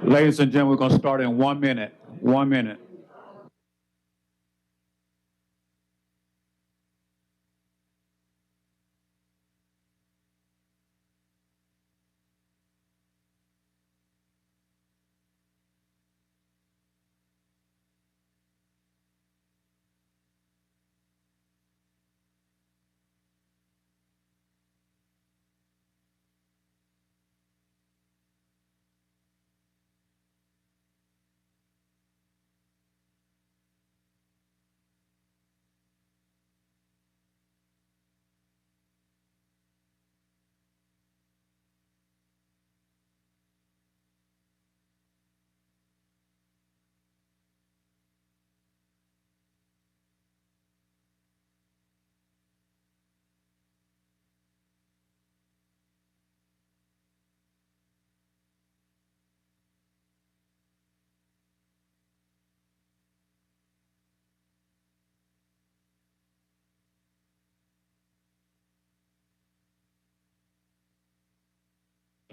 Ladies and gentlemen, we're going to start in 1 minute. 1 minute.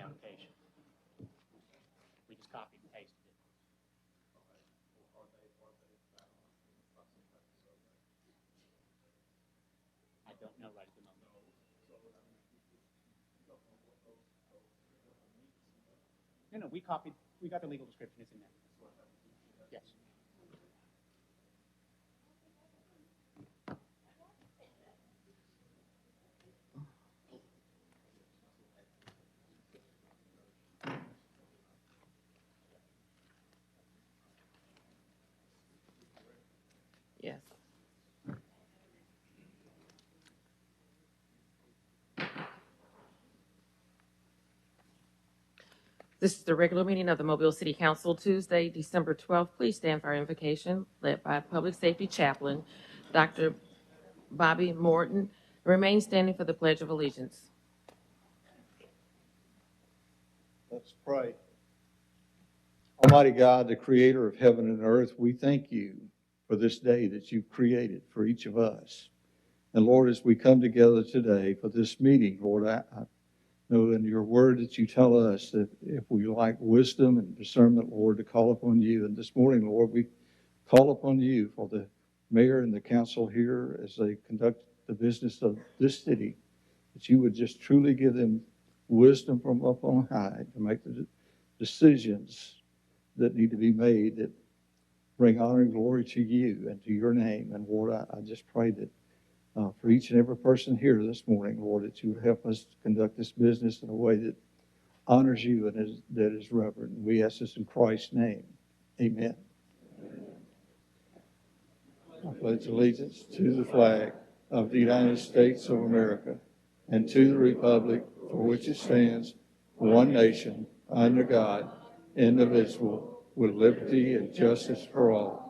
Annotation. We just copied and pasted it. I don't know right at the moment. No, we copied. We got the legal description. It's in there. Yes. Yes. This is the regular meeting of the Mobile City Council, Tuesday, December 12th. Please stand for our invocation, led by Public Safety Chaplain, Dr. Bobby Morton. Remain standing for the Pledge of Allegiance. Let's pray. Almighty God, the creator of heaven and earth, we thank you for this day that you've created for each of us. And Lord, as we come together today for this meeting, Lord, I know in your word that you tell us that if we lack wisdom and discernment, Lord, to call upon you. And this morning, Lord, we call upon you for the mayor and the council here as they conduct the business of this city, that you would just truly give them wisdom from up on high to make the decisions that need to be made that bring honor and glory to you and to your name. And Lord, I just pray that for each and every person here this morning, Lord, that you would help us to conduct this business in a way that honors you and that is reverent. We ask this in Christ's name. Amen. I pledge allegiance to the flag of the United States of America and to the republic for which it stands, one nation, under God, indivisible, with liberty and justice for all.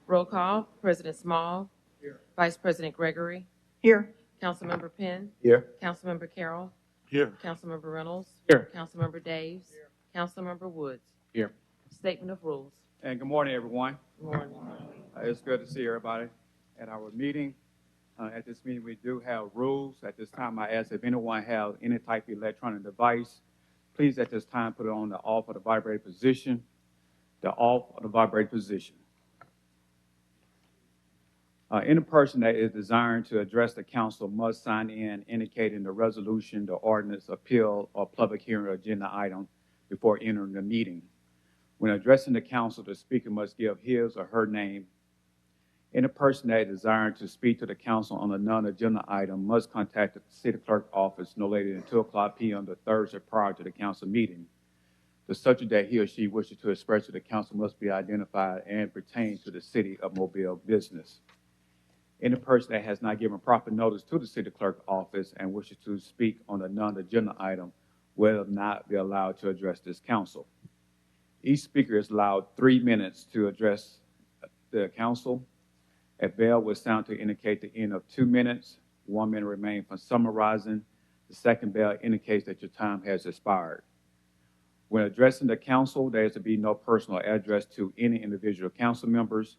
Roll call. President Small. Here. Vice President Gregory. Here. Councilmember Penn. Here. Councilmember Carroll. Here. Councilmember Reynolds. Here. Councilmember Daves. Here. Councilmember Woods. Here. Statement of rules. And good morning, everyone. Good morning. It's good to see everybody at our meeting. At this meeting, we do have rules. At this time, I ask if anyone has any type of electronic device, please at this time put it on the off or the vibrate position. The off or the vibrate position. Any person that is desiring to address the council must sign in indicating the resolution, the ordinance, appeal, or public hearing or agenda item before entering the meeting. When addressing the council, the speaker must give his or her name. Any person that is desiring to speak to the council on a non-agenda item must contact the city clerk office no later than 2:00 p.m. the Thursday prior to the council meeting. The subject that he or she wishes to express to the council must be identified and pertain to the city of Mobile business. Any person that has not given proper notice to the city clerk office and wishes to speak on a non-agenda item will not be allowed to address this council. Each speaker is allowed 3 minutes to address the council. A bell will sound to indicate the end of 2 minutes. 1 minute remains for summarizing. The second bell indicates that your time has expired. When addressing the council, there is to be no personal address to any individual council members.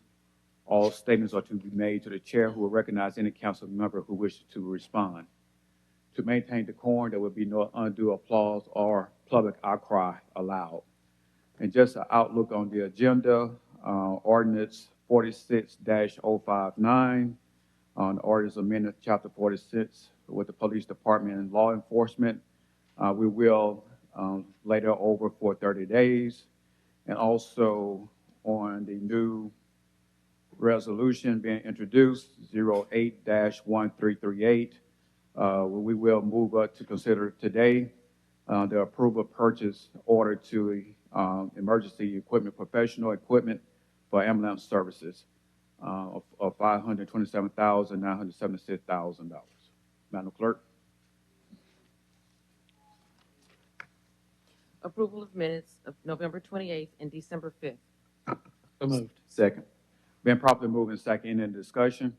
All statements are to be made to the chair, who will recognize any council member who wishes to respond. To maintain decorum, there will be no undue applause or public outcry allowed. And just an outlook on the agenda, ordinance 46-059, on ordinance amendment chapter 46 with the police department and law enforcement. We will later over for 30 days. And also on the new resolution being introduced, 08-1338, we will move up to consider today the approval purchase order to emergency equipment, professional equipment for ambulance services of $527,976,000. Madam Clerk. Approval of minutes of November 28th and December 5th. So moved. Second. Been properly moved and second. Any discussion?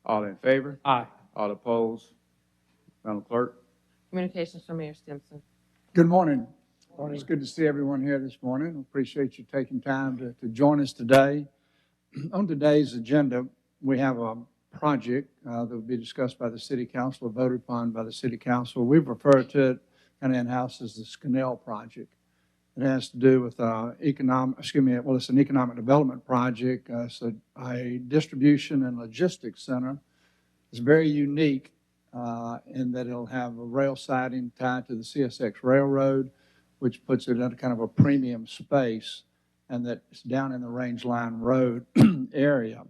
All in favor? Aye. All opposed? Madam Clerk. Communications from Mayor Stimson. Good morning. It's good to see everyone here this morning. Appreciate you taking time to join us today. On today's agenda, we have a project that will be discussed by the City Council or voted upon by the City Council. We've referred to it kind of in-house as the Scannell Project. It has to do with it's an economic development project. It's a distribution and logistics center. It's very unique in that it'll have a rail siding tied to the CSX Railroad, which puts it in a kind of a premium space, and that it's down in the Range Line Road area.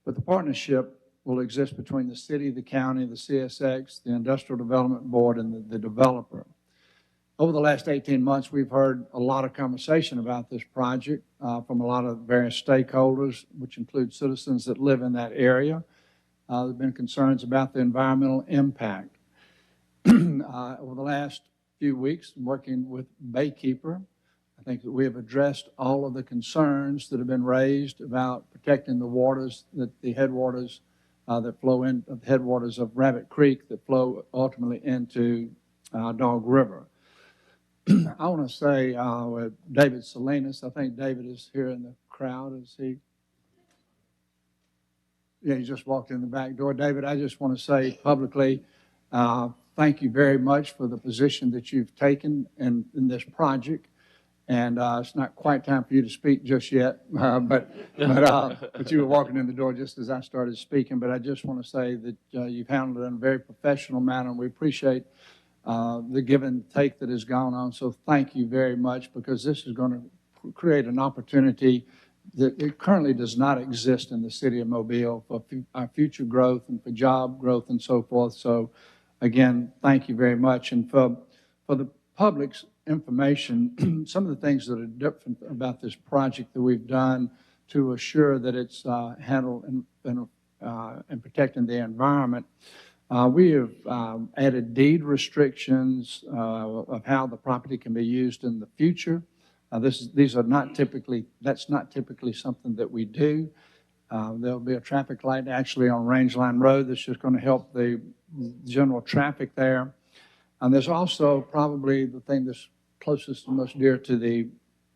But the partnership will exist between the city, the county, the CSX, the Industrial Development Board, and the developer. Over the last 18 months, we've heard a lot of conversation about this project from a lot of various stakeholders, which include citizens that live in that area. There have been concerns about the environmental impact. Over the last few weeks, working with Baykeeper, I think that we have addressed all of the concerns that have been raised about protecting the waters, the headwaters that flow in, the headwaters of Rabbit Creek that flow ultimately into Dog River. I want to say with David Salinas, I think David is here in the crowd. Is he? Yeah, he just walked in the back door. David, I just want to say publicly, thank you very much for the position that you've taken in this project. And it's not quite time for you to speak just yet, but you were walking in the door just as I started speaking. But I just want to say that you've handled it in a very professional manner, and we appreciate the give and take that has gone on. So thank you very much, because this is going to create an opportunity that it currently does not exist in the city of Mobile for our future growth and for job growth and so forth. So again, thank you very much. And for the public's information, some of the things that are different about this project that we've done to assure that it's handled and protecting the environment. We have added deed restrictions of how the property can be used in the future. That's not typically something that we do. There'll be a traffic light actually on Range Line Road that's just going to help the general traffic there. And there's also probably the thing that's closest and most dear to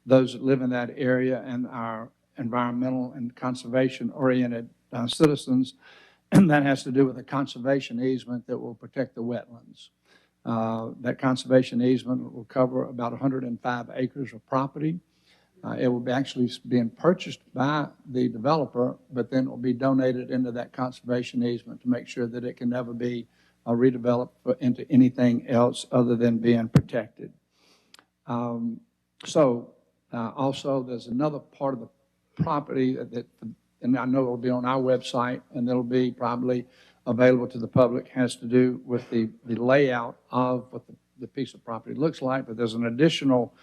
those that live in that area and our environmental and conservation-oriented citizens, and that has to do with a conservation easement that will protect the wetlands. That conservation easement will cover about 105 acres of property. It will be actually being purchased by the developer, but then it will be donated into that conservation easement to make sure that it can never be redeveloped into anything else other than being protected. Also, there's another part of the property that, and I know it'll be on our website, and it'll be probably available to the public, has to do with the layout of what the piece of property looks like. But there's an additional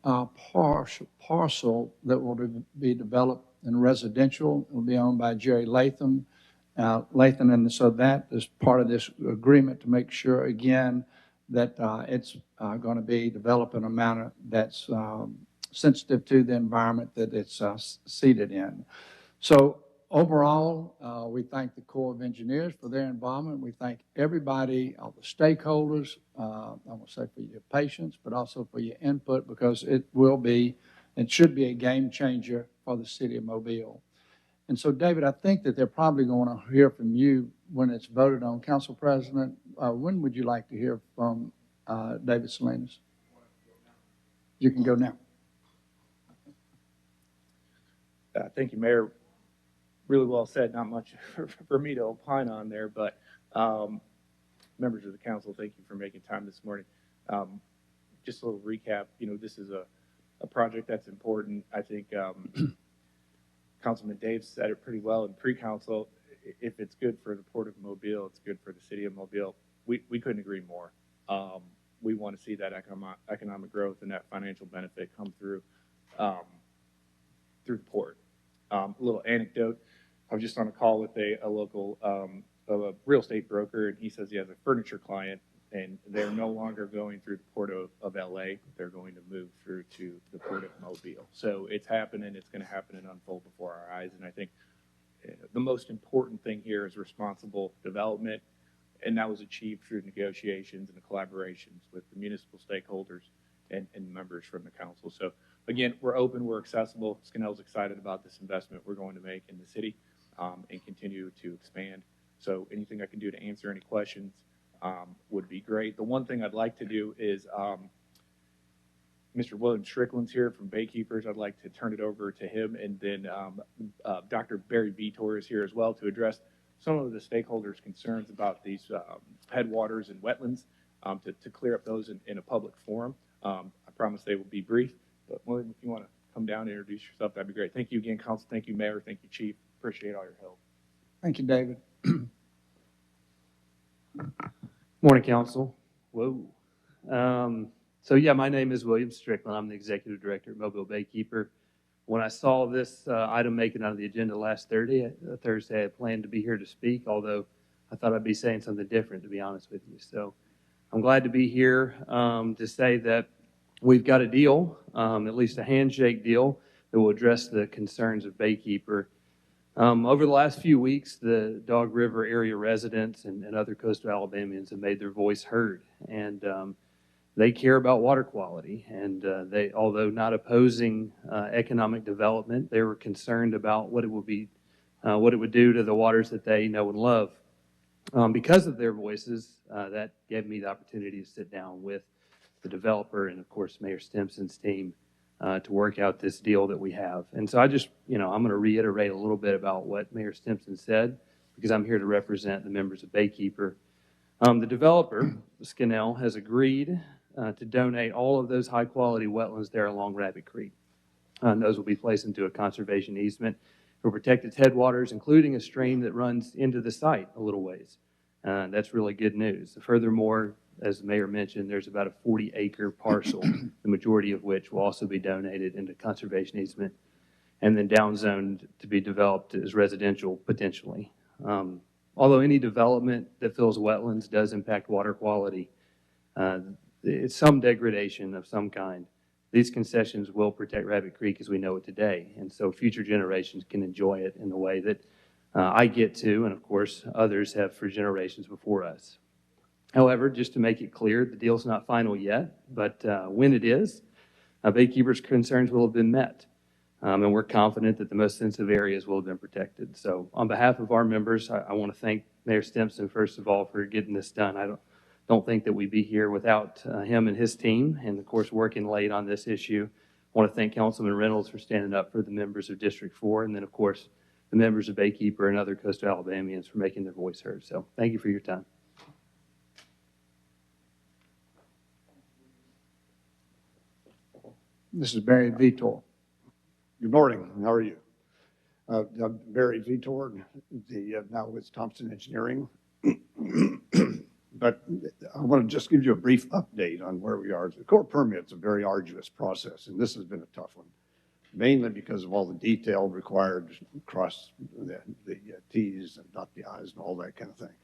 parcel that will be developed in residential. It will be owned by Jerry Latham. And so that is part of this agreement to make sure, again, that it's going to be developed in a manner that's sensitive to the environment that it's seated in. So overall, we thank the Corps of Engineers for their involvement. We thank everybody, all the stakeholders, I want to say for your patience, but also for your input, because it should be a game changer for the city of Mobile. And so, David, I think that they're probably going to hear from you when it's voted on. Council President, when would you like to hear from David Salinas? You can go now. Thank you, Mayor. Really well said. Not much for me to opine on there, but members of the council, thank you for making time this morning. Just a little recap. This is a project that's important. I think Councilman Dave said it pretty well in pre-council. If it's good for the Port of Mobile, it's good for the city of Mobile. We couldn't agree more. We want to see that economic growth and that financial benefit come through the port. A little anecdote. I was just on a call with a local a real estate broker, and he says he has a furniture client, and they're no longer going through the port of LA. They're going to move through to the port of Mobile. So it's happening. It's going to happen and unfold before our eyes. And I think the most important thing here is responsible development, and that was achieved through negotiations and the collaborations with the municipal stakeholders and members from the council. So again, we're open, we're accessible. Skinnell's excited about this investment we're going to make in the city and continue to expand. So anything I can do to answer any questions would be great. The one thing I'd like to do is Mr. William Strickland's here from Baykeepers. I'd like to turn it over to him, and then Dr. Barry Vitor is here as well to address some of the stakeholders' concerns about these headwaters and wetlands, to clear up those in a public forum. I promise they will be brief, but William, if you want to come down and introduce yourself, that'd be great. Thank you again, Council. Thank you, Mayor. Thank you, Chief. Appreciate all your help. Thank you, David. Morning, Council. Whoa. So yeah, my name is William Strickland. I'm the Executive Director at Mobile Baykeeper. When I saw this item making it on the agenda last Thursday, I planned to be here to speak, although I thought I'd be saying something different, to be honest with you. So I'm glad to be here to say that we've got a deal, at least a handshake deal, that will address the concerns of Baykeeper. Over the last few weeks, the Dog River area residents and other coastal Alabamians have made their voice heard, and they care about water quality. And they, although not opposing economic development, they were concerned about what it would do to the waters that they know and love. Because of their voices, that gave me the opportunity to sit down with the developer and, of course, Mayor Stimson's team to work out this deal that we have. And so I just, I'm going to reiterate a little bit about what Mayor Stimson said, because I'm here to represent the members of Baykeeper. The developer, Skinnell, has agreed to donate all of those high-quality wetlands there along Rabbit Creek. Those will be placed into a conservation easement for protected headwaters, including a stream that runs into the site a little ways. That's really good news. Furthermore, as the mayor mentioned, there's about a 40-acre parcel, the majority of which will also be donated into conservation easement and then downzoned to be developed as residential potentially. Although any development that fills wetlands does impact water quality, it's some degradation of some kind. These concessions will protect Rabbit Creek as we know it today, and so future generations can enjoy it in the way that I get to, and of course others have for generations before us. However, just to make it clear, the deal's not final yet, but when it is, Baykeeper's concerns will have been met, and we're confident that the most sensitive areas will have been protected. So on behalf of our members, I want to thank Mayor Stimson, first of all, for getting this done. I don't think that we'd be here without him and his team, and of course working late on this issue. I want to thank Councilman Reynolds for standing up for the members of District 4, and then of course the members of Baykeeper and other coastal Alabamians for making their voice heard. So thank you for your time. This is Barry Vitor. Good morning. How are you? I'm Barry Vitor, now with Thompson Engineering. But I want to just give you a brief update on where we are. The Corps permit's a very arduous process, and this has been a tough one, mainly because of all the detail required across the T's and dot the I's and all that kind of thing.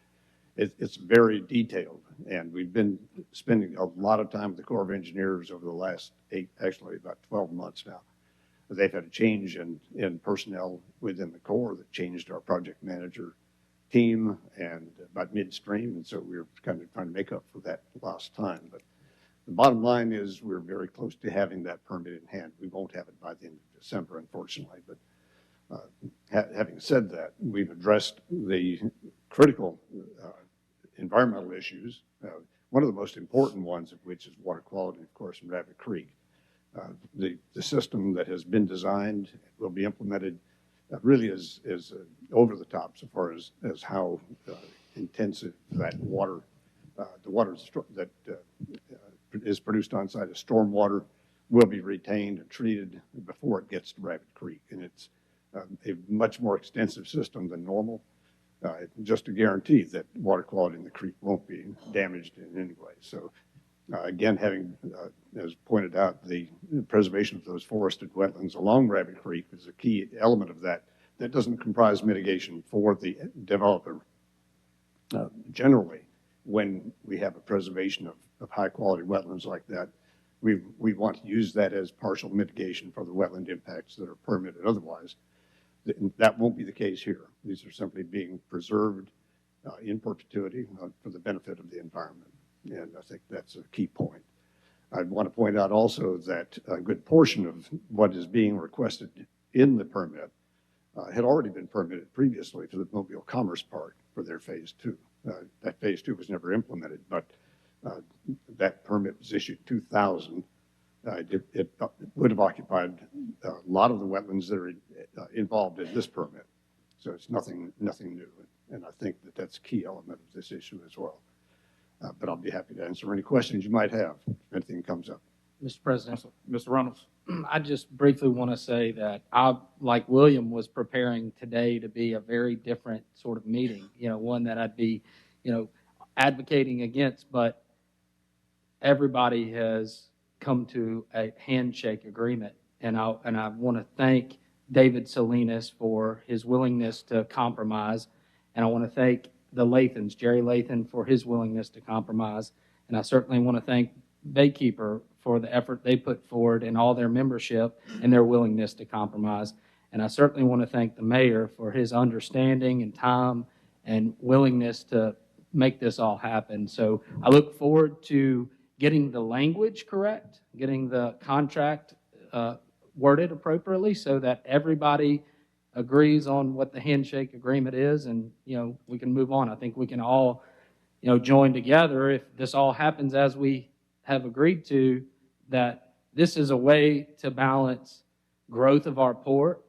It's very detailed, and we've been spending a lot of time with the Corps of Engineers over the last about 12 months now. They've had a change in personnel within the Corps that changed our project manager team and about midstream, and so we're kind of trying to make up for that lost time. But The bottom line is we're very close to having that permit in hand. We won't have it by the end of December, unfortunately, but having said that, we've addressed the critical environmental issues, one of the most important ones of which is water quality, of course, in Rabbit Creek. The system that has been designed will be implemented really is over the top so far as how intensive that water, the water that is produced on site as stormwater will be retained and treated before it gets to Rabbit Creek. And it's a much more extensive system than normal, just to guarantee that water quality in the creek won't be damaged in any way. So again, having, as pointed out, the preservation of those forested wetlands along Rabbit Creek is a key element of that. That doesn't comprise mitigation for the developer. Generally, when we have a preservation of high quality wetlands like that, we want to use that as partial mitigation for the wetland impacts that are permitted otherwise. That won't be the case here. These are simply being preserved in perpetuity for the benefit of the environment. And I think that's a key point. I'd want to point out also that a good portion of what is being requested in the permit had already been permitted previously to the Mobile Commerce Park for their phase 2. That phase 2 was never implemented, but that permit was issued in 2000. It would have occupied a lot of the wetlands that are involved in this permit. So it's nothing new. And I think that that's a key element of this issue as well. But I'll be happy to answer any questions you might have if anything comes up. Mr. President, Mr. Reynolds. I just briefly want to say that I, like William, was preparing today to be a very different sort of meeting, one that I'd be, advocating against, but everybody has come to a handshake agreement. And I want to thank David Salinas for his willingness to compromise. And I want to thank the Lathans, Jerry Lathan, for his willingness to compromise. And I certainly want to thank Baykeeper for the effort they put forward and all their membership and their willingness to compromise. And I certainly want to thank the mayor for his understanding and time and willingness to make this all happen. So I look forward to getting the language correct, getting the contract worded appropriately so that everybody agrees on what the handshake agreement is, and we can move on. I think we can all join together if this all happens as we have agreed to, that this is a way to balance growth of our port,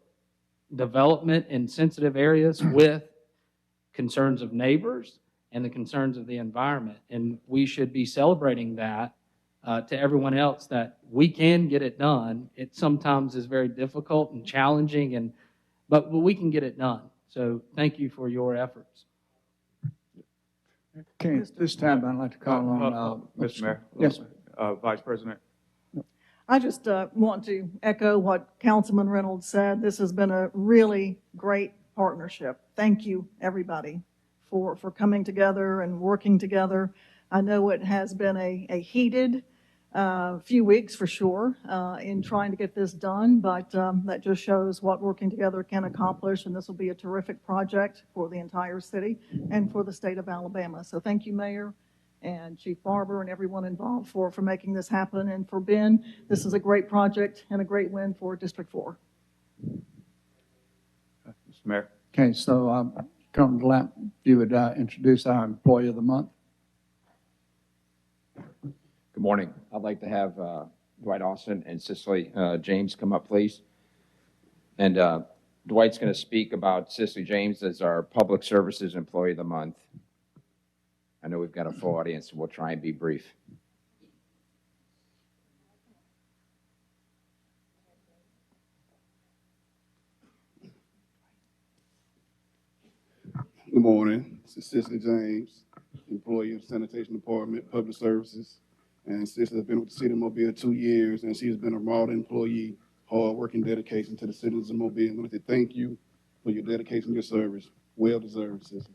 development in sensitive areas with concerns of neighbors and the concerns of the environment. And we should be celebrating that to everyone else, that we can get it done. It sometimes is very difficult and challenging, but we can get it done. So thank you for your efforts. Okay, at this time, I'd like to call on... Mr. Mayor. Yes. Vice President. I just want to echo what Councilman Reynolds said. This has been a really great partnership. Thank you, everybody, for coming together and working together. I know it has been a heated few weeks for sure in trying to get this done, but that just shows what working together can accomplish, and this will be a terrific project for the entire city and for the state of Alabama. So thank you, Mayor and Chief Barber and everyone involved for making this happen. And for Ben, this is a great project and a great win for District 4. Mr. Mayor. Okay, so Colonel Lapp, you would introduce our Employee of the Month. Good morning. I'd like to have Dwight Austin and Cicely James come up, please. And Dwight's going to speak about Cicely James as our Public Services Employee of the Month. I know we've got a full audience, so we'll try and be brief. Good morning. This is Cicely James, employee of the Sanitation Department, Public Services. And Cicely has been with the city of Mobile 2 years, and she has been a model employee, hard working dedication to the citizens of Mobile. I want to thank you for your dedication and your service. Well deserved, Cicely.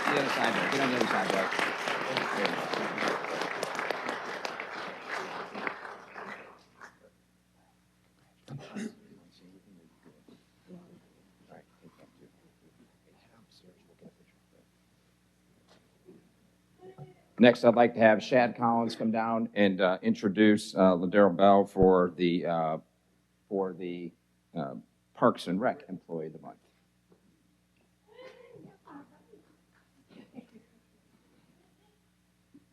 Get on the other side, Dwight. Get on the other side, Dwight. Next, I'd like to have Shad Collins come down and introduce Ladero Bell for the Parks and Rec Employee of the Month.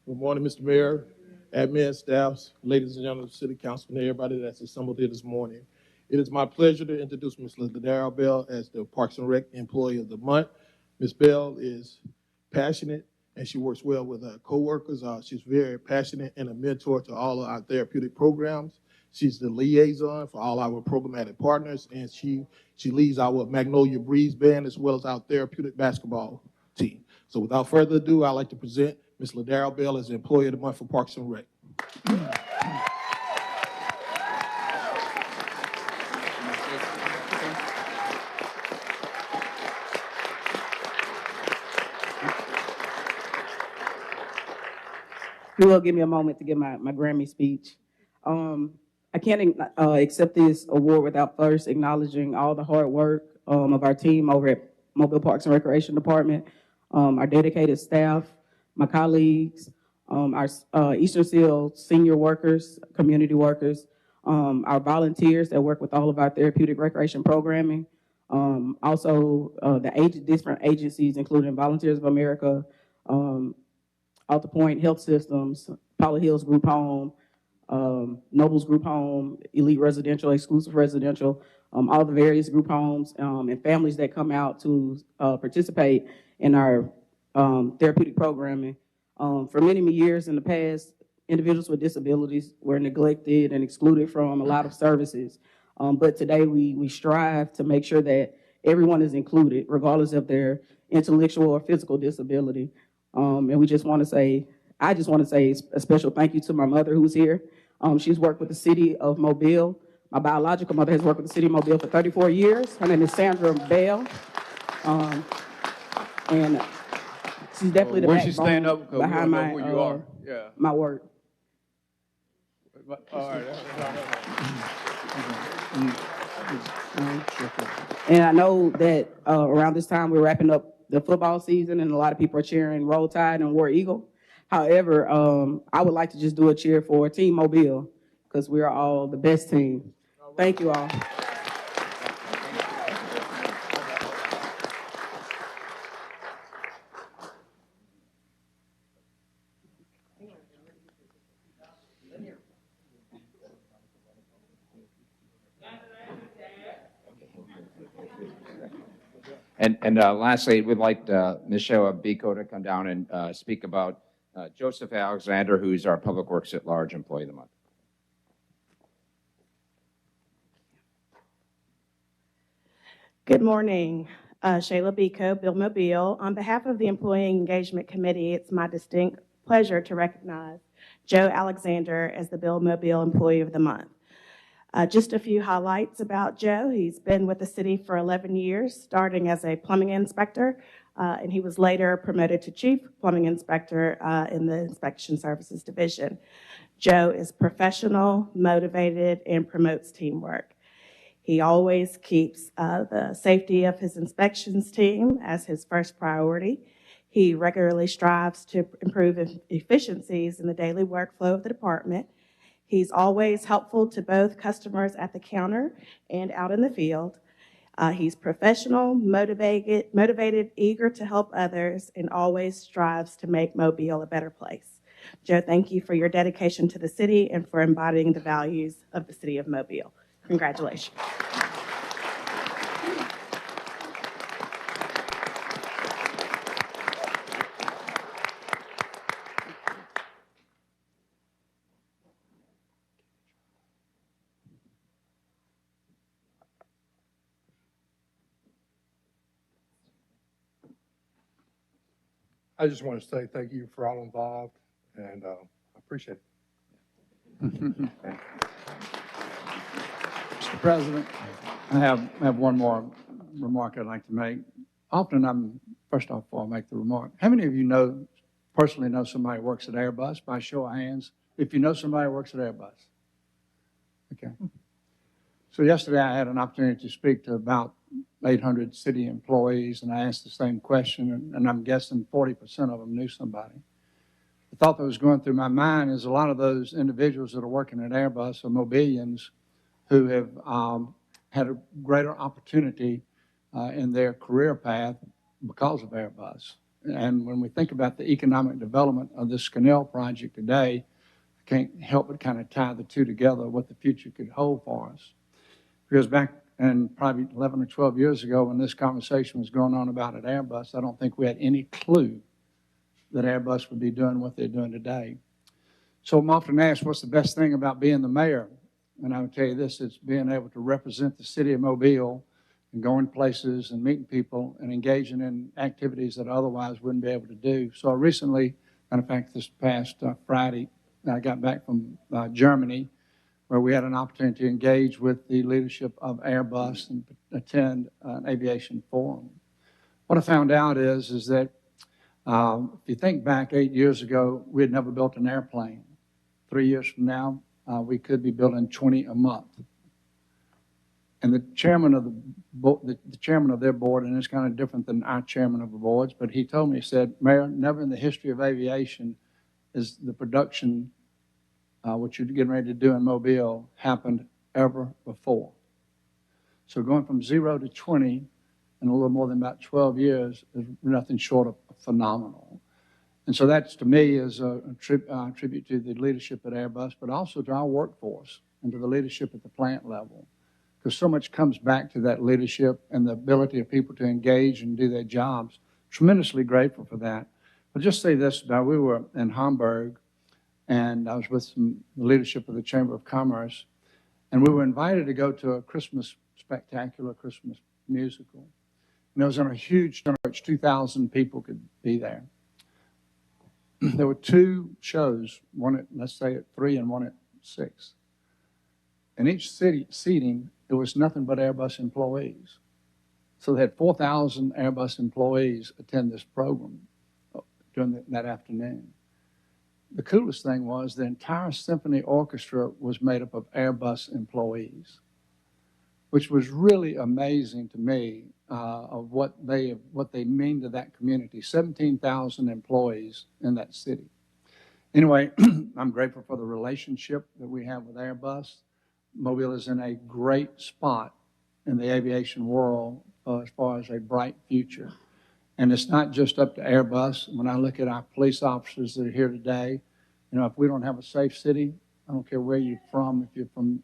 Good morning, Mr. Mayor, admin, staffs, ladies and gentlemen of the City Council, and everybody that's assembled here this morning. It is my pleasure to introduce Ms. Ladero Bell as the Parks and Rec Employee of the Month. Ms. Bell is passionate and she works well with her coworkers. She's very passionate and a mentor to all of our therapeutic programs. She's the liaison for all our programmatic partners, and she leads our Magnolia Breeze Band as well as our therapeutic basketball team. So without further ado, I'd like to present Ms. Ladero Bell as the Employee of the Month for Parks and Rec. You will give me a moment to give my Grammy speech. I can't accept this award without first acknowledging all the hard work of our team over at Mobile Parks and Recreation Department, our dedicated staff, my colleagues, our Eastern Seal senior workers, community workers, our volunteers that work with all of our therapeutic recreation programming, also the different agencies, including Volunteers of America, Alta Point Health Systems, Paula Hills Group Home, Nobles Group Home, Elite Residential, Exclusive Residential, all the various group homes and families that come out to participate in our therapeutic programming. For many, many years in the past, individuals with disabilities were neglected and excluded from a lot of services. But today we strive to make sure that everyone is included, regardless of their intellectual or physical disability. And we just want to say, I just want to say a special thank you to my mother who's here. She's worked with the city of Mobile. My biological mother has worked with the city of Mobile for 34 years. Her name is Sandra Bell. And she's definitely the When she stand up, backbone behind we know who you are. Yeah. my work. All right. And I know that around this time we're wrapping up the football season and a lot of people are cheering Roll Tide and War Eagle. However, I would like to just do a cheer for Team Mobile because we are all the best team. Thank you all. And lastly, we'd like Michelle Biko to come down and speak about Joseph Alexander, who's our Public Works at Large Employee of the Month. Good morning. Shayla Biko, Bill Mobile. On behalf of the Employee Engagement Committee, it's my distinct pleasure to recognize Joe Alexander as the Bill Mobile Employee of the Month. Just a few highlights about Joe. He's been with the city for 11 years, starting as a plumbing inspector, and he was later promoted to chief plumbing inspector in the Inspection Services Division. Joe is professional, motivated, and promotes teamwork. He always keeps the safety of his inspections team as his first priority. He regularly strives to improve efficiencies in the daily workflow of the department. He's always helpful to both customers at the counter and out in the field. He's professional, motivated, eager to help others, and always strives to make Mobile a better place. Joe, thank you for your dedication to the city and for embodying the values of the city of Mobile. Congratulations. I just want to say thank you for all involved, and I appreciate it. Mr. President, I have one more remark I'd like to make. Often first off, before I make the remark, how many of you personally know somebody who works at Airbus? By show of hands, if you know somebody who works at Airbus. Okay. So yesterday I had an opportunity to speak to about 800 city employees, and I asked the same question, and I'm guessing 40% of them knew somebody. the thought that was going through my mind is a lot of those individuals that are working at Airbus are Mobilians who have had a greater opportunity in their career path because of Airbus. And when we think about the economic development of this Canal project today, I can't help but kind of tie the two together, what the future could hold for us. Because back in probably 11 or 12 years ago when this conversation was going on about at Airbus, I don't think we had any clue that Airbus would be doing what they're doing today. So I'm often asked, what's the best thing about being the mayor? And I would tell you this, it's being able to represent the city of Mobile and going places and meeting people and engaging in activities that I otherwise wouldn't be able to do. So I recently, matter of fact, this past Friday, I got back from Germany, where we had an opportunity to engage with the leadership of Airbus and attend an aviation forum. What I found out is that if you think back 8 years ago, we had never built an airplane. 3 years from now, we could be building 20 a month. And the chairman of the chairman of their board, and it's kind of different than our chairman of the boards, but he told me, he said, Mayor, never in the history of aviation is the production, what you're getting ready to do in Mobile, happened ever before. So going from 0 to 20 in a little more than about 12 years is nothing short of phenomenal. And so that's, to me, is a tribute to the leadership at Airbus, but also to our workforce and to the leadership at the plant level. Because so much comes back to that leadership and the ability of people to engage and do their jobs. Tremendously grateful for that. I'll just say this, we were in Hamburg, and I was with the leadership of the Chamber of Commerce, and we were invited to go to a Christmas spectacular, Christmas musical. And it was on a huge church, 2,000 people could be there. There were 2 shows, one at, let's say, at 3 and one at 6. In each seating, there was nothing but Airbus employees. So they had 4,000 Airbus employees attend this program during that afternoon. The coolest thing was the entire symphony orchestra was made up of Airbus employees, which was really amazing to me of what they mean to that community. 17,000 employees in that city. Anyway, I'm grateful for the relationship that we have with Airbus. Mobile is in a great spot in the aviation world as far as a bright future. And it's not just up to Airbus. When I look at our police officers that are here today, if we don't have a safe city, I don't care where you're from, if you're from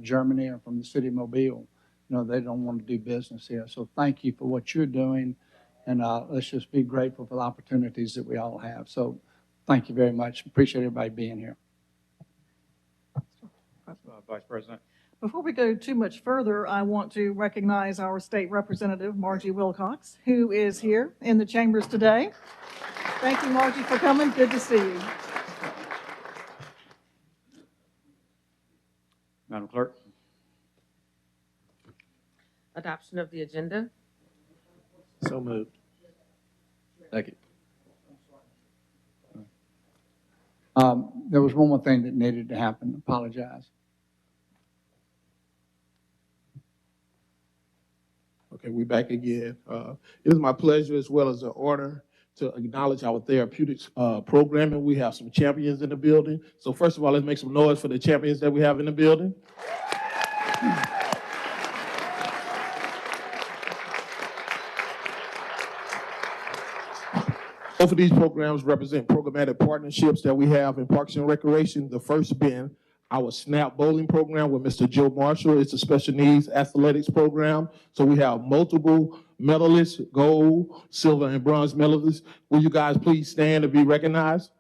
Germany or from the city of Mobile, they don't want to do business here. So thank you for what you're doing, and let's just be grateful for the opportunities that we all have. So thank you very much. Appreciate everybody being here. Vice President. Before we go too much further, I want to recognize our state representative, Margie Wilcox, who is here in the chambers today. Thank you, Margie, for coming. Good to see you. Madam Clerk. Adoption of the agenda. So moved. Thank you. There was one more thing that needed to happen. Apologize. Okay, we're back again. It is my pleasure as well as an honor to acknowledge our therapeutics programming. We have some champions in the building. So first of all, let's make some noise for the champions that we have in the building. Both of these programs represent programmatic partnerships that we have in Parks and Recreation. The first being our SNAP bowling program with Mr. Joe Marshall. It's a special needs athletics program. So we have multiple medalists, gold, silver, and bronze medalists. Will you guys please stand to be recognized?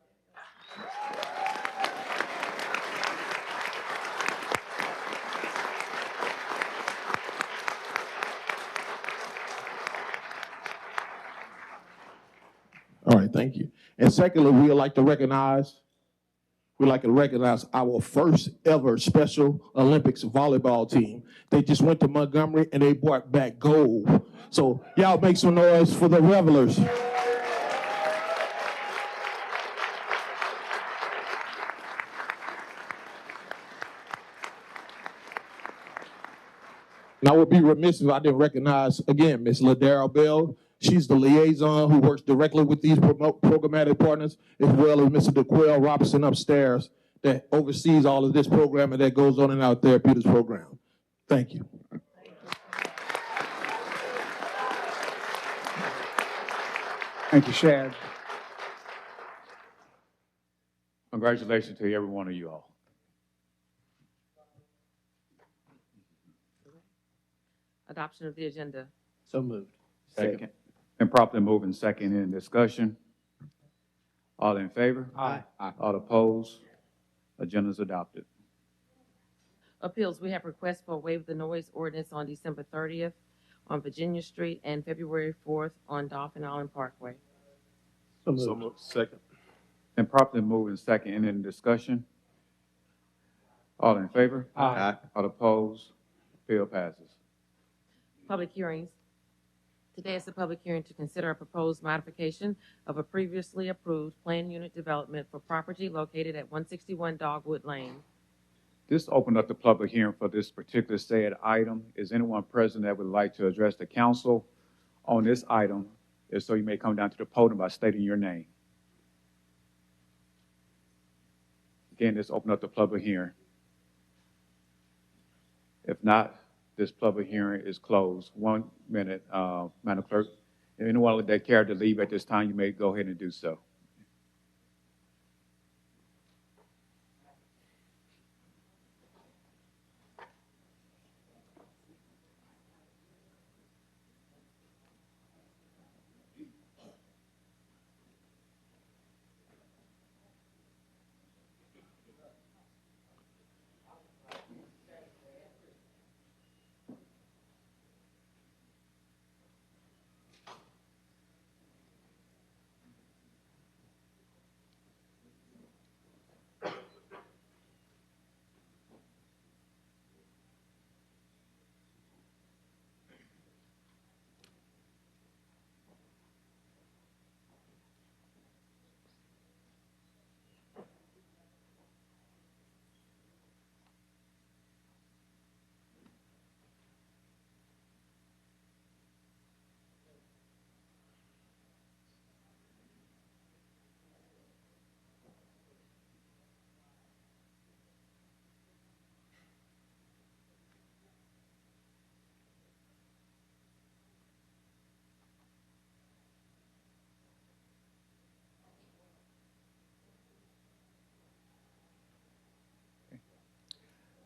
All right, thank you. And secondly, we'd like to recognize our first ever Special Olympics volleyball team. They just went to Montgomery and they brought back gold. So y'all make some noise for the revelers. And I would be remiss if I didn't recognize, again, Ms. Ladera Bell. She's the liaison who works directly with these programmatic partners, as well as Mr. DeQuell Robinson upstairs that oversees all of this programming that goes on in our therapeutics program. Thank you. Thank you, Shad. Congratulations to every one of you all. Adoption of the agenda. So moved. Second. And properly moved and second in discussion. All in favor? Aye. All opposed? Agenda is adopted. Appeals, we have requests for waive the noise ordinance on December 30th on Virginia Street and February 4th on Dolphin Island Parkway. So moved. Second. And properly moved and second in discussion. All in favor? Aye. All opposed? Bill passes. Public hearings. Today is the public hearing to consider a proposed modification of a previously approved planned unit development for property located at 161 Dogwood Lane. This opened up the public hearing for this particular said item. Is anyone present that would like to address the council on this item? If so, you may come down to the podium by stating your name. Again, this opened up the public hearing. If not, this public hearing is closed. 1 minute, Madam Clerk. If anyone that cared to leave at this time, you may go ahead and do so.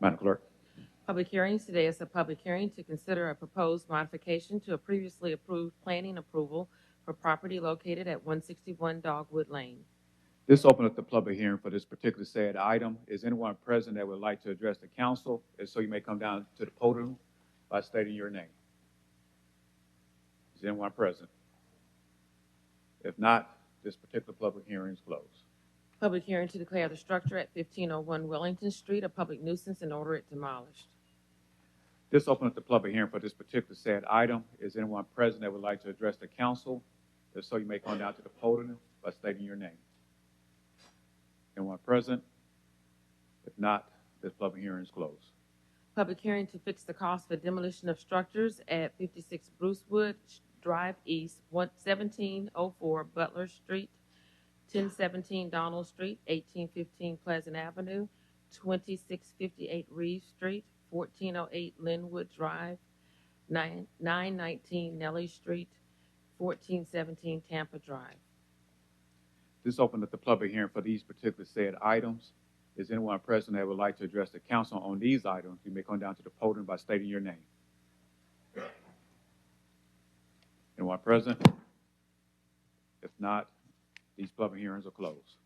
Madam Clerk. Public hearings. Today is a public hearing to consider a proposed modification to a previously approved planning approval for property located at 161 Dogwood Lane. This opened up the public hearing for this particular said item. Is anyone present that would like to address the council? If so, you may come down to the podium by stating your name. Is anyone present? If not, this particular public hearing is closed. Public hearing to declare the structure at 1501 Wellington Street a public nuisance and order it demolished. This opened up the public hearing for this particular said item. Is anyone present that would like to address the council? If so, you may come down to the podium by stating your name. Anyone present? If not, this public hearing is closed. Public hearing to fix the cost for demolition of structures at 56 Brucewood Drive East, 1704 Butler Street, 1017 Donald Street, 1815 Pleasant Avenue, 2658 Reeve Street, 1408 Linwood Drive, 919 Nellie Street, 1417 Tampa Drive. This opened up the public hearing for these particular said items. Is anyone present that would like to address the council on these items? You may come down to the podium by stating your name. Anyone present? If not, these public hearings are closed.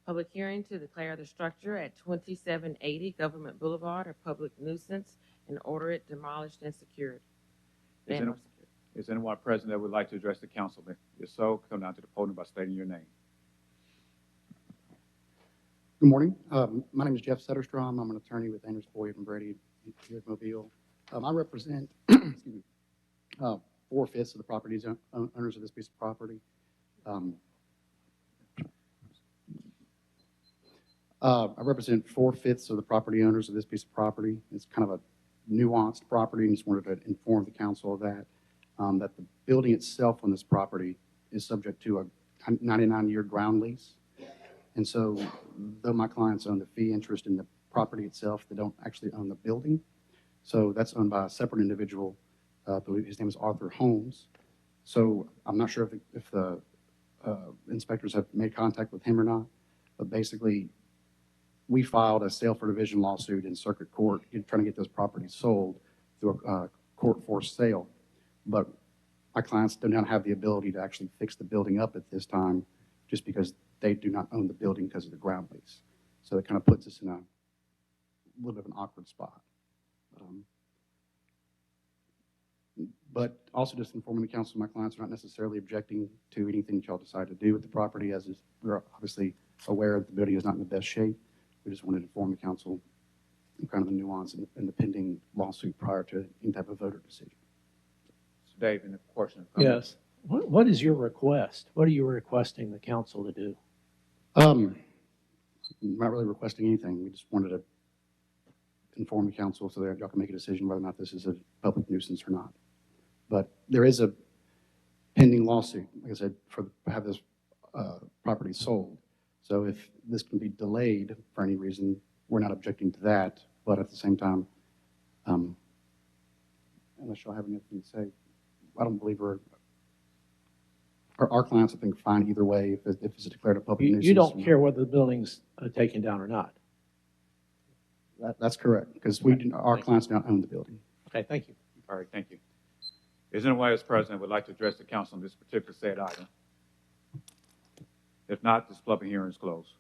Public hearing to declare the structure at 2780 Government Boulevard a public nuisance and order it demolished and secured. Is anyone present that would like to address the council? If so, come down to the podium by stating your name. Good morning. My name is Jeff Setterstrom. I'm an attorney with Anders Boyd and Brady here at Mobile. I represent 4/5 of the properties owners of this piece of property. I represent 4/5 of the property owners of this piece of property. It's kind of a nuanced property, and just wanted to inform the council of that. that the building itself on this property is subject to a 99-year ground lease. And so though my clients own the fee interest in the property itself, they don't actually own the building. So that's owned by a separate individual. I believe his name is Arthur Holmes. So I'm not sure if the inspectors have made contact with him or not, but basically we filed a sale for division lawsuit in circuit court trying to get those properties sold through a court forced sale. But my clients do not have the ability to actually fix the building up at this time just because they do not own the building because of the ground lease. So it kind of puts us in a little bit of an awkward spot. But also just informing the council, my clients are not necessarily objecting to anything that y'all decide to do with the property, as is, we're obviously aware that the building is not in the best shape. We just wanted to inform the council kind of the nuance in the pending lawsuit prior to any type of voter decision. So Dave, any question? Yes. What is your request? What are you requesting the council to do? I'm not really requesting anything. We just wanted to inform the council so that y'all can make a decision whether or not this is a public nuisance or not. But there is a pending lawsuit, like I said, to have this property sold. So if this can be delayed for any reason, we're not objecting to that. But at the same time, unless y'all have anything to say, I don't believe our clients, I think, fine either way if it's declared a public nuisance. You don't care whether the building's taken down or not? That's correct, because our clients do not own the building. Okay, thank you. All right, thank you. Is there anyone else present who would like to address the council on this particular said item? If not, this public hearing is closed.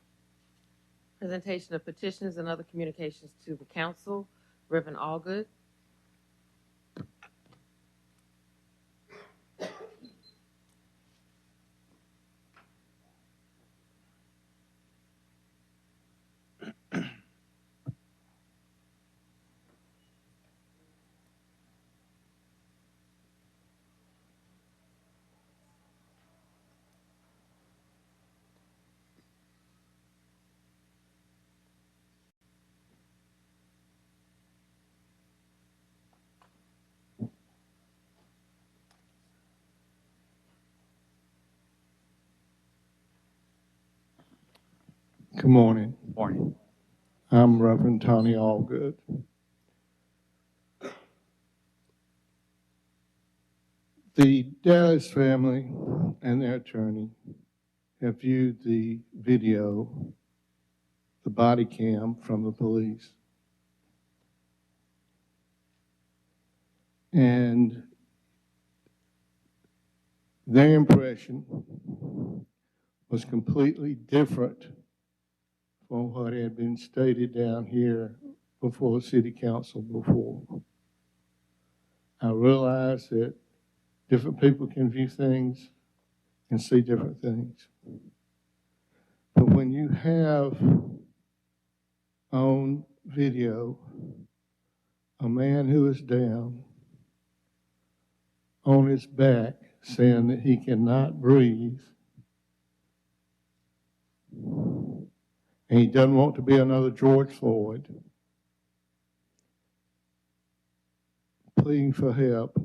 Presentation of petitions and other communications to the council. Reverend Allgood. Good morning. Morning. I'm Reverend Tony Allgood. The Dallas family and their attorney have viewed the video, the body cam from the police. And their impression was completely different from what had been stated down here before the city council before. I realize that different people can view things and see different things. But when you have on video a man who is down on his back saying that he cannot breathe, and he doesn't want to be another George Floyd, pleading for help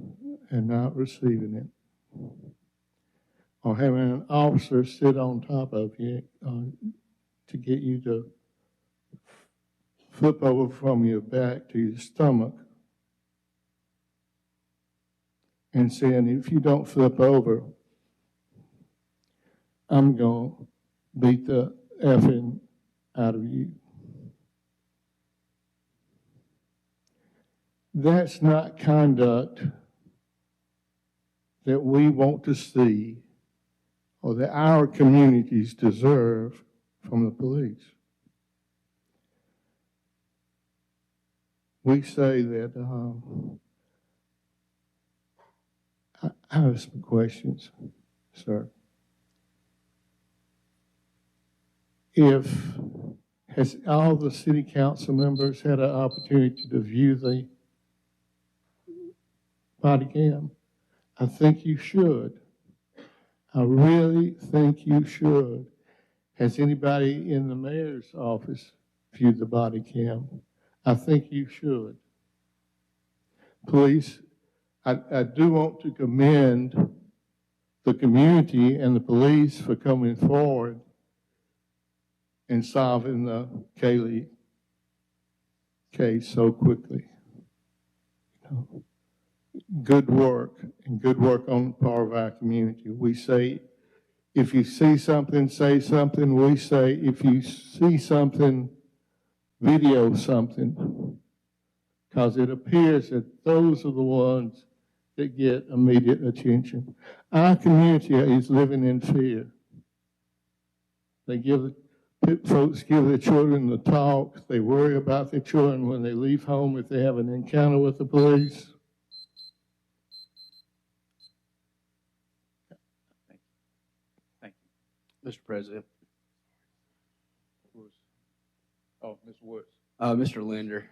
and not receiving it, or having an officer sit on top of you to get you to flip over from your back to your stomach and saying, if you don't flip over, I'm going to beat the effing out of you. That's not conduct that we want to see or that our communities deserve from the police. We say that, I have some questions, sir. Has all the city council members had an opportunity to view the body cam? I think you should. I really think you should. Has anybody in the mayor's office viewed the body cam? I think you should. Police, I do want to commend the community and the police for coming forward and solving the Kaylee case so quickly. Good work, and good work on the part of our community. We say, if you see something, say something. We say, if you see something, video something, because it appears that those are the ones that get immediate attention. Our community is living in fear. Folks give their children the talk. They worry about their children when they leave home if they have an encounter with the police. Mr. President. Oh, Mr. Woods. Mr. Linder,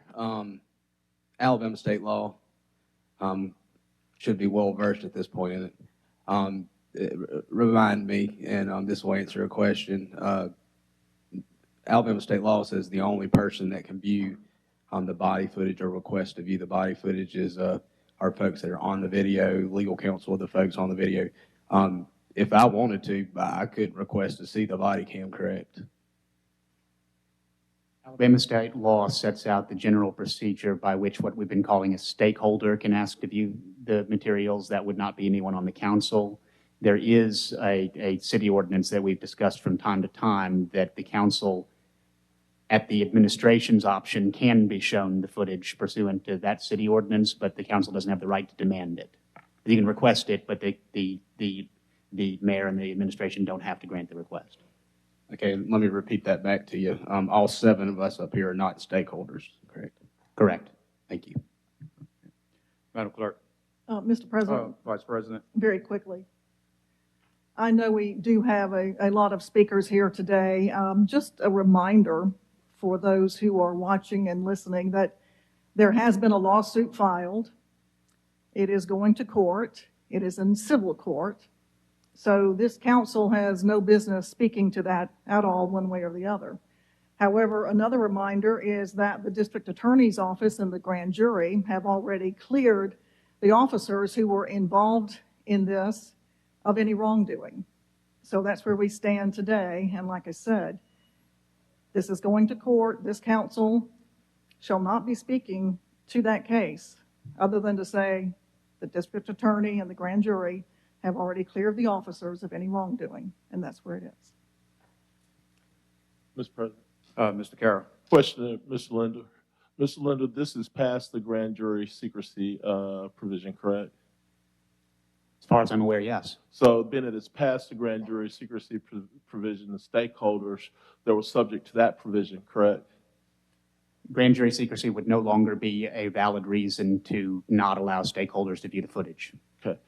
Alabama state law should be well versed at this point in it. Remind me, and this will answer a question. Alabama state law says the only person that can view the body footage or request to view the body footage is our folks that are on the video, legal counsel of the folks on the video. If I wanted to, I could request to see the body cam, correct? Alabama state law sets out the general procedure by which what we've been calling a stakeholder can ask to view the materials. That would not be anyone on the council. There is a city ordinance that we've discussed from time to time that the council, at the administration's option, can be shown the footage pursuant to that city ordinance, but the council doesn't have the right to demand it. You can request it, but the mayor and the administration don't have to grant the request. Okay, let me repeat that back to you. All 7 of us up here are not stakeholders, correct? Correct. Thank you. Madam Clerk. Mr. President. Vice President. Very quickly. I know we do have a lot of speakers here today. Just a reminder for those who are watching and listening that there has been a lawsuit filed. It is going to court. It is in civil court. So this council has no business speaking to that at all, one way or the other. However, another reminder is that the district attorney's office and the grand jury have already cleared the officers who were involved in this of any wrongdoing. So that's where we stand today. And like I said, this is going to court. This council shall not be speaking to that case other than to say the district attorney and the grand jury have already cleared the officers of any wrongdoing, and that's where it is. Mr. President. Mr. Carroll. Question, Mr. Linder. Mr. Linder, this is past the grand jury secrecy provision, correct? As far as I'm aware, yes. So being that it's past the grand jury secrecy provision, the stakeholders that were subject to that provision, correct? Grand jury secrecy would no longer be a valid reason to not allow stakeholders to view the footage. Okay.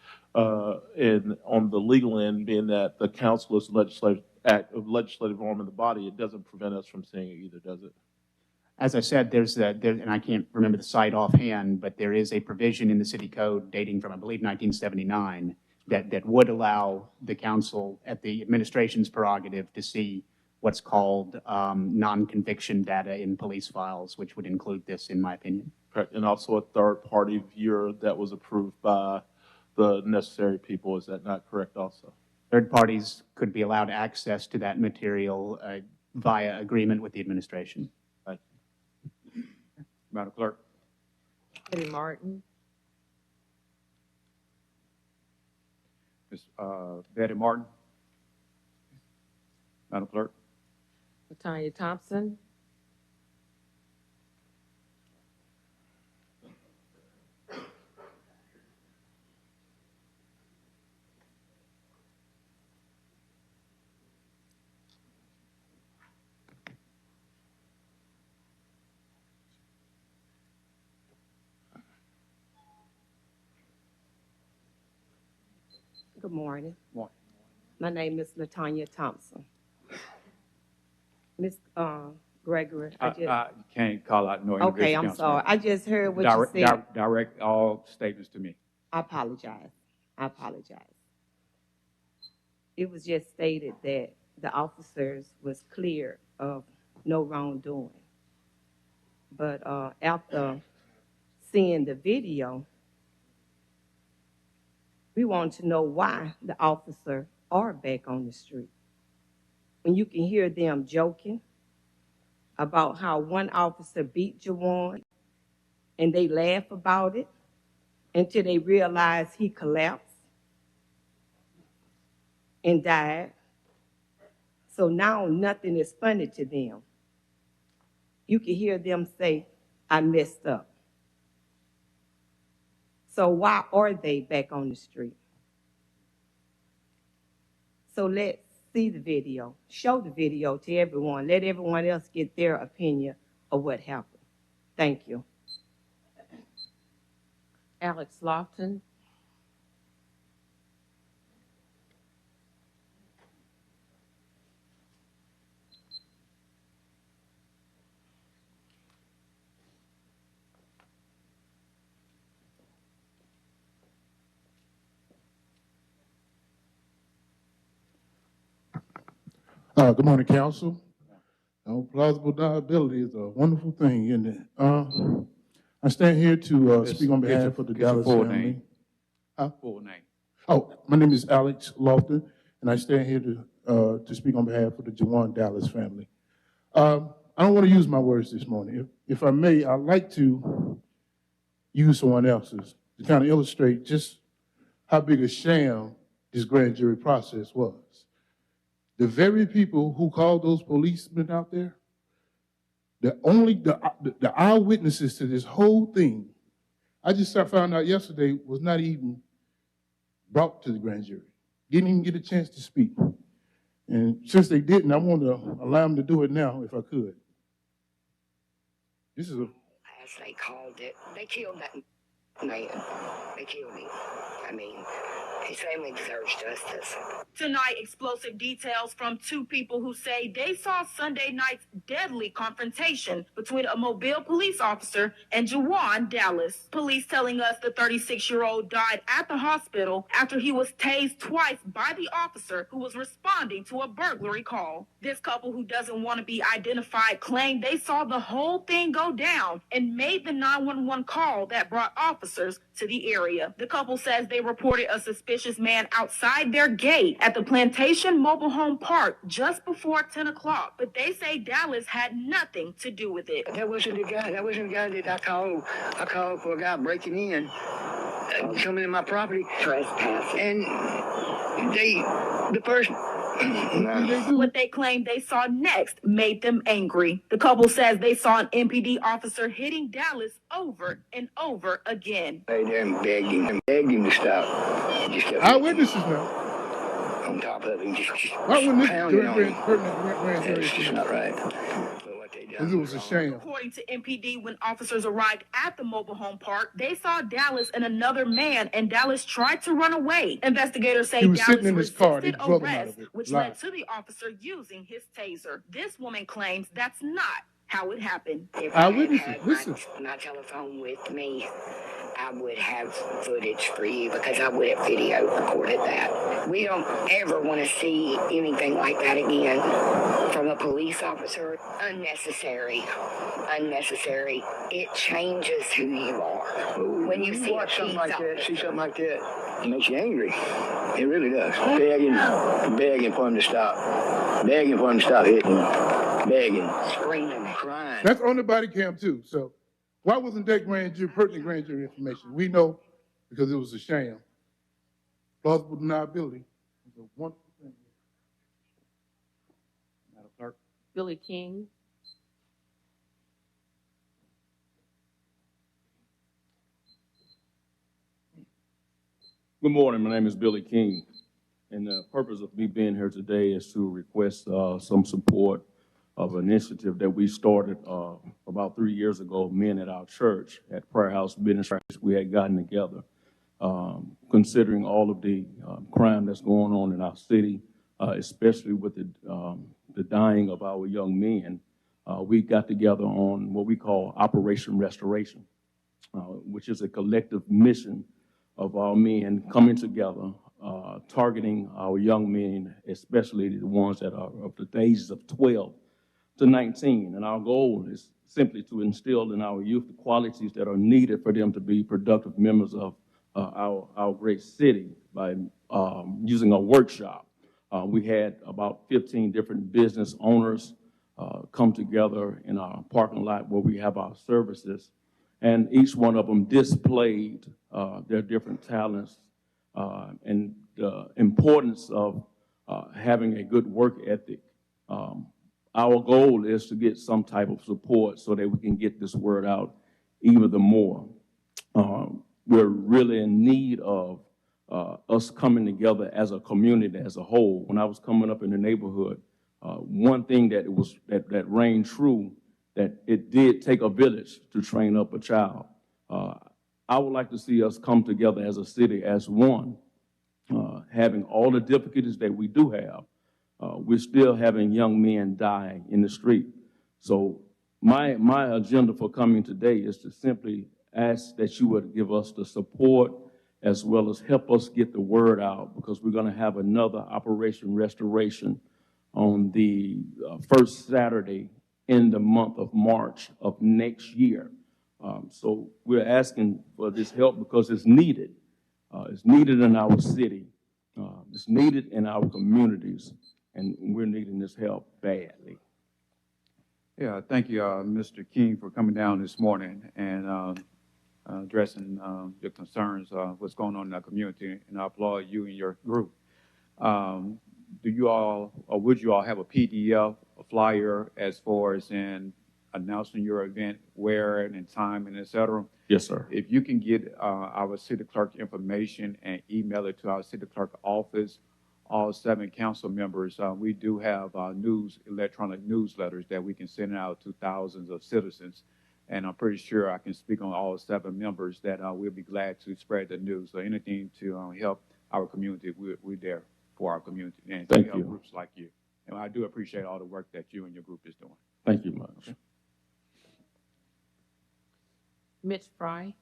And on the legal end, being that the council is legislative arm of the body, it doesn't prevent us from seeing it either, does it? As I said, and I can't remember the site offhand, but there is a provision in the city code dating from, I believe, 1979 that would allow the council at the administration's prerogative to see what's called non-conviction data in police files, which would include this, in my opinion. Correct. And also a third-party viewer that was approved by the necessary people. Is that not correct also? Third parties could be allowed access to that material via agreement with the administration. Thank you. Madam Clerk. Betty Martin. Ms. Betty Martin. Madam Clerk. Latanya Thompson. Good morning. Morning. My name is Latanya Thompson. Ms. Gregory, I can't call out no individual. Okay, I'm sorry. I just heard what you said. Direct all statements to me. I apologize. I apologize. It was just stated that the officers was clear of no wrongdoing. But after seeing the video, We want to know why the officer are back on the street. When you can hear them joking about how one officer beat Jawan, and they laugh about it until they realize he collapsed and died. So now nothing is funny to them. You can hear them say, I messed up. So why are they back on the street? So let's see the video, show the video to everyone, let everyone else get their opinion of what happened. Thank you. Alex Lofton. Good morning, council. Plausible deniability is a wonderful thing, isn't it? I stand here to speak on behalf of the Dallas family. Full name. Oh, my name is Alex Lofton, and I stand here to speak on behalf of the Jawan Dallas family. I don't want to use my words this morning. If I may, I'd like to use someone else's to kind of illustrate just how big a sham this grand jury process was. The very people who called those policemen out there, the eyewitnesses to this whole thing, I just found out yesterday, was not even brought to the grand jury. Didn't even get a chance to speak. And since they didn't, I want to allow them to do it now if I could. This is a... As they called it, they killed that man. They killed him. I mean, his family deserves justice. Tonight, explosive details from two people who say they saw Sunday night's deadly confrontation between a Mobile police officer and Jawan Dallas. Police telling us the 36-year-old died at the hospital after he was tased twice by the officer who was responding to a burglary call. This couple, who doesn't want to be identified, claimed they saw the whole thing go down and made the 911 call that brought officers to the area. The couple says they reported a suspicious man outside their gate at the Plantation Mobile Home Park just before 10 o'clock, but they say Dallas had nothing to do with it. That wasn't the guy. That wasn't the guy that I called. I called for a guy breaking in, coming in my property, trespassing, and the person. What they claimed they saw next made them angry. The couple says they saw an MPD officer hitting Dallas over and over again. Hey, there and begged him to stop. Just kept eyewitnesses now. On top of him, just why wouldn't this pounding on him. grand jury? It's just not right. Because it was a shame. According to MPD, when officers arrived at the mobile home park, they saw Dallas and another man, and Dallas tried to run away. Investigators say He was Dallas sitting in his car. They resisted drug him out arrest, of it. which Live. led to the officer using his taser. This woman claims that's not how it happened. If I had my telephone with me, I would have footage for you because I would have video recorded that. We don't ever want to see anything like that again from a police officer. Unnecessary. It changes who you are. When you see something like that, it makes you angry. It really does. Begging for him to stop. Begging for him to stop hitting. Begging. Screaming. Crying. That's on the body cam too. So why wasn't that pertinent grand jury information? We know because it was a sham. Plausible deniability is a wonderful thing. Madam Clerk. Billy King. Good morning. My name is Billy King, and the purpose of me being here today is to request some support of an initiative that we started about 3 years ago. Men at our church at Prayer House Ministries, we had gotten together, considering all of the crime that's going on in our city, especially with the dying of our young men. We got together on what we call Operation Restoration, which is a collective mission of our men coming together, targeting our young men, especially the ones that are of the ages of 12 to 19. And our goal is simply to instill in our youth the qualities that are needed for them to be productive members of our great city by using a workshop. We had about 15 different business owners come together in our parking lot where we have our services, and each one of them displayed their different talents and the importance of having a good work ethic. Our goal is to get some type of support so that we can get this word out even the more. We're really in need of us coming together as a community as a whole. When I was coming up in the neighborhood, one thing that rang true, that it did take a village to train up a child. I would like to see us come together as a city as one, having all the difficulties that we do have. We're still having young men dying in the street. So my agenda for coming today is to simply ask that you would give us the support as well as help us get the word out, because we're going to have another Operation Restoration on the first Saturday in the month of March of next year. So we're asking for this help because it's needed. It's needed in our city. It's needed in our communities, and we're needing this help badly. Yeah, thank you, Mr. King, for coming down this morning and addressing your concerns, what's going on in our community, and I applaud you and your group. Do you all, or would you all have a PDF, a flyer, as far as in announcing your event, where and time and et cetera? Yes, sir. If you can get our city clerk information and email it to our city clerk office, all 7 council members, we do have electronic newsletters that we can send out to thousands of citizens. And I'm pretty sure I can speak on all 7 members that we'll be glad to spread the news. So anything to help our community, we're there for our community and to help groups like you. And I do appreciate all the work that you and your group is doing. Thank you much. Okay. Mitch Fry.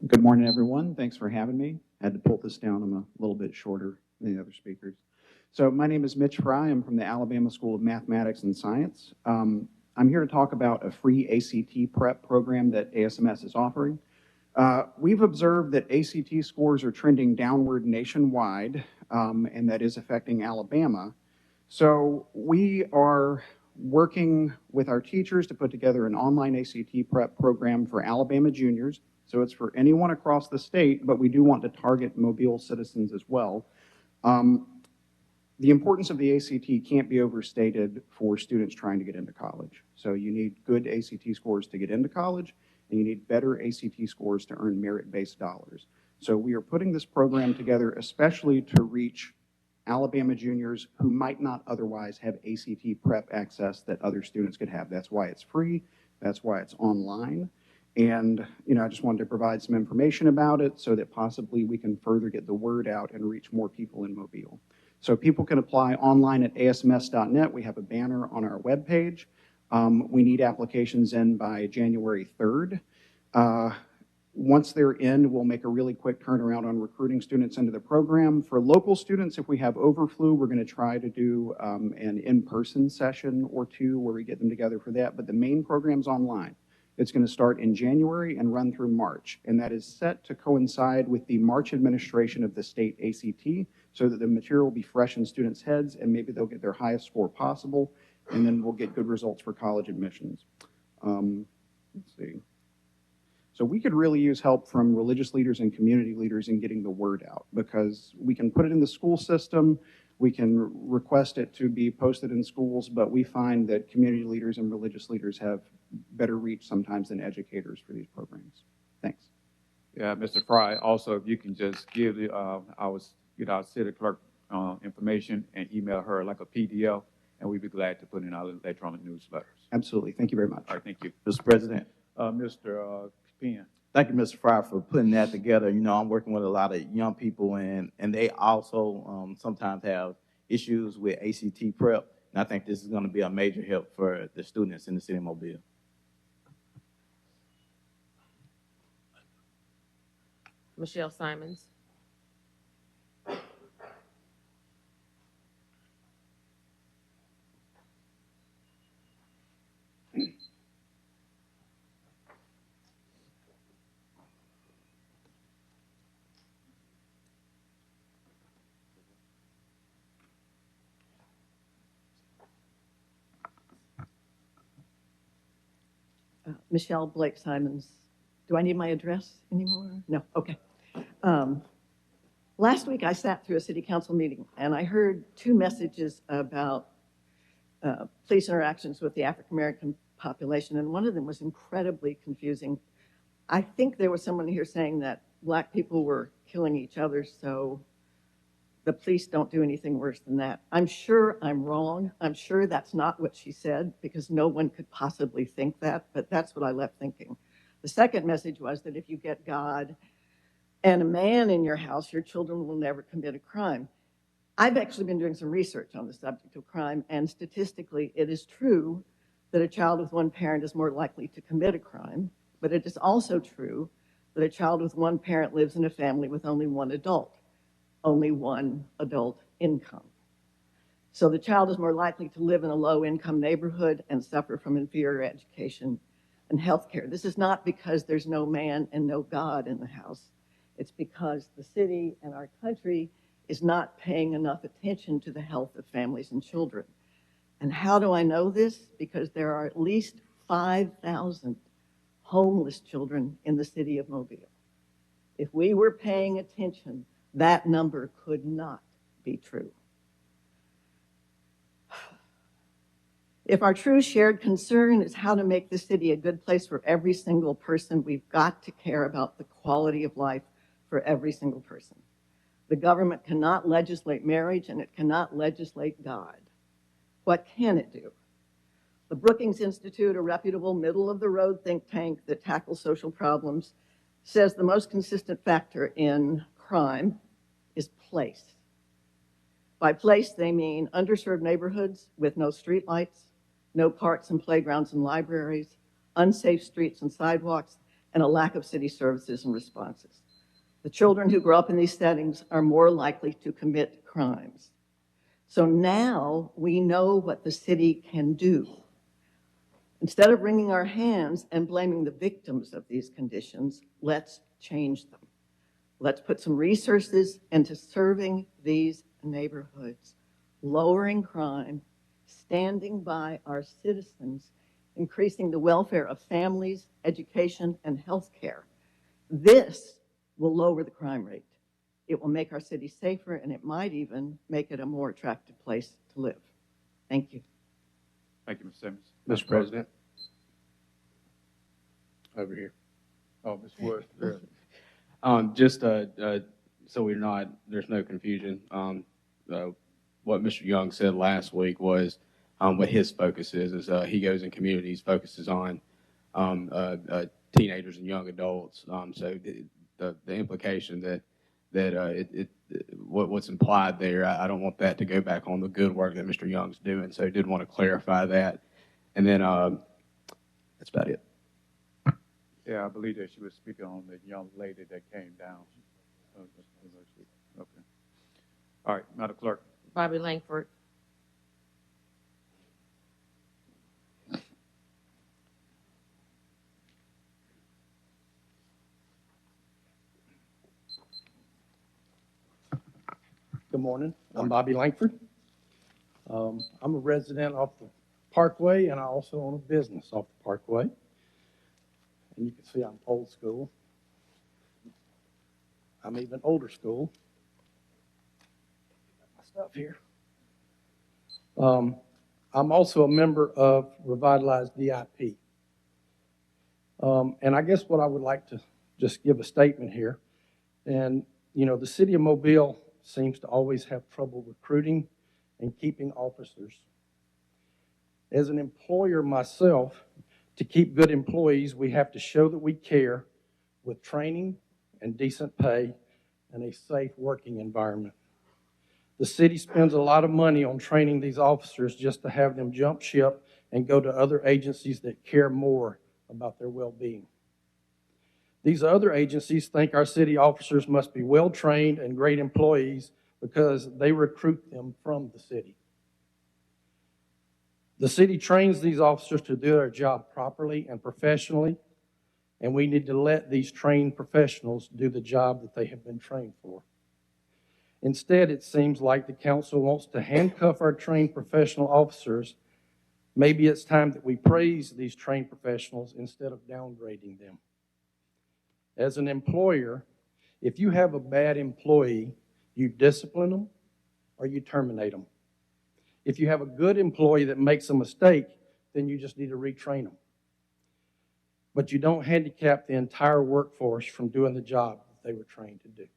Good morning, everyone. Thanks for having me. I had to pull this down. I'm a little bit shorter than the other speakers. So my name is Mitch Fry. I'm from the Alabama School of Mathematics and Science. I'm here to talk about a free ACT prep program that ASMS is offering. We've observed that ACT scores are trending downward nationwide, and that is affecting Alabama. So we are working with our teachers to put together an online ACT prep program for Alabama juniors. So it's for anyone across the state, but we do want to target Mobile citizens as well. The importance of the ACT can't be overstated for students trying to get into college. So you need good ACT scores to get into college, and you need better ACT scores to earn merit-based dollars. So we are putting this program together especially to reach Alabama juniors who might not otherwise have ACT prep access that other students could have. That's why it's free. That's why it's online. And, I just wanted to provide some information about it so that possibly we can further get the word out and reach more people in Mobile. So people can apply online at asms.net. We have a banner on our webpage. We need applications in by January 3rd. Once they're in, we'll make a really quick turnaround on recruiting students into the program. For local students, if we have overflow, we're going to try to do an in-person session or 2 where we get them together for that. But the main program's online. It's going to start in January and run through March, and that is set to coincide with the March administration of the state ACT so that the material will be fresh in students' heads and maybe they'll get their highest score possible, and then we'll get good results for college admissions. Let's see. So we could really use help from religious leaders and community leaders in getting the word out, because we can put it in the school system, we can request it to be posted in schools, but we find that community leaders and religious leaders have better reach sometimes than educators for these programs. Thanks. Yeah, Mr. Fry, also, if you can just give our city clerk information and email her like a PDF, and we'd be glad to put in our electronic newsletters. Absolutely. Thank you very much. All right, thank you. Mr. President. Mr. Penn. Thank you, Mr. Fry, for putting that together. I'm working with a lot of young people, and they also sometimes have issues with ACT prep, and I think this is going to be a major help for the students in the city of Mobile. Michelle Simons. Michelle Blake Simons. Do I need my address anymore? No, okay. Last week I sat through a city council meeting and I heard two messages about police interactions with the African American population, and one of them was incredibly confusing. I think there was someone here saying that Black people were killing each other, so the police don't do anything worse than that. I'm sure I'm wrong. I'm sure that's not what she said, because no one could possibly think that, but that's what I left thinking. The second message was that if you get God and a man in your house, your children will never commit a crime. I've actually been doing some research on the subject of crime, and statistically, it is true that a child with one parent is more likely to commit a crime, but it is also true that a child with one parent lives in a family with only one adult income. So the child is more likely to live in a low-income neighborhood and suffer from inferior education and health care. This is not because there's no man and no God in the house. It's because the city and our country is not paying enough attention to the health of families and children. And how do I know this? Because there are at least 5,000 homeless children in the city of Mobile. If we were paying attention, that number could not be true. If our true shared concern is how to make the city a good place for every single person, we've got to care about the quality of life for every single person. The government cannot legislate marriage, and it cannot legislate God. What can it do? The Brookings Institute, a reputable middle-of-the-road think tank that tackles social problems, says the most consistent factor in crime is place. By place, they mean underserved neighborhoods with no streetlights, no parks and playgrounds and libraries, unsafe streets and sidewalks, and a lack of city services and responses. The children who grow up in these settings are more likely to commit crimes. So now we know what the city can do. Instead of wringing our hands and blaming the victims of these conditions, let's change them. Let's put some resources into serving these neighborhoods, lowering crime, standing by our citizens, increasing the welfare of families, education, and health care. This will lower the crime rate. It will make our city safer, and it might even make it a more attractive place to live. Thank you. Thank you, Ms. Simmons. Mr. President. Over here. Oh, Ms. Wood. Yeah. Just so there's no confusion, what Mr. Young said last week was what his focus is he goes in communities, focuses on teenagers and young adults. So the implication that what's implied there, I don't want that to go back on the good work that Mr. Young's doing. So I did want to clarify that. And then that's about it. Yeah, I believe that she was speaking on the young lady that came down. Okay. All right, Madam Clerk. Bobby Langford. Good morning. I'm Bobby Langford. I'm a resident off the Parkway, and I also own a business off the Parkway. And you can see I'm old school. I'm even older school. My stuff here. I'm also a member of Revitalized VIP. And I guess what I would like to just give a statement here. And, you know, the city of Mobile seems to always have trouble recruiting and keeping officers. As an employer myself, to keep good employees, we have to show that we care with training and decent pay and a safe working environment. The city spends a lot of money on training these officers just to have them jump ship and go to other agencies that care more about their well-being. These other agencies think our city officers must be well-trained and great employees because they recruit them from the city. The city trains these officers to do their job properly and professionally, and we need to let these trained professionals do the job that they have been trained for. Instead, it seems like the council wants to handcuff our trained professional officers Maybe it's time that we praise these trained professionals instead of downgrading them. As an employer, if you have a bad employee, you discipline them or you terminate them. If you have a good employee that makes a mistake, then you just need to retrain them. But you don't handicap the entire workforce from doing the job that they were trained to do.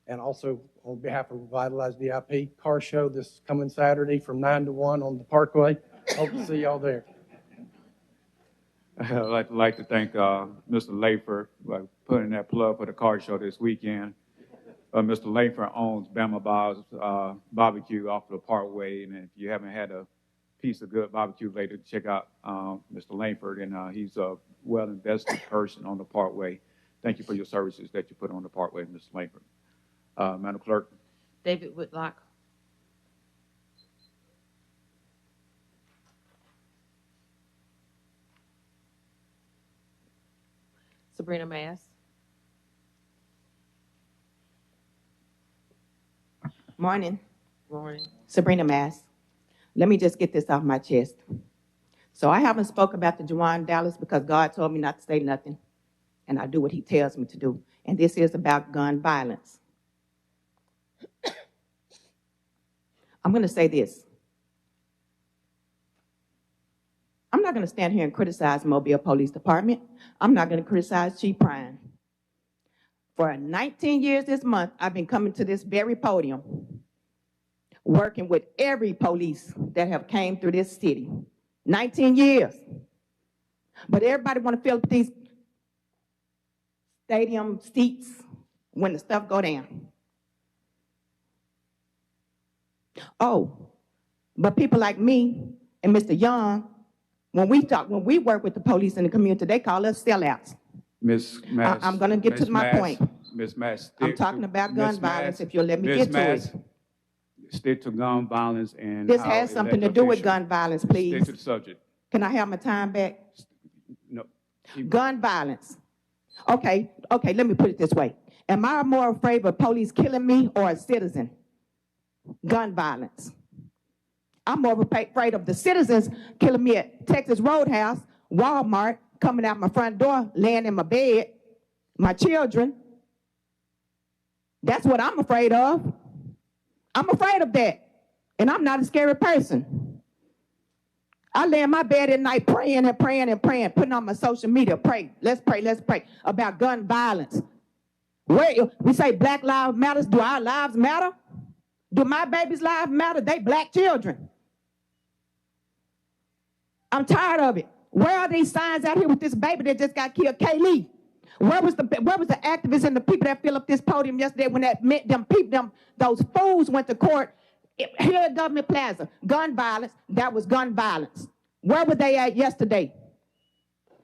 And also, on behalf of Revitalize DIP, car show this coming Saturday from 9 to 1 on the Parkway. Hope to see y'all there. I'd like to thank Mr. Layford for putting that plug for the car show this weekend. Mr. Layford owns Bama Bob's Barbecue off the Parkway, and if you haven't had a piece of good barbecue later, check out Mr. Layford, and he's a well-invested person on the Parkway. Thank you for your services that you put on the Parkway, Mr. Layford. Madam Clerk. David Whitlock. Sabrina Mass. Morning. Morning. Sabrina Mass. Let me just get this off my chest. So I haven't spoke about the Juwan Dallas because God told me not to say nothing, and I do what he tells me to do. And this is about gun violence. I'm going to say this. I'm not going to stand here and criticize Mobile Police Department. I'm not going to criticize Chief Prine. For 19 years this month, I've been coming to this very podium, working with every police that have came through this city. 19 years. But everybody want to fill up these stadium seats when the stuff go down. Oh, but people like me and Mr. Young, when we work with the police in the community, they call us sellouts. Ms. Mass. I'm going to get to my point. Ms. Mass. I'm talking about gun violence, if you'll let me get to it. Stick to gun violence and this has something to do with gun violence, please. Stick to the subject. Can I have my time back? No. Gun violence. Okay, let me put it this way. Am I more afraid of police killing me or a citizen? Gun violence. I'm more afraid of the citizens killing me at Texas Roadhouse, Walmart, coming out my front door, laying in my bed, my children. That's what I'm afraid of. I'm afraid of that. And I'm not a scary person. I lay in my bed at night praying and praying and praying, putting on my social media, pray about gun violence. We say Black Lives Matter. Do our lives matter? Do my babies' lives matter? They black children. I'm tired of it. Where are these signs out here with this baby that just got killed, Kaylee? Where was the activists and the people that filled up this podium yesterday when that meant those fools went to court here at Government Plaza? Gun violence, that was gun violence. Where were they at yesterday?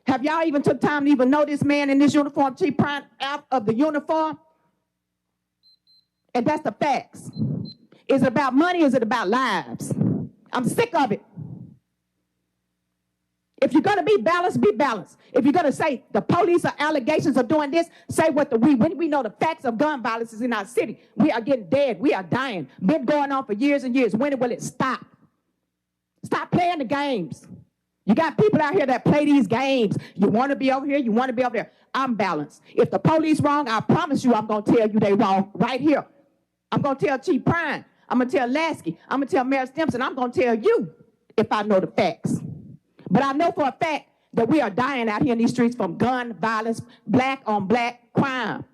Have y'all even took time to even know this man in this uniform, Chief Prine, out of the uniform? And that's the facts. Is it about money? Is it about lives? I'm sick of it. If you're going to be balanced, be balanced. If you're going to say the police are allegations of doing this, say when we know the facts of gun violence is in our city. We are getting dead. We are dying. Been going on for years and years. When will it stop? Stop playing the games. You got people out here that play these games. You want to be over here. You want to be over there. I'm balanced. If the police wrong, I promise you I'm going to tell you they wrong right here. I'm going to tell Chief Prine. I'm going to tell Lasky. I'm going to tell Mayor Stimson. I'm going to tell you if I know the facts. But I know for a fact that we are dying out here in these streets from gun violence, black on black crime.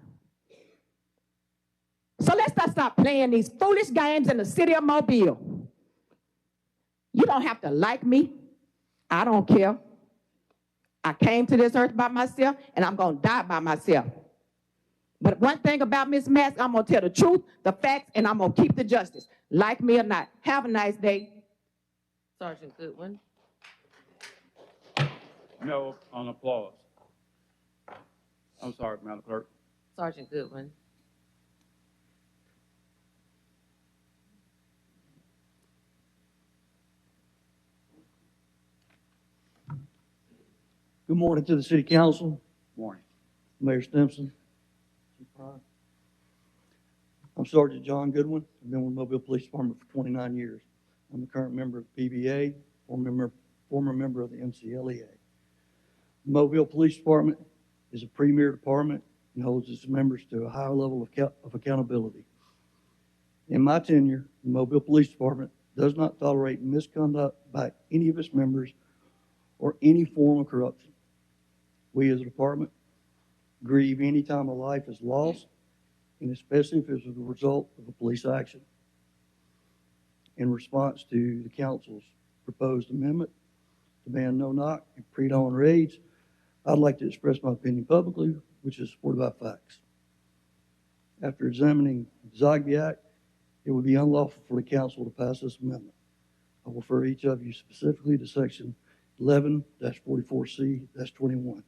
So let's not stop playing these foolish games in the city of Mobile. You don't have to like me. I don't care. I came to this earth by myself, and I'm going to die by myself. But one thing about Ms. Mass, I'm going to tell the truth, the facts, and I'm going to keep the justice. Like me or not. Have a nice day. Sergeant Goodwin. No on applause. I'm sorry, Madam Clerk. Sergeant Goodwin. Good morning to the City Council. Morning. Mayor Stimson. I'm Sergeant John Goodwin. I've been with Mobile Police Department for 29 years. I'm a current member of the PBA, former member of the MCLEA. The Mobile Police Department is a premier department and holds its members to a higher level of accountability. In my tenure, the Mobile Police Department does not tolerate misconduct by any of its members or any form of corruption. We as a department grieve any time a life is lost, and especially if it's a result of a police action. In response to the council's proposed amendment to ban no-knock and pre-dawn raids, I'd like to express my opinion publicly, which is supported by facts. After examining the Zogby Act, it would be unlawful for the council to pass this amendment. I will refer each of you specifically to section 11-44C-21.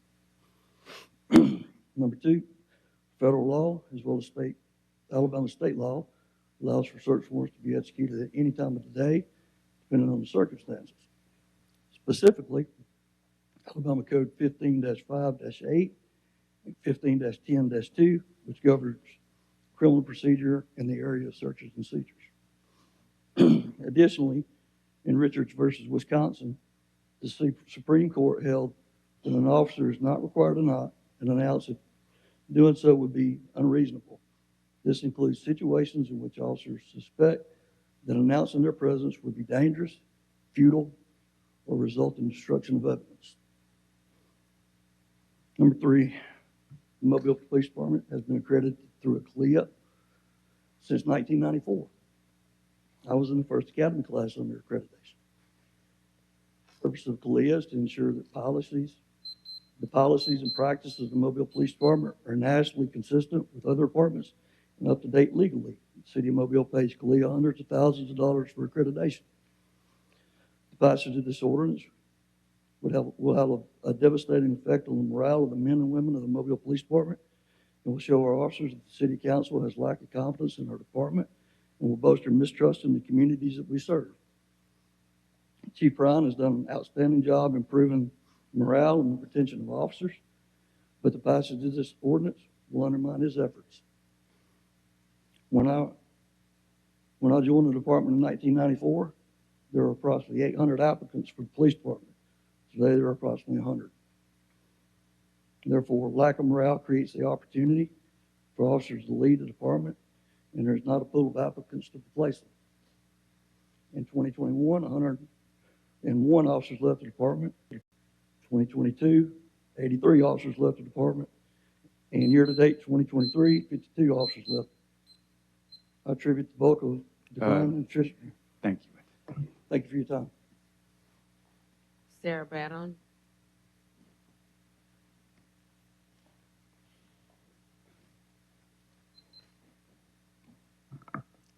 Number 2, federal law as well as Alabama state law allows for search warrants to be executed at any time of the day, depending on the circumstances. Specifically, Alabama Code 15-5-8 and 15-10-2, which governs criminal procedure in the area of searches and seizures. Additionally, in Richards versus Wisconsin, the Supreme Court held that an officer is not required to knock and announce if doing so would be unreasonable. This includes situations in which officers suspect that announcing their presence would be dangerous, futile, or result in destruction of evidence. Number 3, the Mobile Police Department has been accredited through a CLIA since 1994. I was in the first academy class under accreditation. The purpose of CLIA is to ensure that the policies and practices of the Mobile Police Department are nationally consistent with other departments and up to date legally. The City of Mobile pays CLIA hundreds of thousands of dollars for accreditation. The passage of this ordinance will have a devastating effect on the morale of the men and women of the Mobile Police Department, and will show our officers that the City Council has lack of confidence in our department and will bolster mistrust in the communities that we serve. Chief Ryan has done an outstanding job improving morale and the retention of officers, but the passage of this ordinance will undermine his efforts. When I joined the department in 1994, there were approximately 800 applicants for the police department. Today, there are approximately 100. Therefore, lack of morale creates the opportunity for officers to lead the department, and there's not a pool of applicants to replace them. In 2021, 101 officers left the department. 2022, 83 officers left the department. And year-to-date, 2023, 52 officers left. I attribute the bulk of decline in attrition. Thank you. Thank you for your time. Sarah Badon.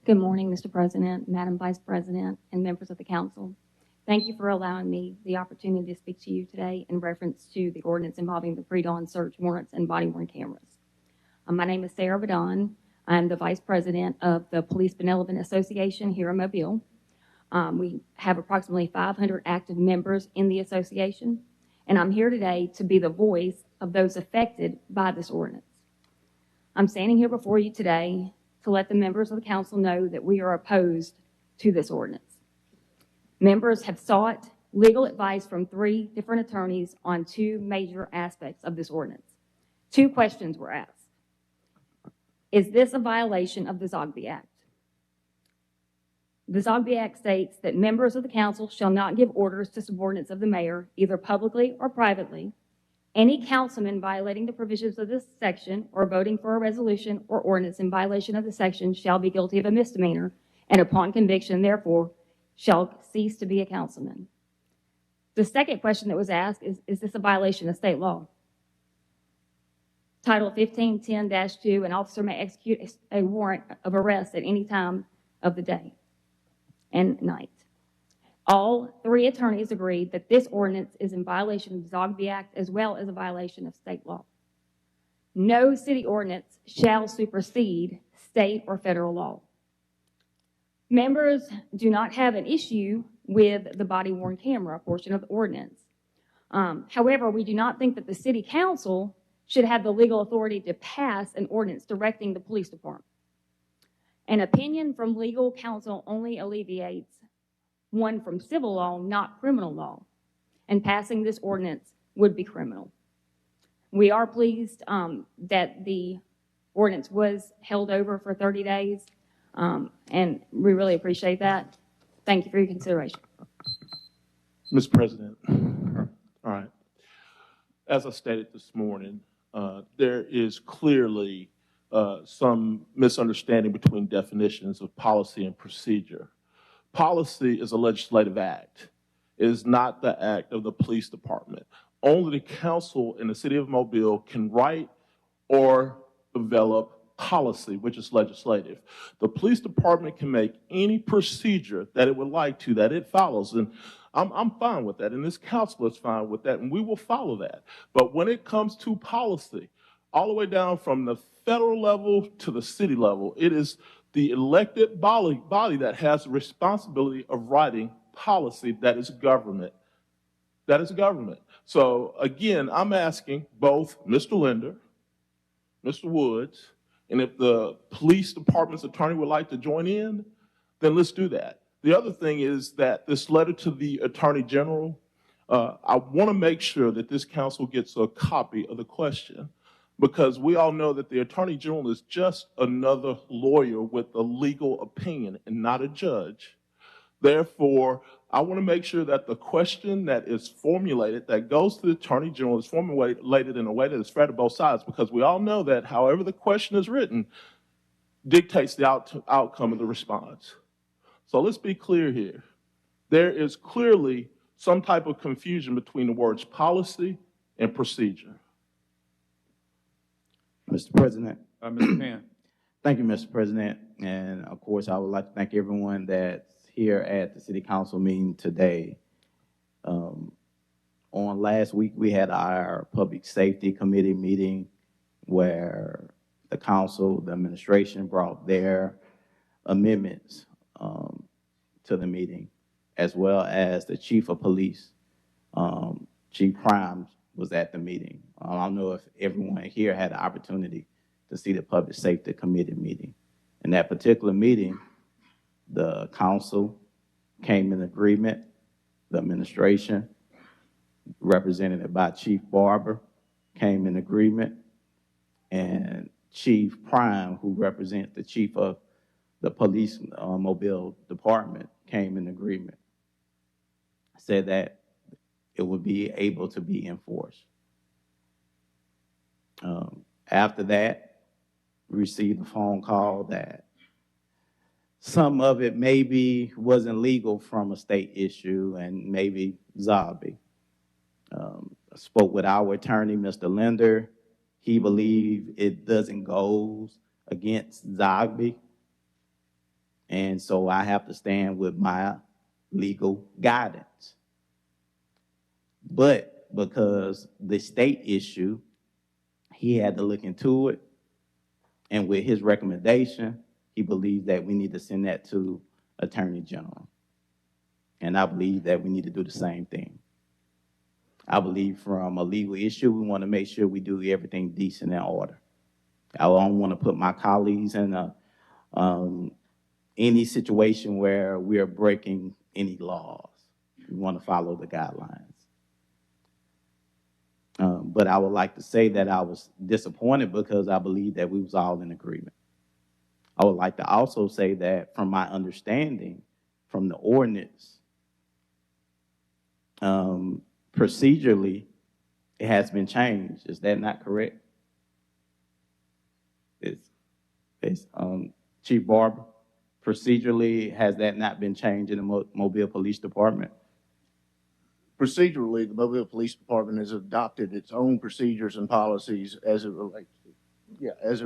Good morning, Mr. President, Madam Vice President, and members of the council. Thank you for allowing me the opportunity to speak to you today in reference to the ordinance involving the pre-dawn search warrants and body-worn cameras. My name is Sarah Badon. I'm the Vice President of the Police Benevolent Association here in Mobile. We have approximately 500 active members in the association, and I'm here today to be the voice of those affected by this ordinance. I'm standing here before you today to let the members of the council know that we are opposed to this ordinance. Members have sought legal advice from 3 different attorneys on 2 major aspects of this ordinance. 2 questions were asked. Is this a violation of the Zogby Act? The Zogby Act states that members of the council shall not give orders to subordinates of the mayor, either publicly or privately. Any councilman violating the provisions of this section or voting for a resolution or ordinance in violation of the section shall be guilty of a misdemeanor, and upon conviction, therefore, shall cease to be a councilman. The second question that was asked is this a violation of state law? Title 1510-2, an officer may execute a warrant of arrest at any time of the day and night. All 3 attorneys agreed that this ordinance is in violation of the Zogby Act as well as a violation of state law. No city ordinance shall supersede state or federal law. Members do not have an issue with the body-worn camera portion of the ordinance. However, we do not think that the city council should have the legal authority to pass an ordinance directing the police department. An opinion from legal counsel only alleviates one from civil law, not criminal law. And passing this ordinance would be criminal. We are pleased that the ordinance was held over for 30 days, and we really appreciate that. Thank you for your consideration. Mr. President, all right. As I stated this morning, there is clearly some misunderstanding between definitions of policy and procedure. Policy is a legislative act. It is not the act of the police department. Only the council in the city of Mobile can write or develop policy, which is legislative. The police department can make any procedure that it would like to, that it follows, and I'm fine with that, and this council is fine with that, and we will follow that. But when it comes to policy, all the way down from the federal level to the city level, it is the elected body that has the responsibility of writing policy that is government. That is government. So again, I'm asking both Mr. Linder, Mr. Woods, and if the police department's attorney would like to join in, then let's do that. The other thing is that this letter to the Attorney General, I want to make sure that this council gets a copy of the question, because we all know that the Attorney General is just another lawyer with a legal opinion and not a judge. Therefore, I want to make sure that the question that is formulated, that goes to the Attorney General, is formulated in a way that is fair to both sides, because we all know that however the question is written dictates the outcome of the response. So let's be clear here. There is clearly some type of confusion between the words policy and procedure. Mr. President. Mr. Penn. Thank you, Mr. President. And of course, I would like to thank everyone that's here at the City Council meeting today. On last week, we had our Public Safety Committee meeting where the council, the administration brought their amendments to the meeting, as well as the Chief of Police, Chief Crimes was at the meeting. I don't know if everyone here had the opportunity to see the Public Safety Committee meeting. In that particular meeting, the council came in agreement, the administration, represented by Chief Barber, came in agreement, and Chief Prime, who represents the chief of the police mobile department, came in agreement, said that it would be able to be enforced. After that, we received a phone call that some of it maybe wasn't legal from a state issue and maybe zombie. I spoke with our attorney, Mr. Linder. He believed it doesn't go against zombie. And so I have to stand with my legal guidance. But because the state issue, he had to look into it. And with his recommendation, he believes that we need to send that to Attorney General. And I believe that we need to do the same thing. I believe from a legal issue, we want to make sure we do everything decent and order. I don't want to put my colleagues in any situation where we are breaking any laws. We want to follow the guidelines. But I would like to say that I was disappointed because I believe that we was all in agreement. I would like to also say that from my understanding from the ordinance, procedurally, it has been changed. Is that not correct? It's Chief Barber, procedurally, has that not been changed in the Mobile Police Department? Procedurally, the Mobile Police Department has adopted its own procedures and policies as it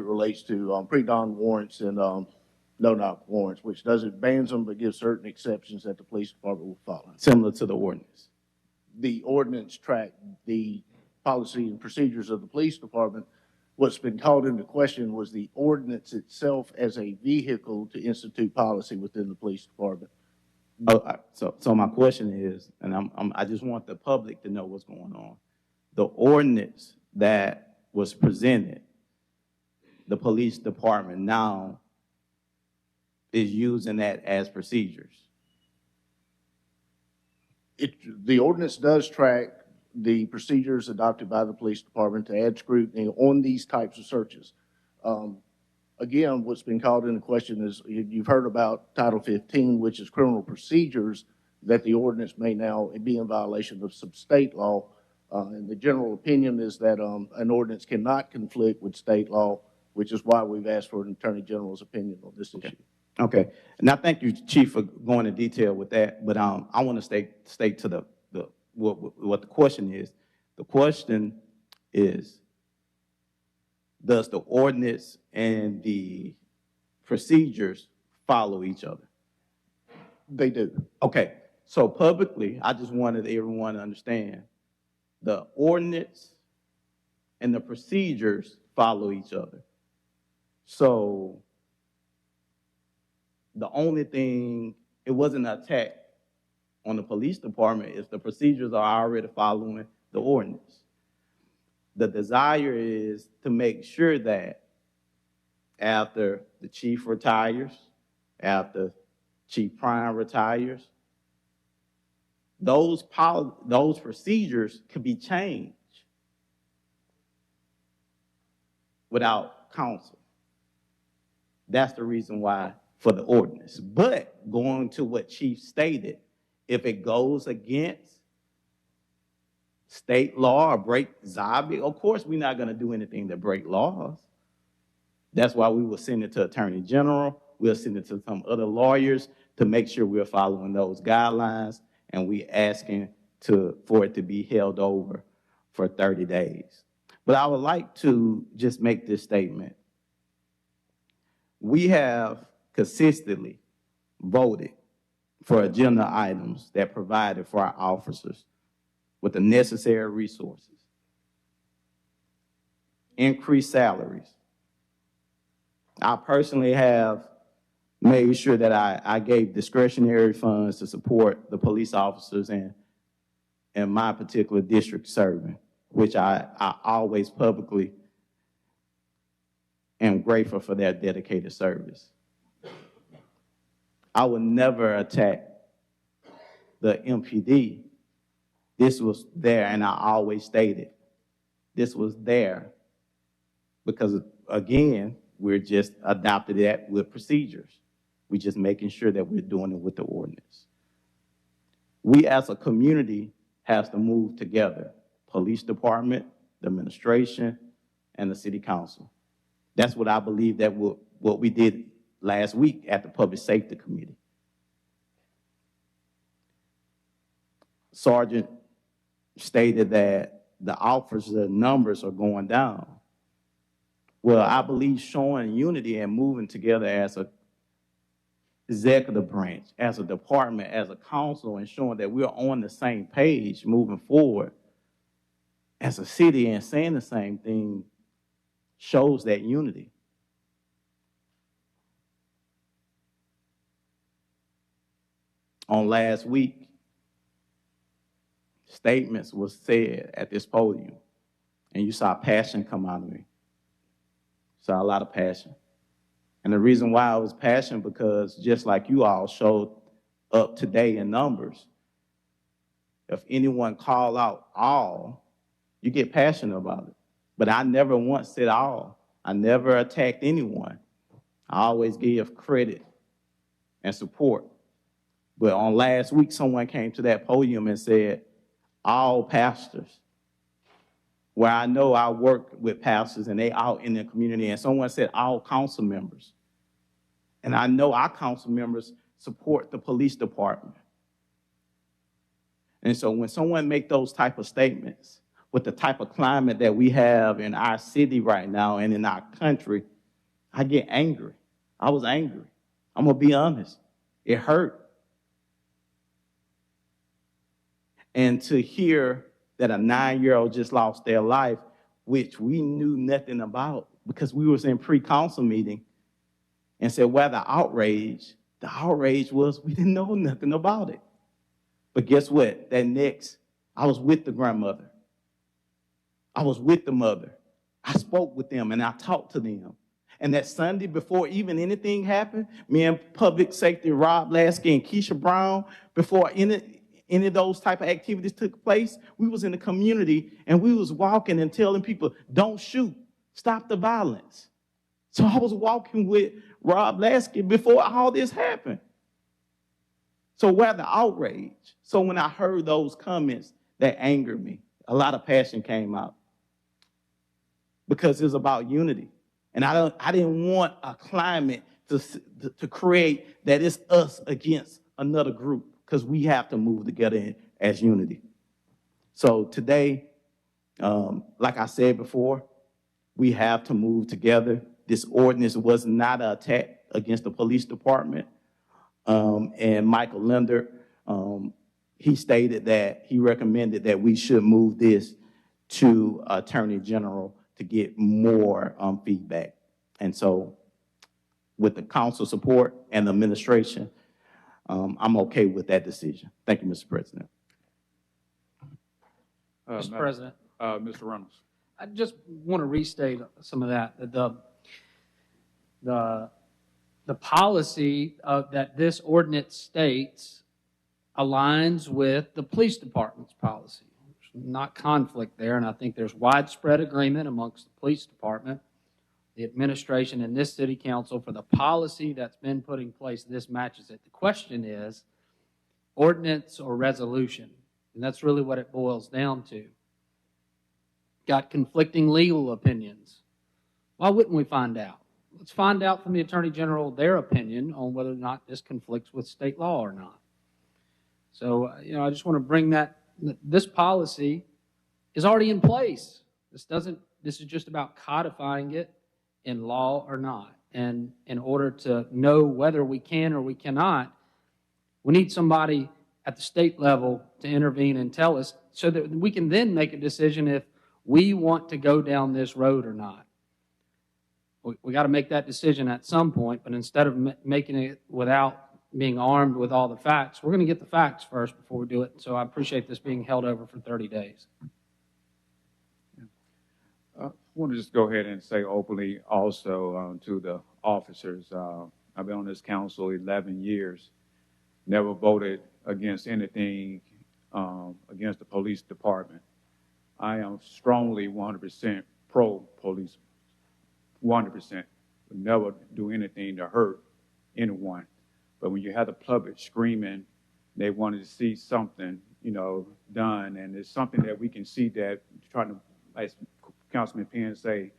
relates to pre-dawn warrants and no-knock warrants, which doesn't ban them but gives certain exceptions that the police department will follow. Similar to the ordinance. The ordinance track the policy and procedures of the police department. What's been called into question was the ordinance itself as a vehicle to institute policy within the police department. So my question is, and I just want the public to know what's going on. The ordinance that was presented, the police department now is using that as procedures. The ordinance does track the procedures adopted by the police department to add scrutiny on these types of searches. Again, what's been called into question is, you've heard about Title 15, which is criminal procedures, that the ordinance may now be in violation of some state law. And the general opinion is that an ordinance cannot conflict with state law, which is why we've asked for an Attorney General's opinion on this issue. Okay, and I thank you, Chief, for going into detail with that, but I want to stay to what the question is. The question is, does the ordinance and the procedures follow each other? They do. Okay, so publicly, I just wanted everyone to understand the ordinance and the procedures follow each other. So the only thing, it wasn't an attack on the police department if the procedures are already following the ordinance. The desire is to make sure that after the chief retires, after Chief Prime retires, those procedures could be changed without counsel. That's the reason why for the ordinance. But going to what Chief stated, if it goes against state law or break zombie, of course we're not going to do anything to break laws. That's why we will send it to Attorney General. We'll send it to some other lawyers to make sure we're following those guidelines, and we asking for it to be held over for 30 days. But I would like to just make this statement. We have consistently voted for agenda items that provided for our officers with the necessary resources, increased salaries. I personally have made sure that I gave discretionary funds to support the police officers in my particular district serving, which I always publicly am grateful for their dedicated service. I would never attack the MPD. This was there, and I always stated, this was there because, again, we're just adopted that with procedures. We're just making sure that we're doing it with the ordinance. We as a community have to move together, police department, the administration, and the city council. That's what I believe that what we did last week at the Public Safety Committee. Sergeant stated that the officer numbers are going down. Well, I believe showing unity and moving together as a executive branch, as a department, as a council, and showing that we're on the same page moving forward as a city and saying the same thing shows that unity. On last week, statements was said at this podium, and you saw passion come out of me. Saw a lot of passion. And the reason why I was passionate, because just like you all showed up today in numbers, if anyone call out all, you get passionate about it. But I never once said all. I never attacked anyone. I always give credit and support. But on last week, someone came to that podium and said, all pastors, where I know I work with pastors and they out in the community, and someone said all council members. And I know our council members support the police department. And so when someone make those type of statements, with the type of climate that we have in our city right now and in our country, I get angry. I was angry. I'm gonna be honest. It hurt. And to hear that a 9-year-old just lost their life, which we knew nothing about because we was in pre-council meeting, and said, well, the outrage was we didn't know nothing about it. But guess what? I was with the grandmother. I was with the mother. I spoke with them and I talked to them. And that Sunday, before even anything happened, me and Public Safety Rob Lasky and Keisha Brown, before any of those type of activities took place, we was in the community and we was walking and telling people, don't shoot, stop the violence. So I was walking with Rob Lasky before all this happened. So where the outrage? So when I heard those comments, that angered me. A lot of passion came out because it was about unity. And I didn't want a climate to create that it's us against another group, because we have to move together as unity. So today, like I said before, we have to move together. This ordinance was not an attack against the police department. And Michael Linder, he stated that he recommended that we should move this to Attorney General to get more feedback. And so with the council support and the administration, I'm okay with that decision. Thank you, Mr. President. Mr. President. Mr. Reynolds. I just want to restate some of that. The policy that this ordinance states aligns with the police department's policy. There's not conflict there, and I think there's widespread agreement amongst the police department, the administration, and this city council for the policy that's been put in place. This matches it. The question is ordinance or resolution, and that's really what it boils down to. Got conflicting legal opinions. Why wouldn't we find out? Let's find out from the Attorney General their opinion on whether or not this conflicts with state law or not. So, I just want to bring that. This policy is already in place. This is just about codifying it in law or not. And in order to know whether we can or we cannot, we need somebody at the state level to intervene and tell us so that we can then make a decision if we want to go down this road or not. We got to make that decision at some point, but instead of making it without being armed with all the facts, we're going to get the facts first before we do it. So I appreciate this being held over for 30 days. I want to just go ahead and say openly also to the officers, I've been on this council 11 years, never voted against anything against the police department. I am strongly 100% pro-police, 100%. Would never do anything to hurt anyone. But when you have the public screaming, they wanted to see something, done, and it's something that we can see that trying to, as Councilman Penn say,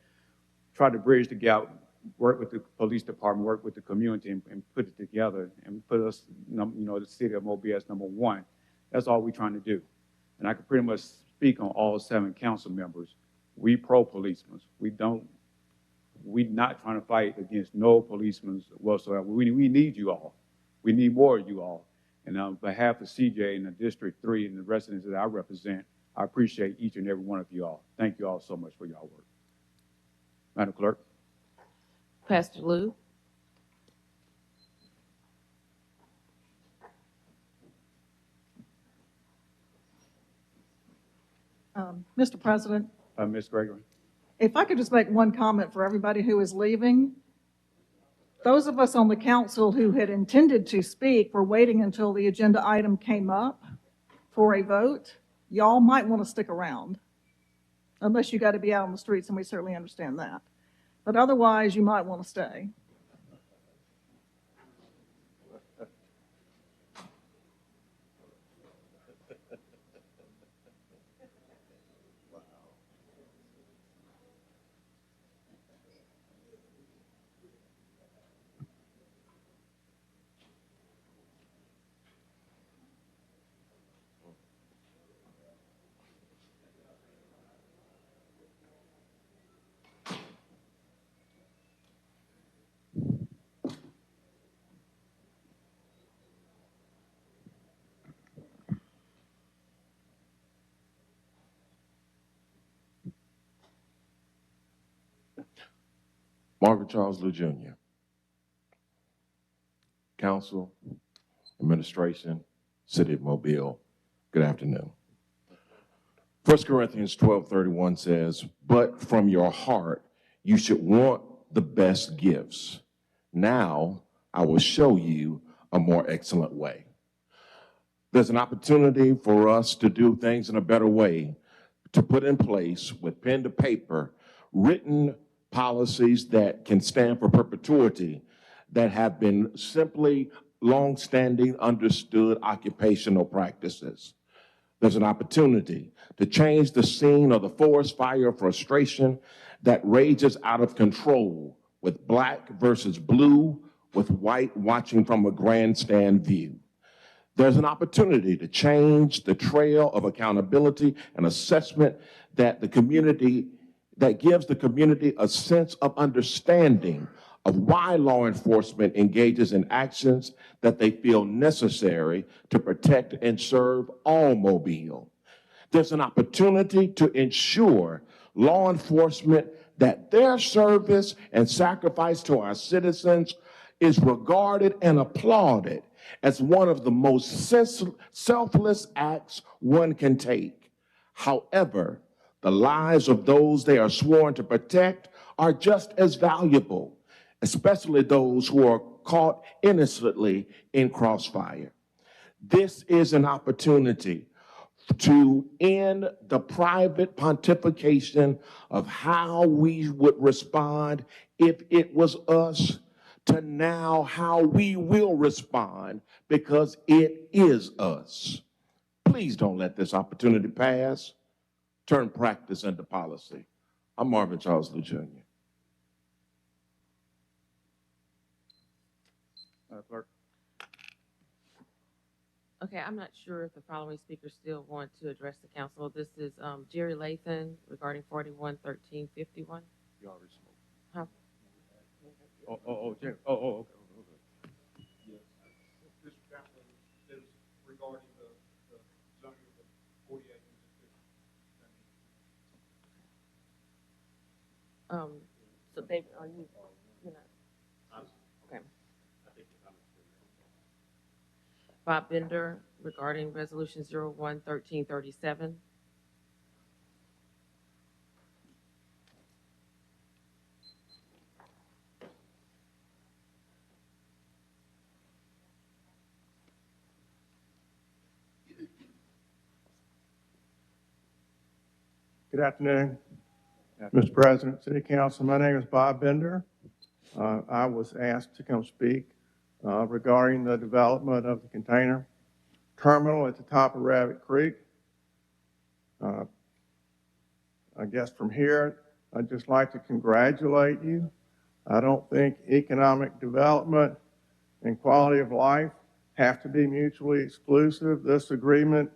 try to bridge the gap, work with the police department, work with the community, and put it together and put us, the city of Mobile as number one. That's all we're trying to do. And I can pretty much speak on all 7 council members. We pro-policemen. We're not trying to fight against no policemen whatsoever. We need you all. We need more of you all. And on behalf of CJ and the District 3 and the residents that I represent, I appreciate each and every one of you all. Thank you all so much for your work. Madam Clerk. Pastor Lou. Mr. President. Ms. Gregory. If I could just make one comment for everybody who is leaving. Those of us on the council who had intended to speak were waiting until the agenda item came up for a vote. Y'all might want to stick around, unless you got to be out on the streets, and we certainly understand that. But otherwise, you might want to stay. Margaret Charles Lou Jr., Council, Administration, City of Mobile, good afternoon. 1 Corinthians 12:31 says, but from your heart you should want the best gifts. Now I will show you a more excellent way. There's an opportunity for us to do things in a better way, to put in place with pen to paper, written policies that can stand for perpetuity, that have been simply long-standing, understood occupational practices. There's an opportunity to change the scene of the forest fire of frustration that rages out of control with black versus blue, with white watching from a grandstand view. There's an opportunity to change the trail of accountability and assessment that gives the community a sense of understanding of why law enforcement engages in actions that they feel necessary to protect and serve all Mobile. There's an opportunity to ensure law enforcement that their service and sacrifice to our citizens is regarded and applauded as one of the most selfless acts one can take. However, the lives of those they are sworn to protect are just as valuable, especially those who are caught innocently in crossfire. This is an opportunity to end the private pontification of how we would respond if it was us, to now how we will respond because it is us. Please don't let this opportunity pass. Turn practice into policy. I'm Marvin Charles Lee Jr. Clerk. Okay, I'm not sure if the following speakers still want to address the council. This is Jerry Lathan regarding 411351. You already spoke. Huh? Jerry. Okay. Yes. This is regarding the zoning of the 48 So David, are you not? Okay. Bob Bender regarding resolution 011337. Good afternoon, Mr. President, City Council. My name is Bob Bender. I was asked to come speak regarding the development of the container terminal at the top of Rabbit Creek. I guess from here, I'd just like to congratulate you. I don't think economic development and quality of life have to be mutually exclusive. This agreement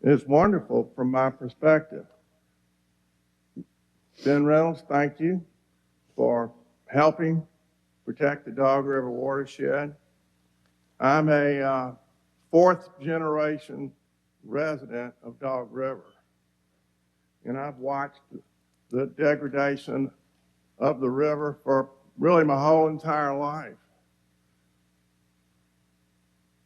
is wonderful from my perspective. Ben Reynolds, thank you for helping protect the Dog River watershed. I'm a fourth generation resident of Dog River, and I've watched the degradation of the river for really my whole entire life.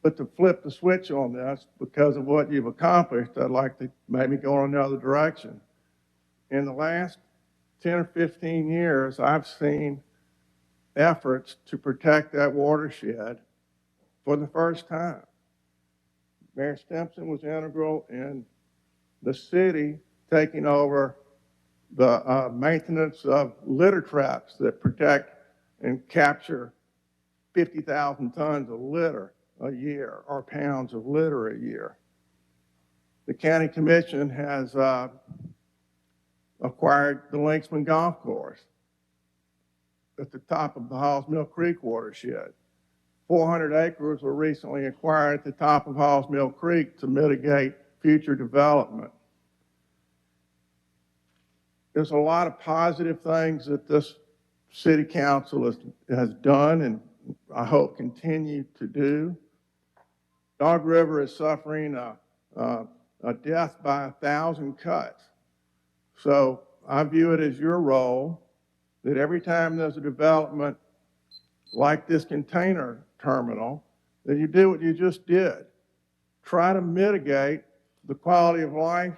But to flip the switch on this, because of what you've accomplished, I'd like to maybe go in another direction. In the last 10 or 15 years, I've seen efforts to protect that watershed for the first time. Mayor Stimson was integral in the city taking over the maintenance of litter traps that protect and capture 50,000 tons of litter a year, or pounds of litter a year. The county commission has acquired the Linksman Golf Course at the top of the Halls Mill Creek watershed. 400 acres were recently acquired at the top of Halls Mill Creek to mitigate future development. There's a lot of positive things that this city council has done and I hope continue to do. Dog River is suffering a death by 1,000 cuts. So I view it as your role that every time there's a development like this container terminal, that you do what you just did. Try to mitigate the quality of life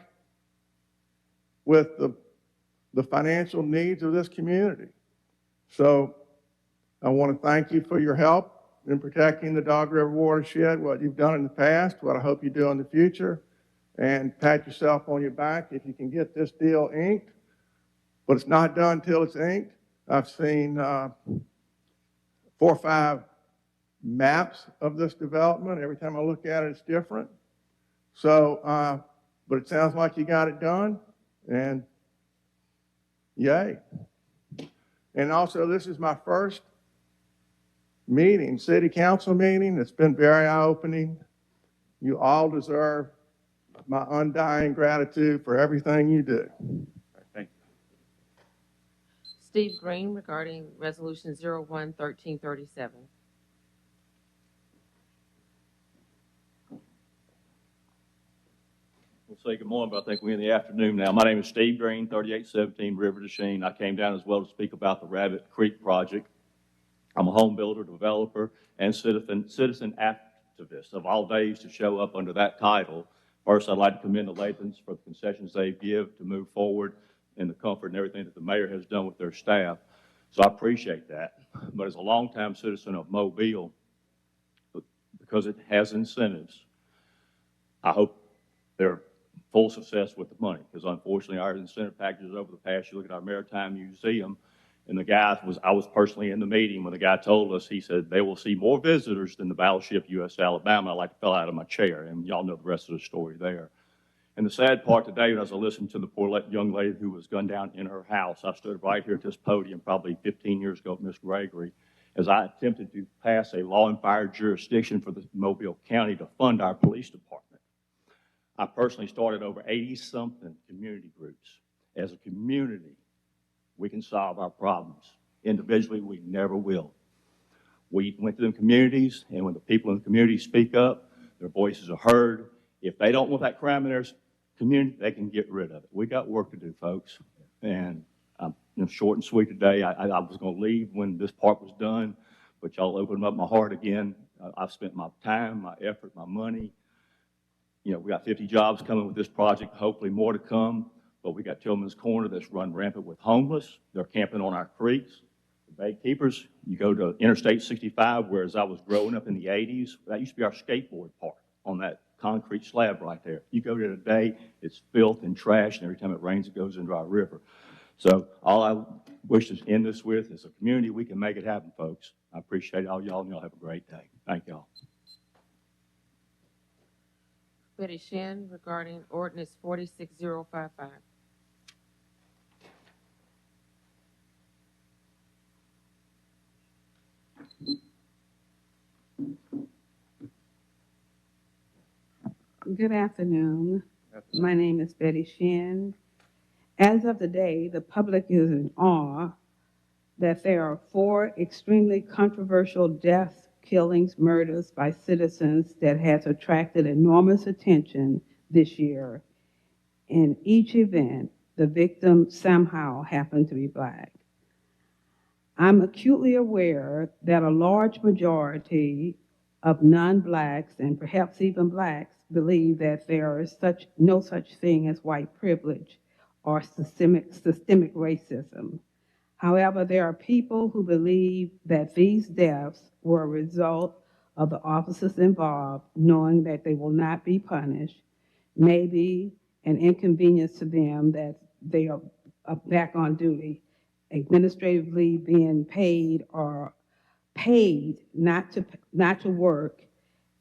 with the financial needs of this community. So I want to thank you for your help in protecting the Dog River watershed, what you've done in the past, what I hope you do in the future, and pat yourself on your back if you can get this deal inked. But it's not done until it's inked. I've seen 4 or 5 maps of this development. Every time I look at it, it's different. So, but it sounds like you got it done, and yay. And also, this is my first meeting, city council meeting. It's been very eye-opening. You all deserve my undying gratitude for everything you do. Thank you. Steve Green regarding Resolution 01-1337. We'll say good morning, but I think we're in the afternoon now. My name is Steve Green, 3817 River to Sheen. I came down as well to speak about the Rabbit Creek project. I'm a home builder, developer, and citizen activist of all days to show up under that title. First, I'd like to commend the Lathans for the concessions they give to move forward and the comfort and everything that the mayor has done with their staff. So I appreciate that. But as a longtime citizen of Mobile, because it has incentives, I hope they're full success with the money, because unfortunately our incentive packages over the past, you look at our Maritime Museum, and I was personally in the meeting when the guy told us, he said, they will see more visitors than the battleship U.S. Alabama. I like fell out of my chair, and y'all know the rest of the story there. And the sad part today, as I listened to the poor young lady who was gunned down in her house, I stood right here at this podium probably 15 years ago with Ms. Gregory, as I attempted to pass a law and fire jurisdiction for the Mobile County to fund our police department. I personally started over 80-something community groups. As a community, we can solve our problems. Individually, we never will. We went to them communities, and when the people in the community speak up, their voices are heard. If they don't want that crime in their community, they can get rid of it. We got work to do, folks. And I'm short and sweet today. I was going to leave when this part was done, but y'all opened up my heart again. I've spent my time, my effort, my money. You know, we got 50 jobs coming with this project, hopefully more to come. But we got Tillman's Corner that's run rampant with homeless. They're camping on our creeks. The bay keepers, you go to Interstate 65, whereas I was growing up in the 80s, that used to be our skateboard park on that concrete slab right there. You go there today, it's filth and trash, and every time it rains, it goes into our river. So all I wish to end this with is a community, we can make it happen, folks. I appreciate all y'all, and y'all have a great day. Thank y'all. Betty Shin regarding Ordinance 46055. Good afternoon. My name is Betty Shin. As of today, the public is in awe that there are 4 extremely controversial deaths, killings, murders by citizens that has attracted enormous attention this year. In each event, the victim somehow happened to be Black. I'm acutely aware that a large majority of non-Blacks and perhaps even Blacks believe that there is no such thing as white privilege or systemic racism. However, there are people who believe that these deaths were a result of the officers involved knowing that they will not be punished, maybe an inconvenience to them that they are back on duty, administratively being paid or paid not to work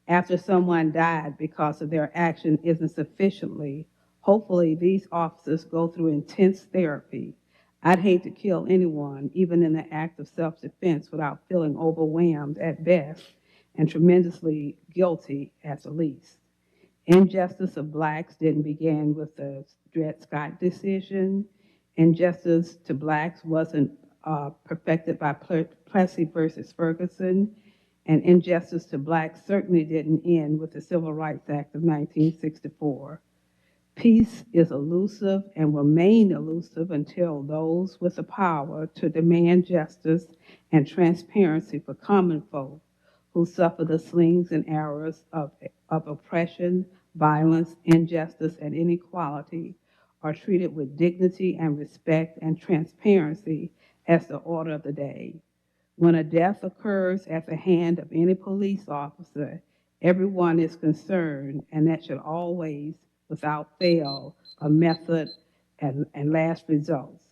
after someone died because of their action isn't sufficiently. Hopefully, these officers go through intense therapy. I'd hate to kill anyone, even in the act of self-defense, without feeling overwhelmed at best and tremendously guilty at the least. Injustice of Blacks didn't begin with the Dred Scott decision. Injustice to Blacks wasn't perfected by Plessy versus Ferguson. And injustice to Blacks certainly didn't end with the Civil Rights Act of 1964. Peace is elusive and will remain elusive until those with the power to demand justice and transparency for common folk who suffer the slings and arrows of oppression, violence, injustice, and inequality are treated with dignity and respect and transparency as the order of the day. When a death occurs at the hand of any police officer, everyone is concerned, and that should always, without fail, a method and last results.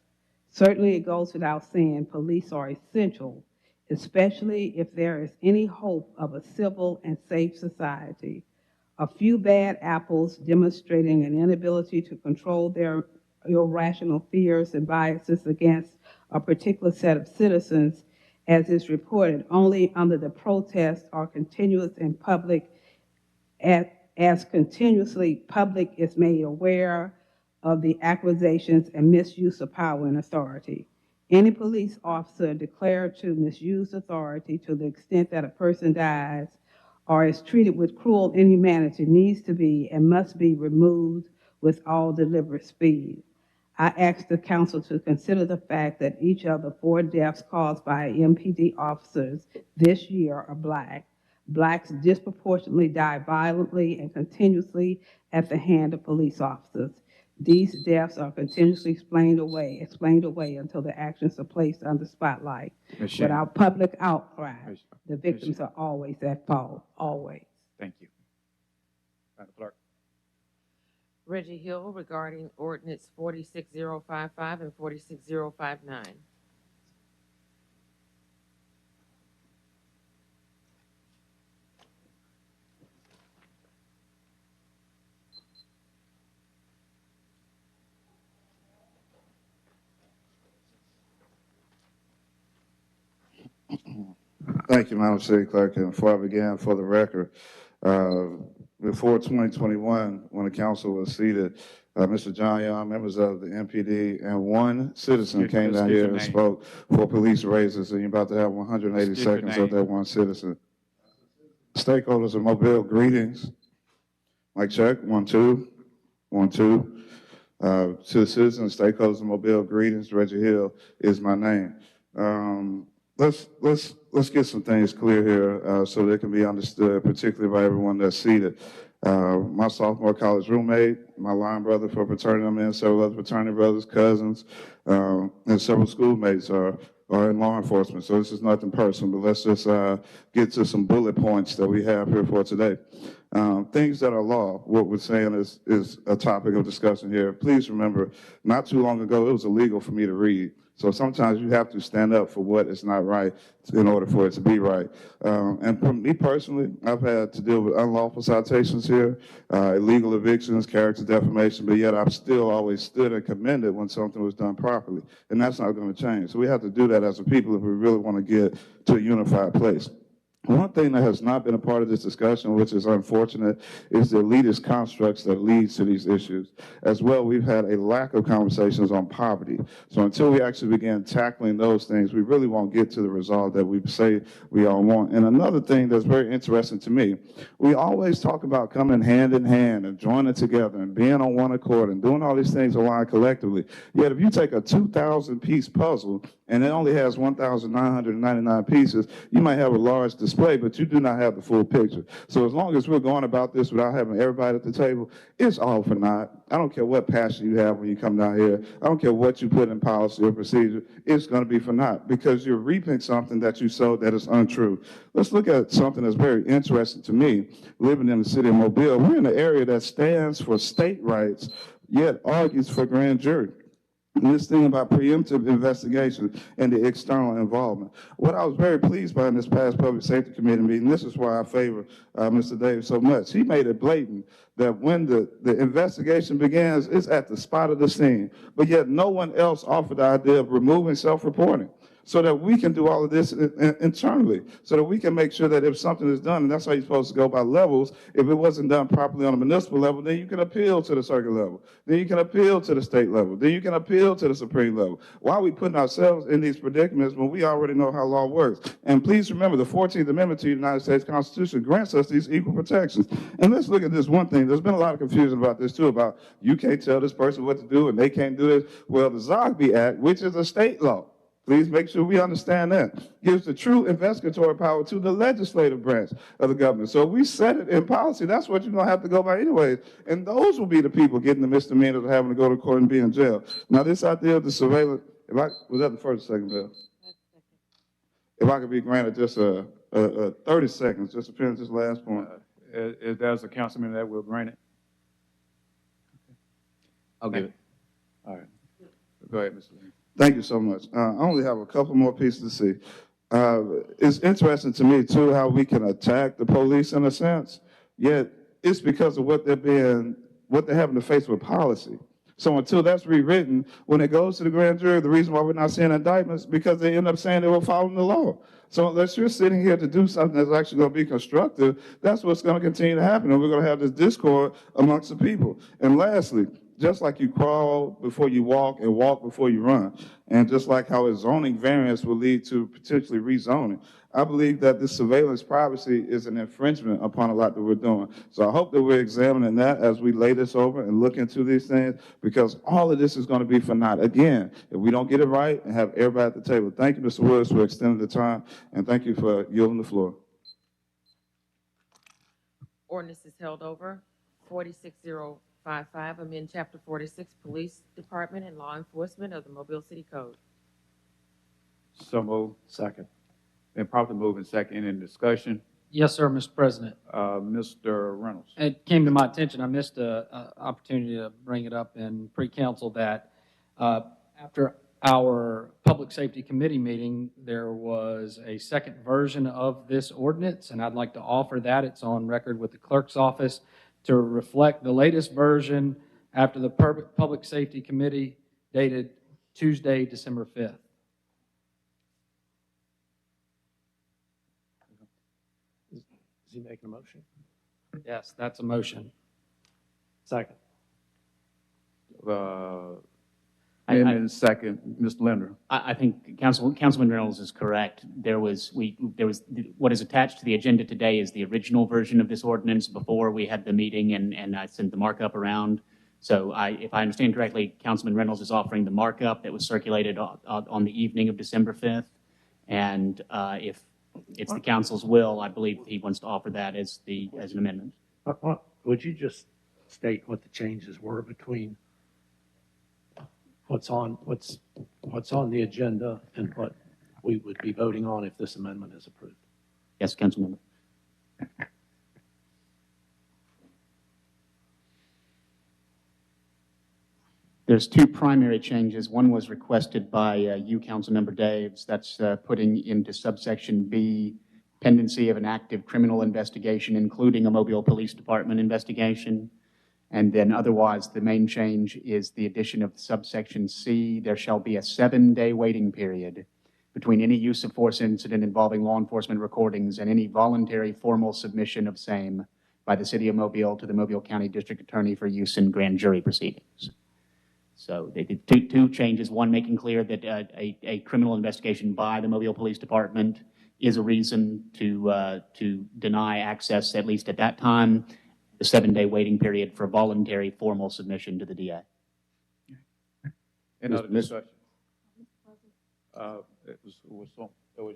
Certainly, it goes without saying police are essential, especially if there is any hope of a civil and safe society. A few bad apples demonstrating an inability to control their irrational fears and biases against a particular set of citizens, as is reported only under the protest or continuous and public, as continuously public is made aware of the accusations and misuse of power and authority. Any police officer declared to misuse authority to the extent that a person dies or is treated with cruel inhumanity needs to be and must be removed with all deliberate speed. I ask the council to consider the fact that each of the 4 deaths caused by MPD officers this year are Black. Blacks disproportionately die violently and continuously at the hand of police officers. These deaths are continuously explained away until the actions are placed under spotlight. Without public outcry, the victims are always at fault, always. Thank you. Madam Clerk. Reggie Hill regarding ordinance 46055 and 46059. Thank you, Madam City Clerk. And before I begin, for the record, before 2021, when the council was seated, Mr. John Young, members of the MPD, and one citizen came down here and spoke for police raises, and you're about to have 180 seconds of that one citizen. Stakeholders of Mobile, greetings. Mic check, 1, 2, 1, 2. To the citizens, stakeholders of Mobile, greetings. Reggie Hill is my name. Let's get some things clear here so they can be understood, particularly by everyone that's seated. My sophomore college roommate, my line brother for fraternity I'm in, several other fraternity brothers, cousins, and several schoolmates are in law enforcement. So this is nothing personal, but let's just get to some bullet points that we have here for today. Things that are law, what we're saying is a topic of discussion here. Please remember, not too long ago, it was illegal for me to read. So sometimes you have to stand up for what is not right in order for it to be right. And for me personally, I've had to deal with unlawful citations here, illegal evictions, character defamation, but yet I've still always stood and commended when something was done properly. And that's not going to change. So we have to do that as a people if we really want to get to a unified place. One thing that has not been a part of this discussion, which is unfortunate, is the elitist constructs that leads to these issues. As well, we've had a lack of conversations on poverty. So until we actually begin tackling those things, we really won't get to the result that we say we all want. And another thing that's very interesting to me, we always talk about coming hand in hand and joining together and being on one accord and doing all these things aligned collectively. Yet if you take a 2,000-piece puzzle and it only has 1,999 pieces, you might have a large display, but you do not have the full picture. So as long as we're going about this without having everybody at the table, it's all for naught. I don't care what passion you have when you come down here. I don't care what you put in policy or procedure. It's going to be for naught because you're reaping something that you sowed that is untrue. Let's look at something that's very interesting to me. Living in the city of Mobile, we're in an area that stands for state rights, yet argues for grand jury. And this thing about preemptive investigation and the external involvement. What I was very pleased by in this past Public Safety Committee meeting, this is why I favor Mr. Davis so much. He made it blatant that when the investigation begins, it's at the spot of the scene. But yet no one else offered the idea of removing self-reporting, so that we can do all of this internally, so that we can make sure that if something is done, and that's how you're supposed to go by levels, if it wasn't done properly on a municipal level, then you can appeal to the circuit level, then you can appeal to the state level, then you can appeal to the supreme level. Why are we putting ourselves in these predicaments when we already know how law works? And please remember, the 14th Amendment to the United States Constitution grants us these equal protections. And let's look at this one thing. There's been a lot of confusion about this too, about you can't tell this person what to do and they can't do this. Well, the Zogby Act, which is a state law, please make sure we understand that, gives the true investigatory power to the legislative branch of the government. So if we set it in policy, that's what you're going to have to go by anyway. And those will be the people getting the misdemeanors of having to go to court and be in jail. Now, this idea of the surveillance, was that the first or second bill? if I could be granted just a 30 seconds, just to finish this last point. If there's a councilman that will grant it. I'll give it. All right. Go ahead, Mr. Lee. Thank you so much. I only have a couple more pieces to see. It's interesting to me, too, how we can attack the police in a sense, yet it's because of what they're having to face with policy. So until that's rewritten, when it goes to the grand jury, the reason why we're not seeing indictments because they end up saying they were following the law. So unless you're sitting here to do something that's actually going to be constructive, that's what's going to continue to happen, and we're going to have this discord amongst the people. And lastly, just like you crawl before you walk and walk before you run, and just like how a zoning variance will lead to potentially rezoning, I believe that this surveillance privacy is an infringement upon a lot that we're doing. So I hope that we're examining that as we lay this over and look into these things, because all of this is going to be for naught. Again, if we don't get it right and have everybody at the table. Thank you, Mr. Woods, for extending the time, and thank you for yielding the floor. Ordinance is held over. 46055, amend Chapter 46, Police Department and Law Enforcement of the Mobile City Code. So moved. Second. Then properly moved and second. Any discussion? Yes, sir, Mr. President. Mr. Reynolds. It came to my attention, I missed an opportunity to bring it up in pre-council that after our Public Safety Committee meeting, there was a second version of this ordinance, and I'd like to offer that. It's on record with the clerk's office to reflect the latest version after the Public Safety Committee dated Tuesday, December 5th. Is he making a motion? Yes, that's a motion. Second. And second, Mr. Linder. I think Councilman Reynolds is correct. There was what is attached to the agenda today is the original version of this ordinance before we had the meeting, and I sent the markup around. So if I understand correctly, Councilman Reynolds is offering the markup that was circulated on the evening of December 5th. And if it's the council's will, I believe he wants to offer that as an amendment. Would you just state what the changes were between what's on the agenda and what we would be voting on if this amendment is approved? Yes, Councilmember. There's two primary changes. One was requested by you, Councilmember Daves. That's putting into subsection B, pendency of an active criminal investigation, including a Mobile Police Department investigation. And then otherwise, the main change is the addition of subsection C. There shall be a 7-day waiting period between any use of force incident involving law enforcement recordings and any voluntary formal submission of same by the City of Mobile to the Mobile County District Attorney for use in grand jury proceedings. So they did two changes, one making clear that a criminal investigation by the Mobile Police Department is a reason to deny access, at least at that time, the 7-day waiting period for voluntary formal submission to the DA. Any other discussion? It was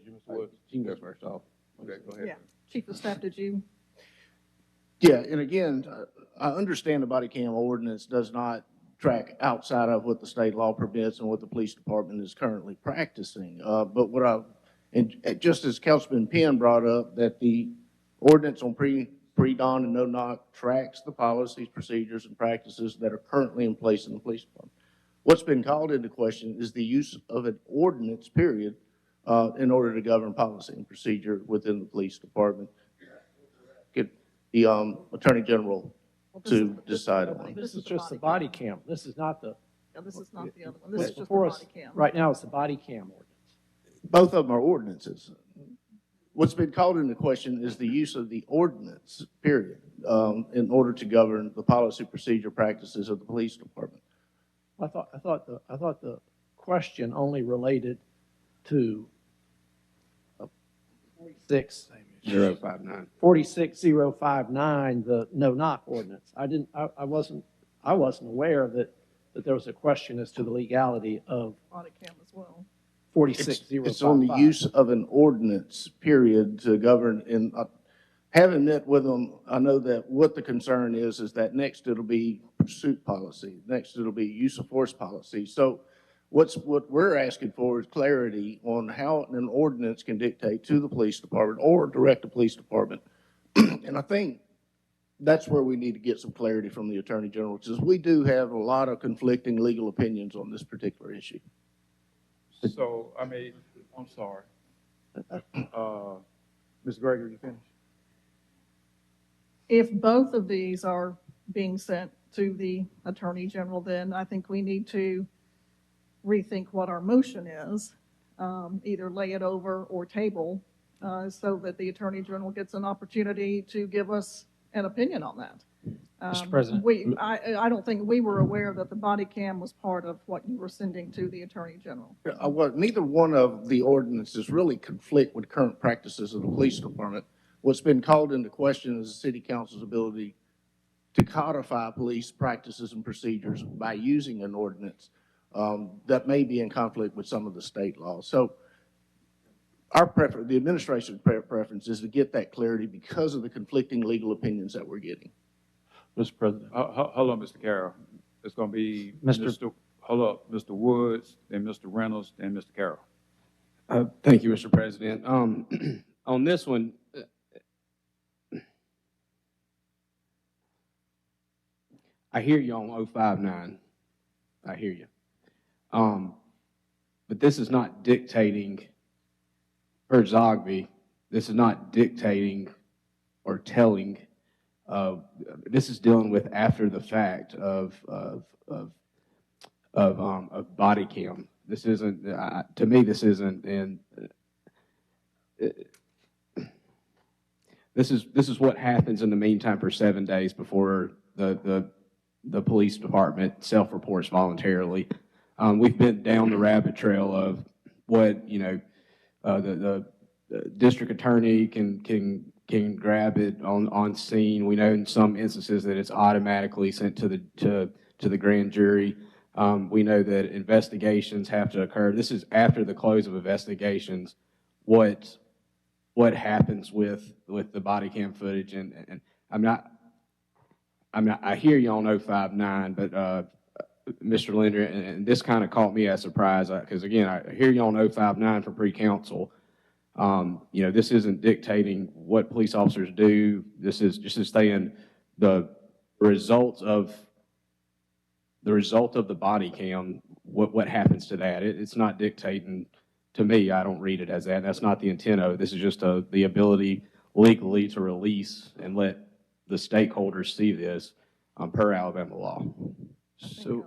you, Mr. Woods. You can go first off. Okay, go ahead. Yeah. Chief of Staff, did you? Yeah, and again, I understand the body cam ordinance does not track outside of what the state law permits and what the police department is currently practicing. But and just as Councilman Penn brought up, that the ordinance on pre-dawn and no-knock tracks the policies, procedures, and practices that are currently in place in the police department. What's been called into question is the use of an ordinance, period, in order to govern policy and procedure within the police department. Get the Attorney General to decide on. This is just the body cam. This is not the. No, this is not the other one. This is just the body cam. Right now, it's the body cam ordinance. Both of them are ordinances. What's been called into question is the use of the ordinance, period, in order to govern the policy, procedure, practices of the police department. I thought the question only related to 46059, the no-knock ordinance. I wasn't aware that there was a question as to the legality of Body cam as well. 46055. It's on the use of an ordinance, period, to govern. And having met with them, I know that what the concern is that next it'll be pursuit policy. Next it'll be use of force policy. So What we're asking for is clarity on how an ordinance can dictate to the police department or direct the police department. And I think that's where we need to get some clarity from the Attorney General, because we do have a lot of conflicting legal opinions on this particular issue. So, I mean, I'm sorry. Ms. Gregory, you finished? If both of these are being sent to the Attorney General, then I think we need to rethink what our motion is, either lay it over or table, so that the Attorney General gets an opportunity to give us an opinion on that. Mr. President. I don't think we were aware that the body cam was part of what you were sending to the Attorney General. Well, neither one of the ordinances really conflict with current practices of the police department. What's been called into question is the City Council's ability to codify police practices and procedures by using an ordinance that may be in conflict with some of the state laws. So our preference, the administration's preference, is to get that clarity because of the conflicting legal opinions that we're getting. Mr. President. Hold on, Mr. Carroll. It's going to be hold up, Mr. Woods, then Mr. Reynolds, then Mr. Carroll. Thank you, Mr. President. On this one, I hear you on 059. I hear you. But this is not dictating, per Zogby, this is not dictating or telling. This is dealing with after the fact of body cam. This isn't, to me, this isn't in. This is what happens in the meantime for 7 days before the police department self-reports voluntarily. We've been down the rabbit trail of what the district attorney can grab it on scene. We know in some instances that it's automatically sent to the grand jury. We know that investigations have to occur. This is after the close of investigations. What happens with the body cam footage? And I hear you on 059, but Mr. Linder, and this kind of caught me as a surprise because again, I hear you on 059 for pre-counsel. This isn't dictating what police officers do. This is just saying the result of the body cam. What happens to that? It's not dictating. To me, I don't read it as that. That's not the intent of it. This is just the ability legally to release and let the stakeholders see this per Alabama law. So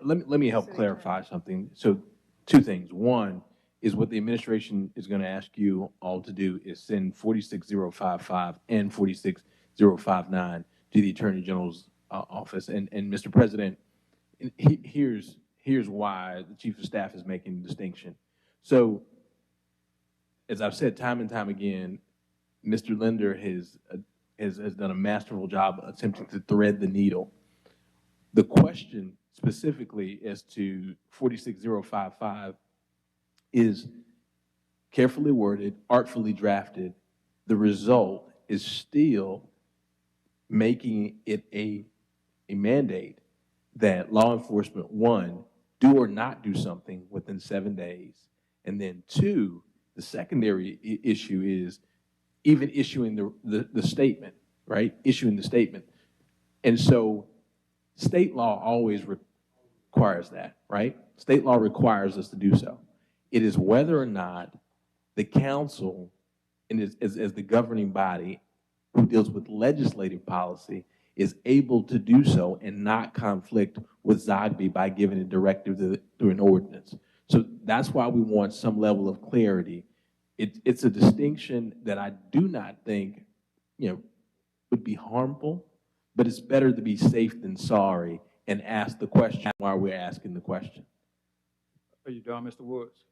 let me help clarify something. So 2 things. One is what the administration is going to ask you all to do is send 46055 and 46059 to the Attorney General's office. And Mr. President, here's why the Chief of Staff is making the distinction. So as I've said time and time again, Mr. Linder has done a masterful job attempting to thread the needle. The question specifically as to 46055 is carefully worded, artfully drafted. The result is still making it a mandate that law enforcement, 1, do or not do something within 7 days. And then 2, the secondary issue is even issuing the statement, right? Issuing the statement. And so state law always requires that, right? State law requires us to do so. It is whether or not the council, and as the governing body who deals with legislative policy, is able to do so and not conflict with Zogby by giving a directive through an ordinance. So that's why we want some level of clarity. It's a distinction that I do not think, would be harmful, but it's better to be safe than sorry and ask the question while we're asking the question. Are you done, Mr. Woods?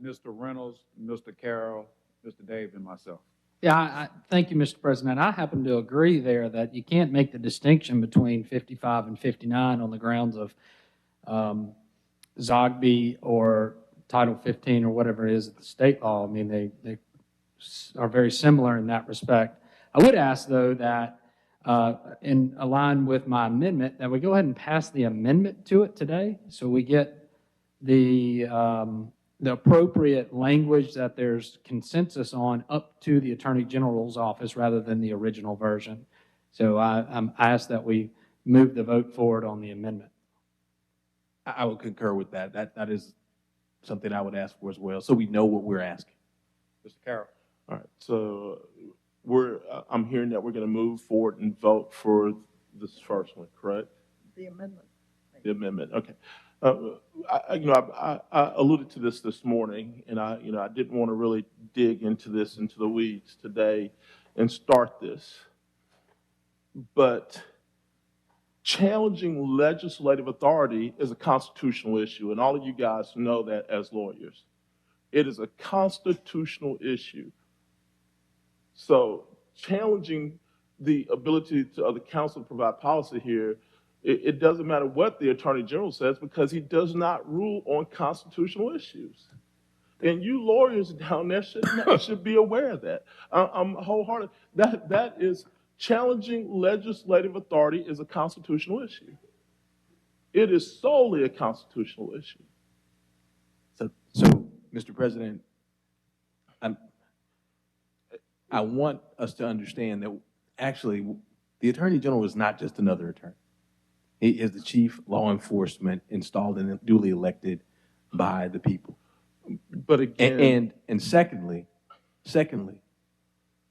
Mr. Reynolds, Mr. Carroll, Mr. Dave, and myself. Yeah, thank you, Mr. President. I happen to agree there that you can't make the distinction between 55 and 59 on the grounds of Zogby or Title 15 or whatever it is at the state law. I mean, they are very similar in that respect. I would ask, though, that in align with my amendment, that we go ahead and pass the amendment to it today, so we get the appropriate language that there's consensus on up to the Attorney General's office rather than the original version. So I ask that we move the vote forward on the amendment. I would concur with that. That is something I would ask for as well, so we know what we're asking. Mr. Carroll. All right, so I'm hearing that we're going to move forward and vote for this first one, correct? The amendment. The amendment, okay. I alluded to this morning, and I didn't want to really dig into the weeds today and start this. But challenging legislative authority is a constitutional issue, and all of you guys know that as lawyers. It is a constitutional issue. So challenging the ability of the council to provide policy here, it doesn't matter what the Attorney General says, because he does not rule on constitutional issues. And you lawyers down there should be aware of that. I'm wholehearted. That is challenging legislative authority is a constitutional issue. It is solely a constitutional issue. So Mr. President, I want us to understand that actually the Attorney General is not just another attorney. He is the chief law enforcement installed and duly elected by the people. But again, and secondly,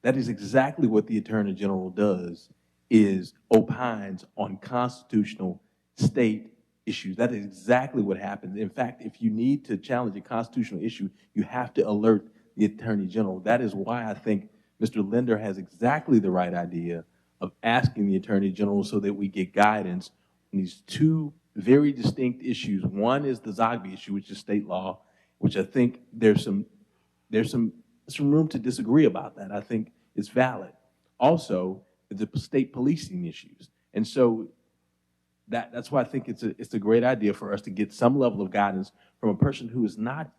that is exactly what the Attorney General does, is opines on constitutional state issues. That is exactly what happens. In fact, if you need to challenge a constitutional issue, you have to alert the Attorney General. That is why I think Mr. Linder has exactly the right idea of asking the Attorney General so that we get guidance on these two very distinct issues. One is the Zogby issue, which is state law, which I think there's some room to disagree about that. I think it's valid. Also, the state policing issues. And so that's why I think it's a great idea for us to get some level of guidance from a person who is not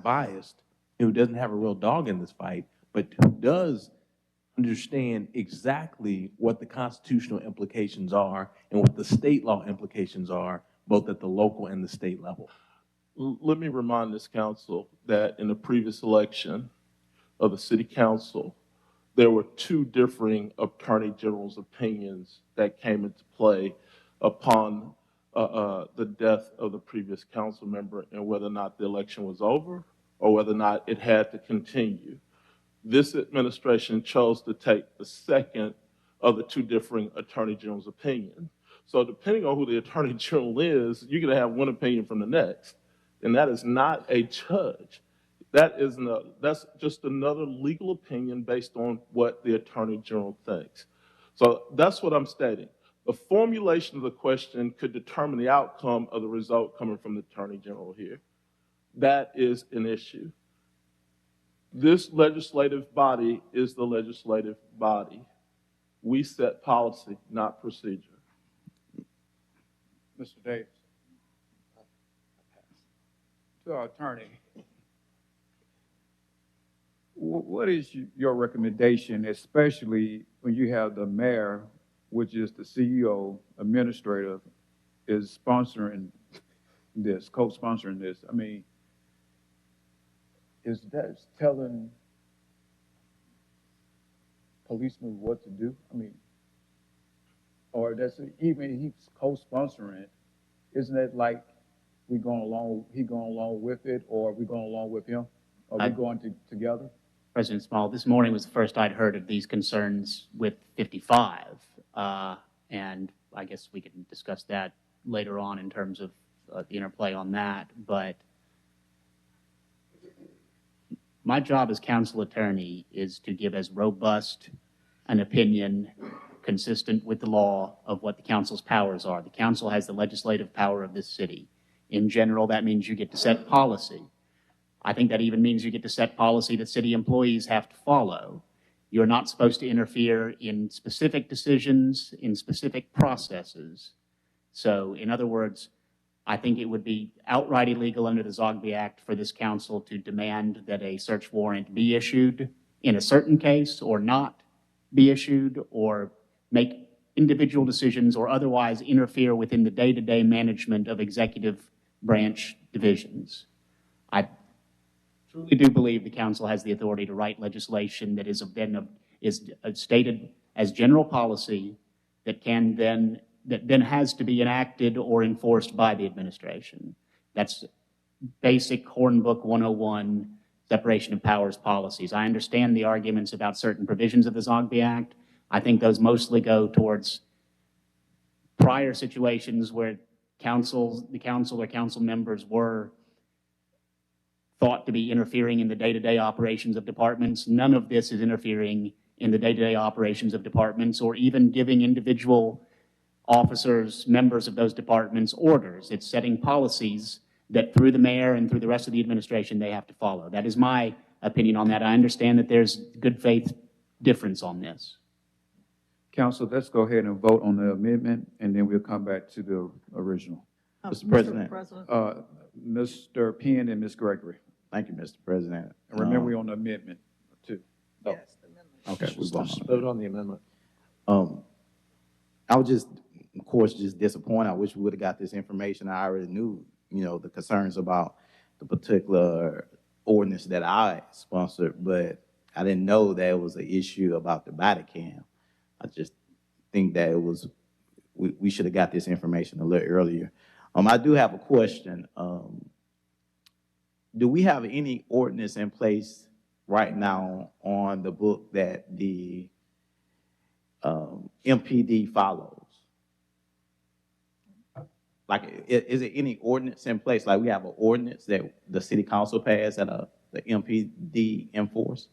biased, who doesn't have a real dog in this fight, but who does understand exactly what the constitutional implications are and what the state law implications are, both at the local and the state level. Let me remind this council that in the previous election of the city council, there were two differing attorney general's opinions that came into play upon the death of the previous council member and whether or not the election was over or whether or not it had to continue. This administration chose to take the second of the two differing attorney general's opinion. So depending on who the attorney general is, you're going to have one opinion from the next. And that is not a judge. That's just another legal opinion based on what the attorney general thinks. So that's what I'm stating. The formulation of the question could determine the outcome of the result coming from the attorney general here. That is an issue. This legislative body is the legislative body. We set policy, not procedure. Mr. Davis. To our attorney, what is your recommendation, especially when you have the mayor, which is the CEO, administrator, is sponsoring this, co-sponsoring this? I mean, is that telling policemen what to do? I mean, or that's even he's co-sponsoring it, isn't it like he going along with it, or we going along with him? Are we going together? President Small, this morning was the first I'd heard of these concerns with 55, and I guess we can discuss that later on in terms of the interplay on that, but my job as council attorney is to give as robust an opinion consistent with the law of what the council's powers are. The council has the legislative power of this city. In general, that means you get to set policy. I think that even means you get to set policy that city employees have to follow. You're not supposed to interfere in specific decisions, in specific processes. So, in other words, I think it would be outright illegal under the Zogby Act for this council to demand that a search warrant be issued in a certain case or not be issued, or make individual decisions or otherwise interfere within the day-to-day management of executive branch divisions. I truly do believe the council has the authority to write legislation that is stated as general policy that then has to be enacted or enforced by the administration. That's basic Hornbook 101 separation of powers policies. I understand the arguments about certain provisions of the Zogby Act. I think those mostly go towards prior situations where the council or council members were thought to be interfering in the day-to-day operations of departments. None of this is interfering in the day-to-day operations of departments or even giving individual officers, members of those departments, orders. It's setting policies that through the mayor and through the rest of the administration they have to follow. That is my opinion on that. I understand that there's good faith difference on this. Council, let's go ahead and vote on the amendment, and then we'll come back to the original. Mr. President. Mr. Penn and Ms. Gregory. Thank you, Mr. President. And remember, we're on the amendment, too. Oh. Yes, the amendment. Okay, we vote on the amendment. I was just, of course, just disappointed. I wish we would have got this information. I already knew, the concerns about the particular ordinance that I sponsored, but I didn't know that it was an issue about the body cam. I just think that we should have got this information a little earlier. I do have a question. Do we have any ordinance in place right now on the book that the MPD follows? Like, is there any ordinance in place? Like, we have an ordinance that the city council passed that the MPD enforce?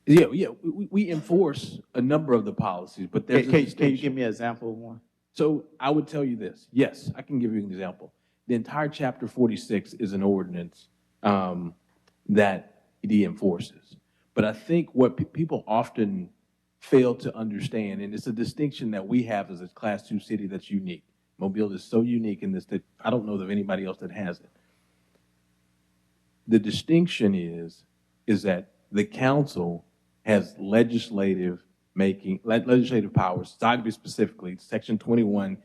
Yeah, we enforce a number of the policies, but there's Can you give me an example of one? So I would tell you this. Yes, I can give you an example. The entire Chapter 46 is an ordinance that he enforces. But I think what people often fail to understand, and it's a distinction that we have as a Class 2 city that's unique. Mobile is so unique in this that I don't know of anybody else that has it. The distinction is that the council has legislative powers. Zogby specifically, Section 21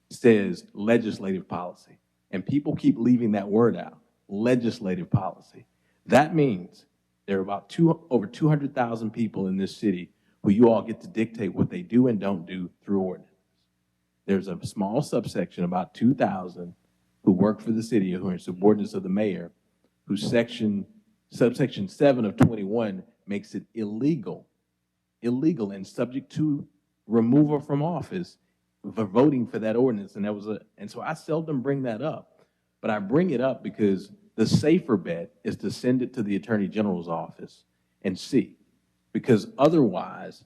says legislative policy. And people keep leaving that word out, legislative policy. That means there are about over 200,000 people in this city who you all get to dictate what they do and don't do through ordinance. There's a small subsection, about 2,000, who work for the city, who are subordinates of the mayor, whose subsection 7 of 21 makes it illegal and subject to removal from office for voting for that ordinance. And so I seldom bring that up, but I bring it up because the safer bet is to send it to the Attorney General's office and see, because otherwise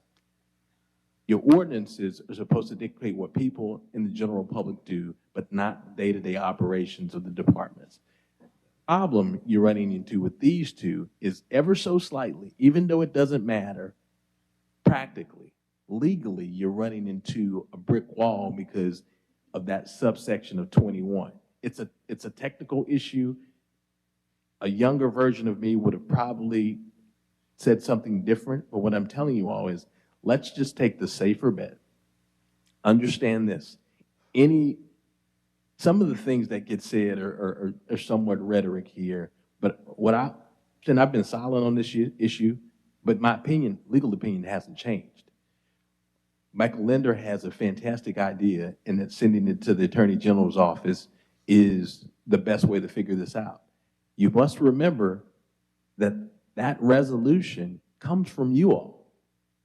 your ordinances are supposed to dictate what people in the general public do, but not day-to-day operations of the departments. Problem you're running into with these two is ever so slightly, even though it doesn't matter practically, legally, you're running into a brick wall because of that subsection of 21. It's a technical issue. A younger version of me would have probably said something different, but what I'm telling you all is, let's just take the safer bet. Understand this. Some of the things that get said are somewhat rhetoric here, but I've been silent on this issue, but my opinion, legal opinion, hasn't changed. Michael Linder has a fantastic idea, and that sending it to the Attorney General's office is the best way to figure this out. You must remember that that resolution comes from you all.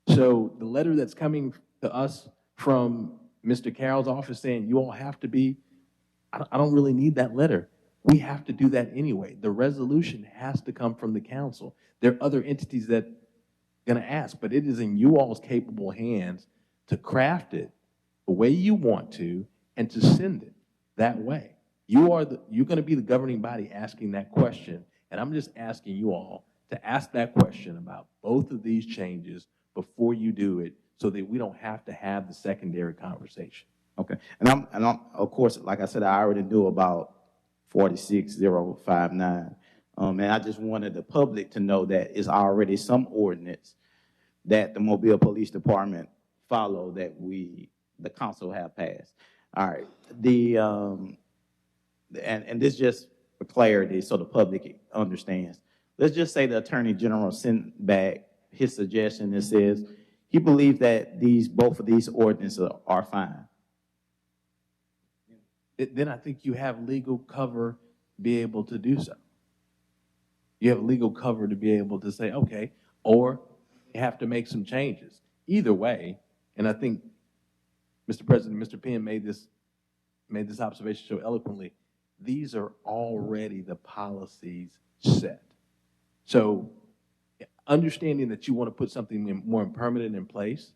So the letter that's coming to us from Mr. Carroll's office saying you all have to be, I don't really need that letter. We have to do that anyway. The resolution has to come from the council. There are other entities that are going to ask, but it is in you all's capable hands to craft it the way you want to and to send it that way. You're going to be the governing body asking that question, and I'm just asking you all to ask that question about both of these changes before you do it, so that we don't have to have the secondary conversation. Okay, and I'm of course, like I said, I already knew about 46059, and I just wanted the public to know that it's already some ordinance that the Mobile Police Department follow that the council have passed. All right, and this just for clarity so the public understands. Let's just say the Attorney General sent back his suggestion that says he believes that both of these ordinances are fine. Then I think you have legal cover to be able to do so. You have legal cover to be able to say, okay, or you have to make some changes. Either way, and I think, Mr. President, Mr. Penn made this observation so eloquently, these are already the policies set. So understanding that you want to put something more permanent in place,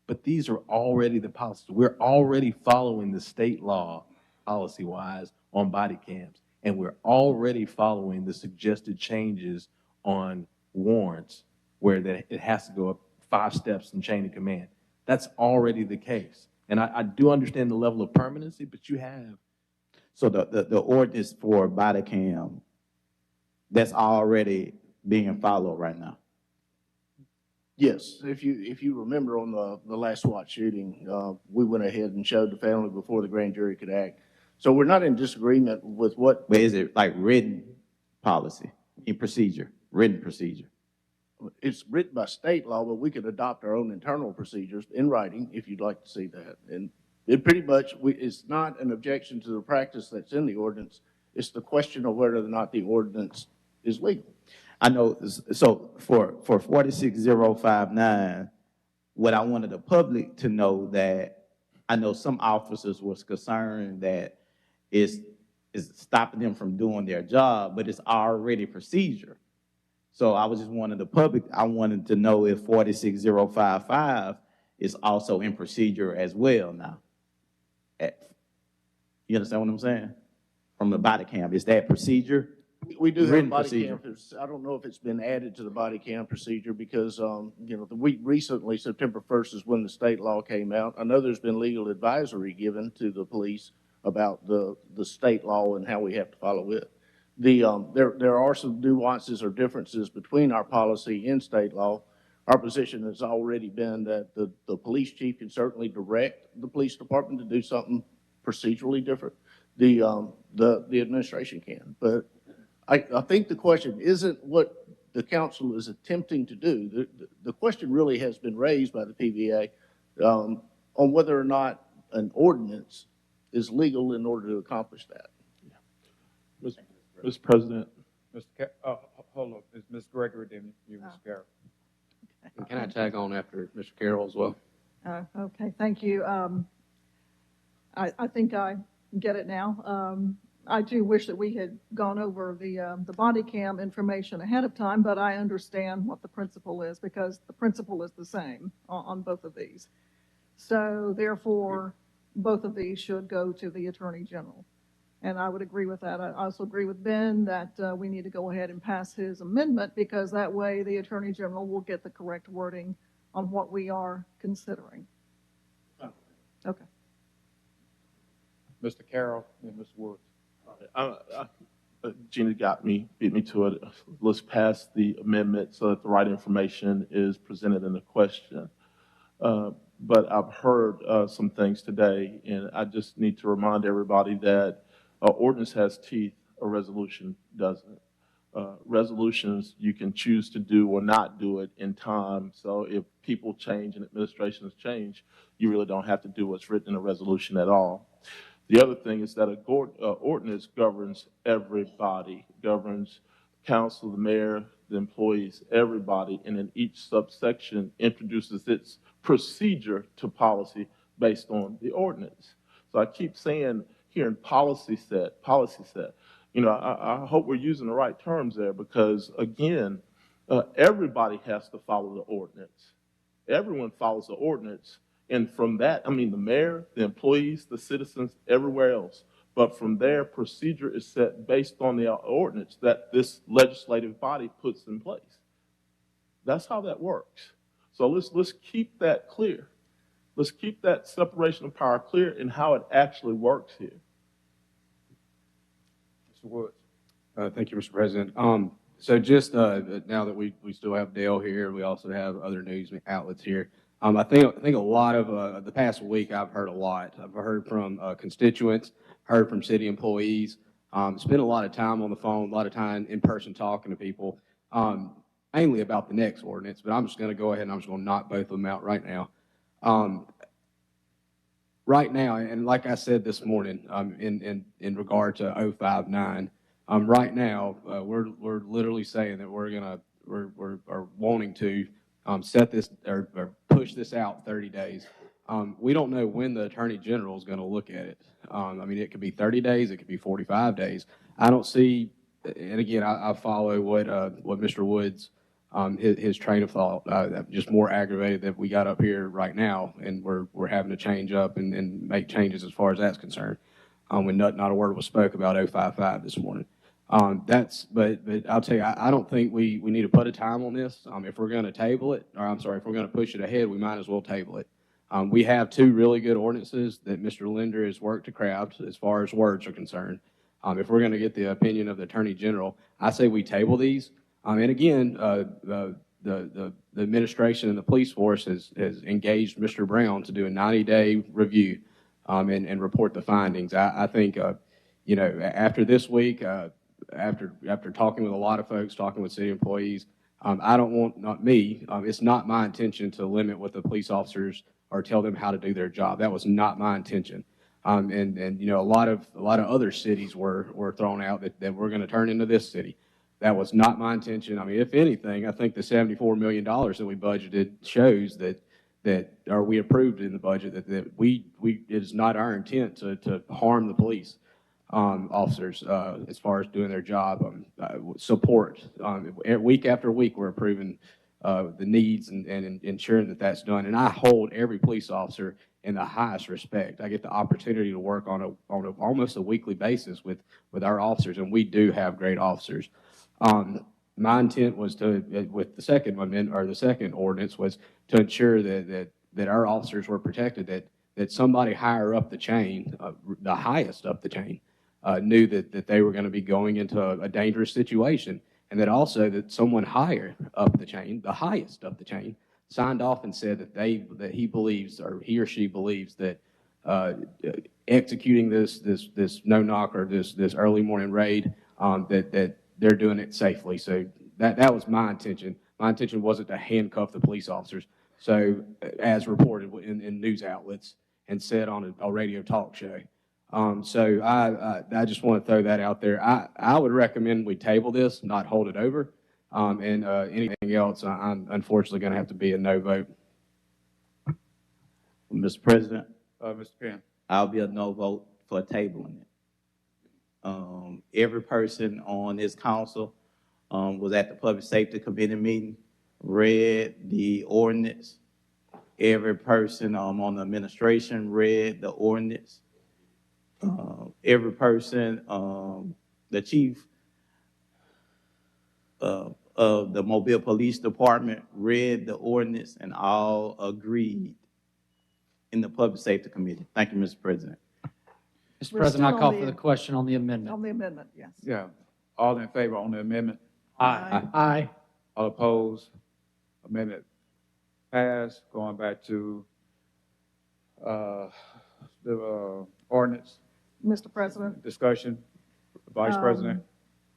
but these are already the policies. We're already following the state law policy-wise on body cams, and we're already following the suggested changes on warrants where it has to go up 5 steps in chain of command. That's already the case. And I do understand the level of permanency, but you have. So the ordinance for body cam, that's already being followed right now. Yes, if you remember on the last SWAT shooting, we went ahead and showed the family before the grand jury could act. So we're not in disagreement with what. But is it like written policy, written procedure? It's written by state law, but we could adopt our own internal procedures in writing if you'd like to see that. And it pretty much, it's not an objection to the practice that's in the ordinance. It's the question of whether or not the ordinance is legal. I know, so for 46059, what I wanted the public to know that I know some officers was concerned that is stopping them from doing their job, but it's already procedure. So I was just wanting the public, I wanted to know if 46055 is also in procedure as well now. You understand what I'm saying? From the body cam, is that procedure? We do have Written body procedure. cam. I don't know if it's been added to the body cam procedure because, we recently, September 1st is when the state law came out. I know there's been legal advisory given to the police about the state law and how we have to follow it. There are some nuances or differences between our policy and state law. Our position has already been that the police chief can certainly direct the police department to do something procedurally different. The administration can, but I think the question isn't what the council is attempting to do. The question really has been raised by the PVA on whether or not an ordinance is legal in order to accomplish that. Mr. President. Hold on, it's Ms. Gregory, then you, Ms. Carroll. Can I tag on after Mr. Carroll as well? Okay, thank you. I think I get it now. I do wish that we had gone over the body cam information ahead of time, but I understand what the principle is because the principle is the same on both of these. So therefore, both of these should go to the Attorney General. And I would agree with that. I also agree with Ben that we need to go ahead and pass his amendment because that way the Attorney General will get the correct wording on what we are considering. Okay. Mr. Carroll and Ms. Woods. Gina beat me to it. Let's pass the amendment so that the right information is presented in the question. But I've heard some things today, and I just need to remind everybody that ordinance has teeth, a resolution doesn't. Resolutions, you can choose to do or not do it in time. So if people change and administrations change, you really don't have to do what's written in a resolution at all. The other thing is that an ordinance governs everybody, governs council, the mayor, the employees, everybody, and then each subsection introduces its procedure to policy based on the ordinance. So I keep hearing policy set. I hope we're using the right terms there because, again, everybody has to follow the ordinance. Everyone follows the ordinance. And from that, I mean the mayor, the employees, the citizens, everywhere else. But from there, procedure is set based on the ordinance that this legislative body puts in place. That's how that works. So let's keep that clear. Let's keep that separation of power clear in how it actually works here. Mr. Woods. Thank you, Mr. President. So just now that we still have Dale here, we also have other news outlets here. I think a lot of the past week I've heard a lot. I've heard from constituents, heard from city employees, spent a lot of time on the phone, a lot of time in person talking to people, mainly about the next ordinance. But I'm just going to go ahead and I'm just going to knock both of them out right now. Right now, and like I said this morning, in regard to 059, right now we're literally saying that we're wanting to set this or push this out 30 days. We don't know when the Attorney General is going to look at it. I mean, it could be 30 days, it could be 45 days. I don't see, and again, I follow what Mr. Woods, his train of thought. I'm just more aggravated that we got up here right now and we're having to change up and make changes as far as that's concerned. When not a word was spoke about 055 this morning. But I'll tell you, I don't think we need to put a time on this. If we're going to table it, or I'm sorry, if we're going to push it ahead, we might as well table it. We have two really good ordinances that Mr. Linder has worked to craft as far as words are concerned. If we're going to get the opinion of the Attorney General, I say we table these. And again, the administration and the police force has engaged Mr. Brown to do a 90-day review and report the findings. I think, after this week, after talking with a lot of folks, talking with city employees, I don't want, not me, it's not my intention to limit what the police officers or tell them how to do their job. That was not my intention. And a lot of other cities were thrown out that we're going to turn into this city. That was not my intention. I mean, if anything, I think the $74 million that we budgeted shows or we approved in the budget that it is not our intent to harm the police officers as far as doing their job. Support. Week after week, we're approving the needs and ensuring that that's done. And I hold every police officer in the highest respect. I get the opportunity to work on almost a weekly basis with our officers, and we do have great officers. My intent was with the second amendment or the second ordinance was to ensure that our officers were protected, that somebody higher up the chain, the highest up the chain, knew that they were going to be going into a dangerous situation, and that also that someone higher up the chain, the highest up the chain, signed off and said that he believes or he or she believes that executing this no-knock or this early morning raid, that they're doing it safely. So that was my intention. My intention wasn't to handcuff the police officers. So as reported in news outlets and said on a radio talk show. So I just want to throw that out there. I would recommend we table this, not hold it over. And anything else, I'm unfortunately going to have to be a no vote. Mr. President, Mr. Penn. I'll be a no vote for tabling it. Every person on this council was at the Public Safety Committee meeting, read the ordinance. Every person on the administration read the ordinance. Every person, the chief of the Mobile Police Department read the ordinance and all agreed in the Public Safety Committee. Thank you, Mr. President. Mr. President, I call for the question on the amendment. On the amendment, yes. Yeah. All in favor on the amendment? Aye. Aye. All opposed? Amendment passed. Going back to the ordinance. Mr. President. Discussion. Vice President.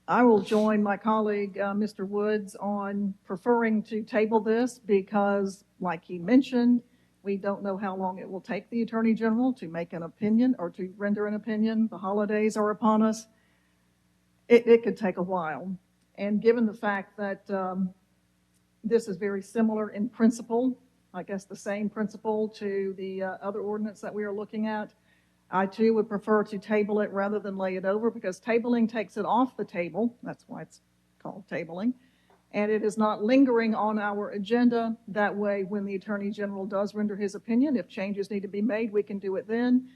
I will join my colleague, Mr. Woods, on preferring to table this because, like he mentioned, we don't know how long it will take the Attorney General to make an opinion or to render an opinion. The holidays are upon us. It could take a while. And given the fact that this is very similar in principle, I guess the same principle to the other ordinance that we are looking at, I too would prefer to table it rather than lay it over because tabling takes it off the table. That's why it's called tabling. And it is not lingering on our agenda. That way, when the Attorney General does render his opinion, if changes need to be made, we can do it then,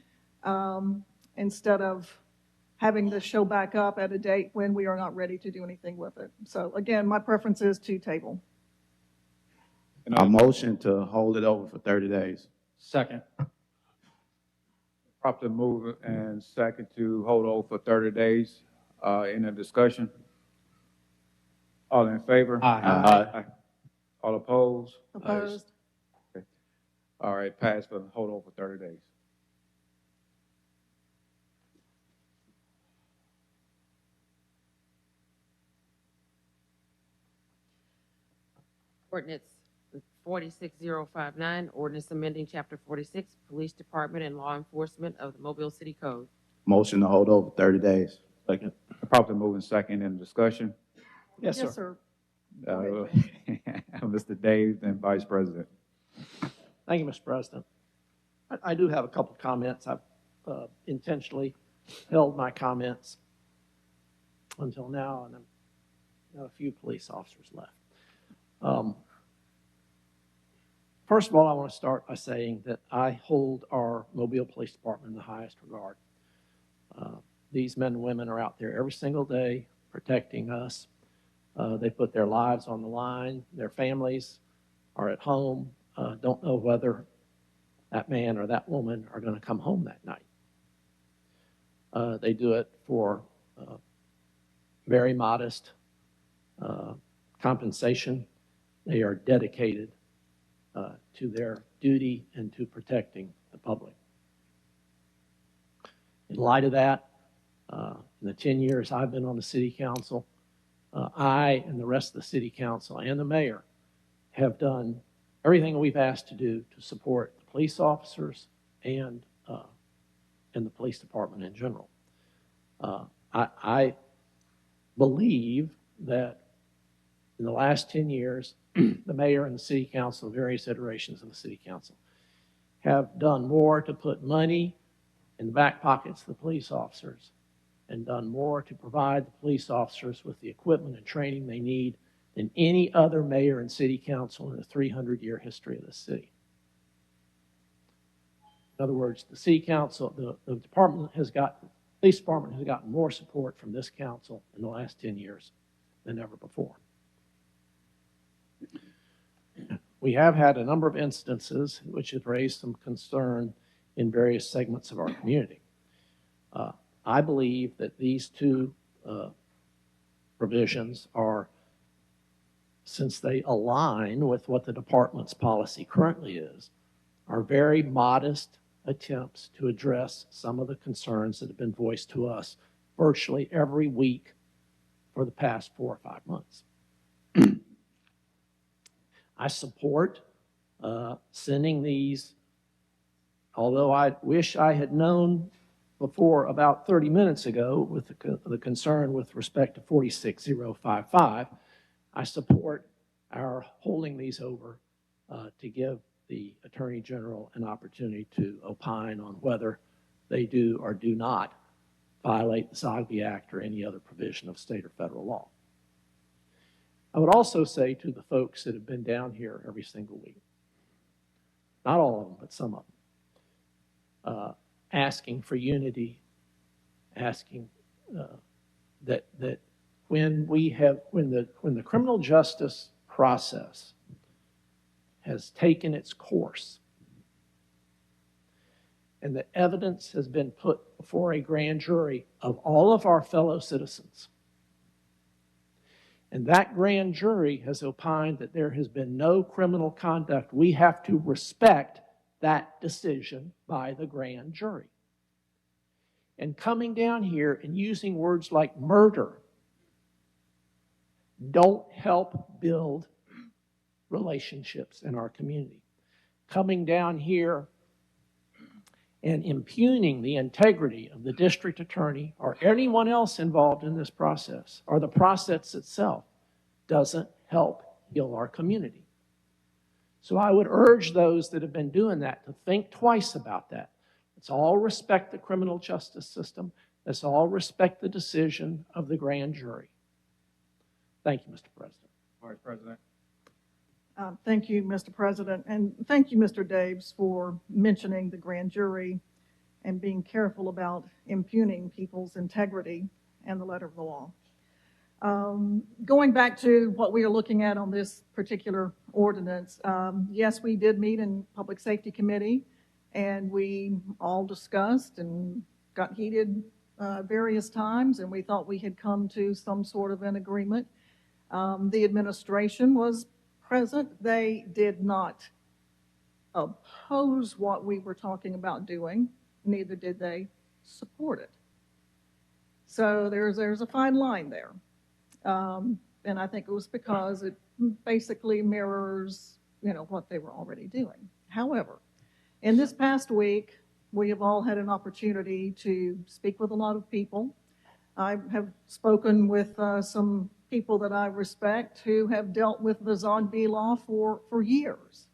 instead of having this show back up at a date when we are not ready to do anything with it. So again, my preference is to table. A motion to hold it over for 30 days. Second. Properly move and second to hold over for 30 days. In a discussion. All in favor? Aye. All opposed? Opposed? Okay. All right, pass for hold over 30 days. Ordinance 46059, ordinance amending Chapter 46, Police Department and Law Enforcement of the Mobile City Code. Motion to hold over 30 days. Second. Properly moving second in discussion. Yes, sir. Mr. Daves and Vice President. Thank you, Mr. President. I do have a couple of comments. I've intentionally held my comments until now, and I have a few police officers left. First of all, I want to start by saying that I hold our Mobile Police Department in the highest regard. These men and women are out there every single day protecting us. They put their lives on the line. Their families are at home, don't know whether that man or that woman are going to come home that night. They do it for very modest compensation. They are dedicated to their duty and to protecting the public. In light of that, in the 10 years I've been on the city council, I and the rest of the city council and the mayor have done everything we've asked to do to support the police officers and the police department in general. I believe that in the last 10 years, the mayor and the city council, various iterations of the city council, have done more to put money in the back pockets of the police officers and done more to provide the police officers with the equipment and training they need than any other mayor and city council in the 300-year history of the city. In other words, the city council, the department has gotten, police department has gotten more support from this council in the last 10 years than ever before. We have had a number of instances which have raised some concern in various segments of our community. I believe that these two provisions are, since they align with what the department's policy currently is, are very modest attempts to address some of the concerns that have been voiced to us virtually every week for the past 4 or 5 months. I support sending these, although I wish I had known before about 30 minutes ago with the concern with respect to 46055, I support our holding these over to give the Attorney General an opportunity to opine on whether they do or do not violate the Zogby Act or any other provision of state or federal law. I would also say to the folks that have been down here every single week, not all of them, but some of them, asking for unity, asking that when the criminal justice process has taken its course and the evidence has been put before a grand jury of all of our fellow citizens, and that grand jury has opined that there has been no criminal conduct, we have to respect that decision by the grand jury. And coming down here and using words like murder don't help build relationships in our community. Coming down here and impugning the integrity of the district attorney or anyone else involved in this process, or the process itself, doesn't help heal our community. So I would urge those that have been doing that to think twice about that. Let's all respect the criminal justice system. Let's all respect the decision of the grand jury. Thank you, Mr. President. Vice President. Thank you, Mr. President, and thank you, Mr. Daves, for mentioning the grand jury and being careful about impugning people's integrity and the letter of the law. Going back to what we are looking at on this particular ordinance, yes, we did meet in Public Safety Committee, and we all discussed and got heated various times, and we thought we had come to some sort of an agreement. The administration was present. They did not oppose what we were talking about doing, neither did they support it. So there's a fine line there. And I think it was because it basically mirrors, what they were already doing. However, in this past week, we have all had an opportunity to speak with a lot of people. I have spoken with some people that I respect who have dealt with the Zogby law for years.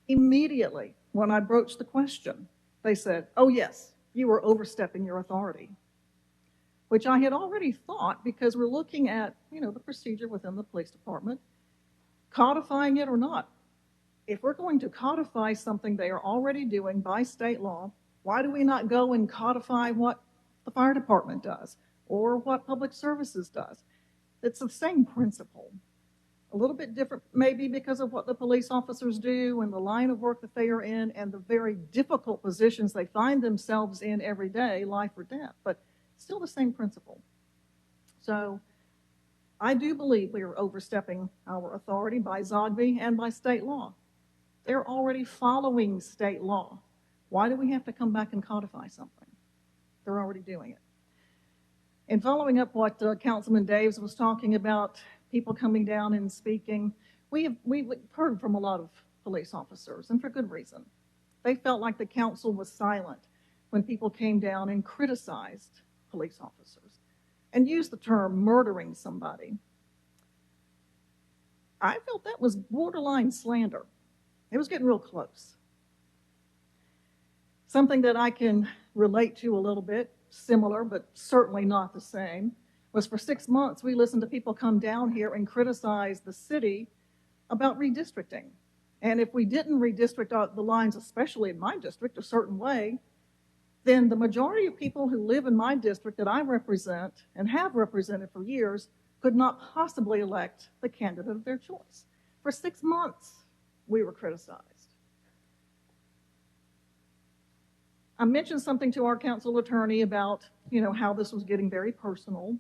Immediately, when I broached the question, they said, "Oh yes, you are overstepping your authority," which I had already thought, because we're looking at, the procedure within the police department, codifying it or not. If we're going to codify something they are already doing by state law, why do we not go and codify what the fire department does or what public services does? It's the same principle. A little bit different, maybe because of what the police officers do and the line of work that they are in and the very difficult positions they find themselves in every day, life or death, but still the same principle. So I do believe we are overstepping our authority by Zogby and by state law. They're already following state law. Why do we have to come back and codify something? They're already doing it. And following up what Councilman Daves was talking about, people coming down and speaking, we've heard from a lot of police officers, and for good reason. They felt like the council was silent when people came down and criticized police officers and used the term murdering somebody. I felt that was borderline slander. It was getting real close. Something that I can relate to a little bit, similar, but certainly not the same, was for 6 months we listened to people come down here and criticize the city about redistricting. And if we didn't redistrict out the lines, especially in my district, a certain way, then the majority of people who live in my district that I represent and have represented for years could not possibly elect the candidate of their choice. For 6 months, we were criticized. I mentioned something to our council attorney about, how this was getting very personal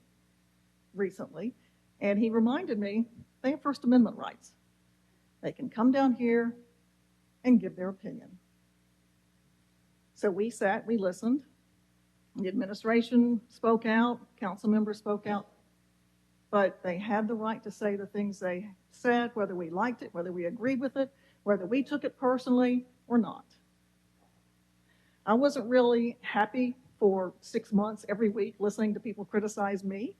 recently, and he reminded me they have First Amendment rights. They can come down here and give their opinion. So we sat, we listened. The administration spoke out, council members spoke out, but they had the right to say the things they said, whether we liked it, whether we agreed with it, whether we took it personally or not. I wasn't really happy for 6 months every week listening to people criticize me,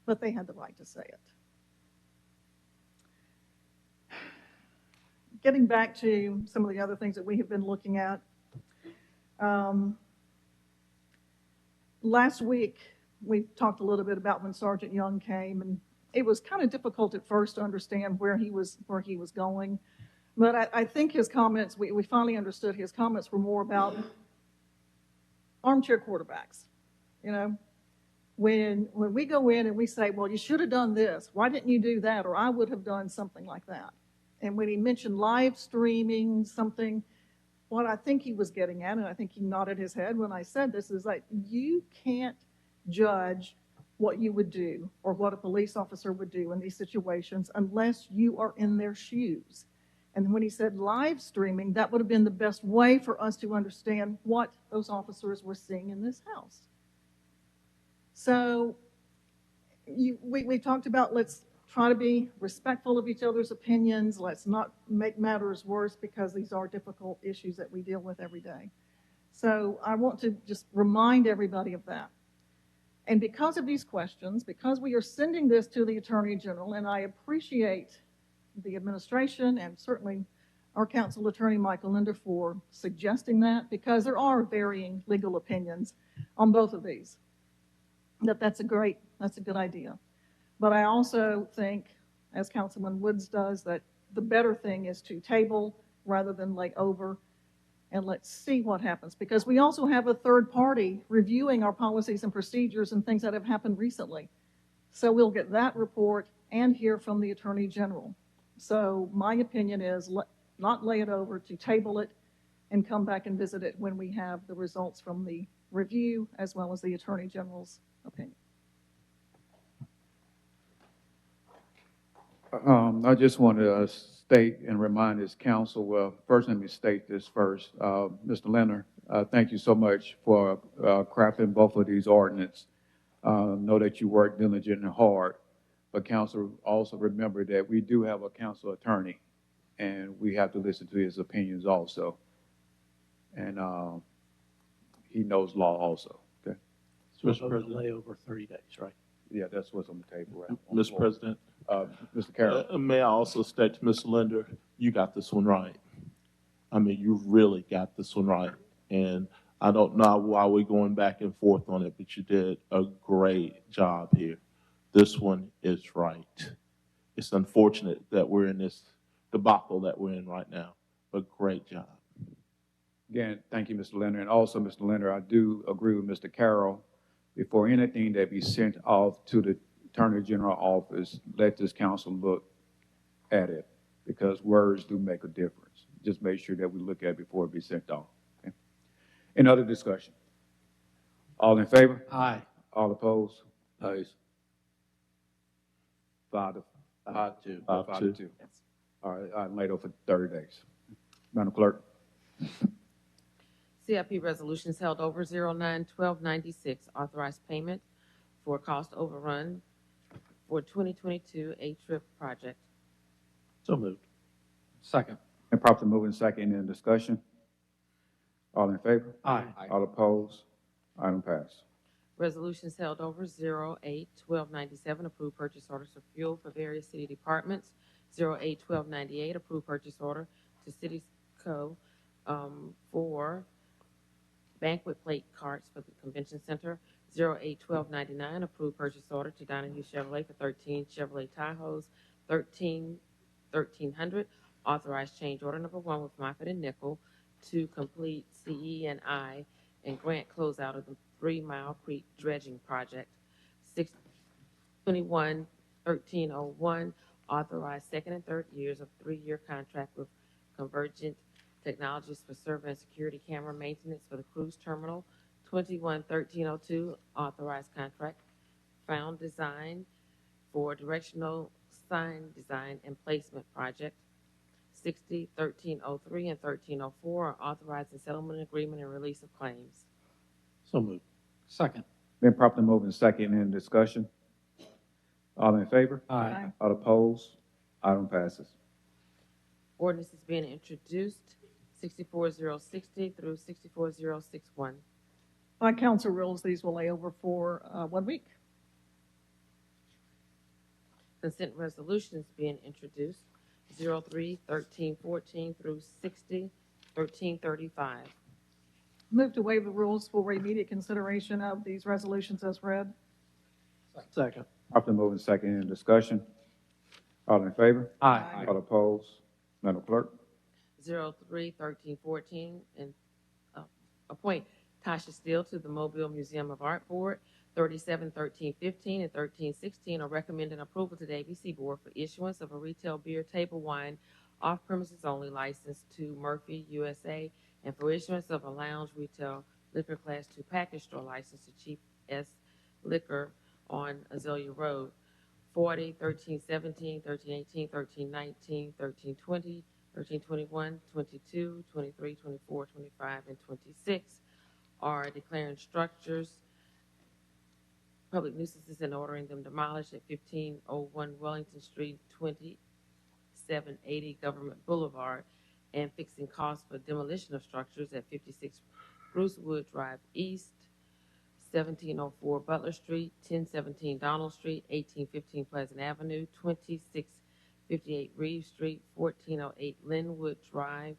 but they had the right to say it. Getting back to some of the other things that we have been looking at, last week we talked a little bit about when Sergeant Young came, and it was kind of difficult at first to understand where he was going. But I think his comments, we finally understood his comments were more about armchair quarterbacks. When we go in and we say, well, you should have done this, why didn't you do that? Or I would have done something like that. And when he mentioned live streaming something, what I think he was getting at, and I think he nodded his head when I said this, is like, you can't judge what you would do or what a police officer would do in these situations unless you are in their shoes. And when he said live streaming, that would have been the best way for us to understand what those officers were seeing in this house. So we talked about, let's try to be respectful of each other's opinions. Let's not make matters worse, because these are difficult issues that we deal with every day. So I want to just remind everybody of that. And because of these questions, because we are sending this to the Attorney General, and I appreciate the administration and certainly our council attorney, Michael Linder, for suggesting that, because there are varying legal opinions on both of these, that's a good idea. But I also think, as Councilman Woods does, that the better thing is to table rather than lay over, and let's see what happens. Because we also have a third party reviewing our policies and procedures and things that have happened recently. So we'll get that report and hear from the Attorney General. So my opinion is not lay it over, to table it and come back and visit it when we have the results from the review as well as the Attorney General's opinion. I just want to state and remind this council, well, first let me state this first. Mr. Leonard, thank you so much for crafting both of these ordinance. Know that you worked diligent and hard, but council also remember that we do have a council attorney, and we have to listen to his opinions also. And he knows law also, okay? Mr. President. Delay over 30 days, right? Yeah, that's what's on the table, right? Mr. President. Mr. Carroll. May I also state to Mr. Linder, you got this one right. I mean, you really got this one right. And I don't know why we're going back and forth on it, but you did a great job here. This one is right. It's unfortunate that we're in this debacle that we're in right now, but great job. Again, thank you, Mr. Leonard. And also, Mr. Leonard, I do agree with Mr. Carroll. Before anything that be sent off to the Attorney General office, let this council look at it, because words do make a difference. Just make sure that we look at it before it be sent off. Okay? Any other discussion? All in favor? Aye. All opposed? Opposed. 5-2. 5-2. 5-2. All right, I'm laid over for 30 days. Madam Clerk. CIP resolutions held over 09-1296, authorized payment for cost overrun for 2022 A-Trip project. So moved. Second. And properly moving second in discussion. All in favor? Aye. All opposed? Item pass. Resolutions held over 08-1297, approved purchase orders for fuel for various city departments. 08-1298, approved purchase order to Cities Co. For banquet plate carts for the convention center. 08-1299, approved purchase order to Donahue Chevrolet for 13 Chevrolet Tahoes, 1300. Authorized change order number 1 with Moffitt and Nickel to complete CE&I and grant closeout of the 3 Mile Creek dredging project. 621-1301, authorized second and third years of 3-year contract with Convergent Technologies for server and security camera maintenance for the cruise terminal. 21-1302, authorized contract. Found design for directional sign design and placement project. 60-1303 and 1304 are authorizing settlement agreement and release of claims. So moved. Second. Been properly moving second in discussion. All in favor? Aye. All opposed? Item passes. Ordinance is being introduced, 64060 through 64061. By council rules, these will lay over for 1 week. Consent resolutions being introduced, 03-1314 through 60-1335. Move to waive the rules for immediate consideration of these resolutions as read. Second. Properly moving second in discussion. All in favor? Aye. All opposed? Madam Clerk. 03-1314 and appoint Tasha Steele to the Mobile Museum of Art Board. 37-1315 and 1316 are recommending approval to the ABC Board for issuance of a retail beer table wine off-premises only license to Murphy USA and for issuance of a lounge retail liquor class 2 package store license to Chief S Liquor on Azalea Road. 40, 1317, 1318, 1319, 1320, 1321, 22, 23, 24, 25, and 26 are declaring structures public nuisances and ordering them demolished at 1501 Wellington Street, 2780 Government Boulevard, and fixing costs for demolition of structures at 56 Brucewood Drive East, 1704 Butler Street, 1017 Donald Street, 1815 Pleasant Avenue, 2658 Reeves Street, 1408 Linwood Drive,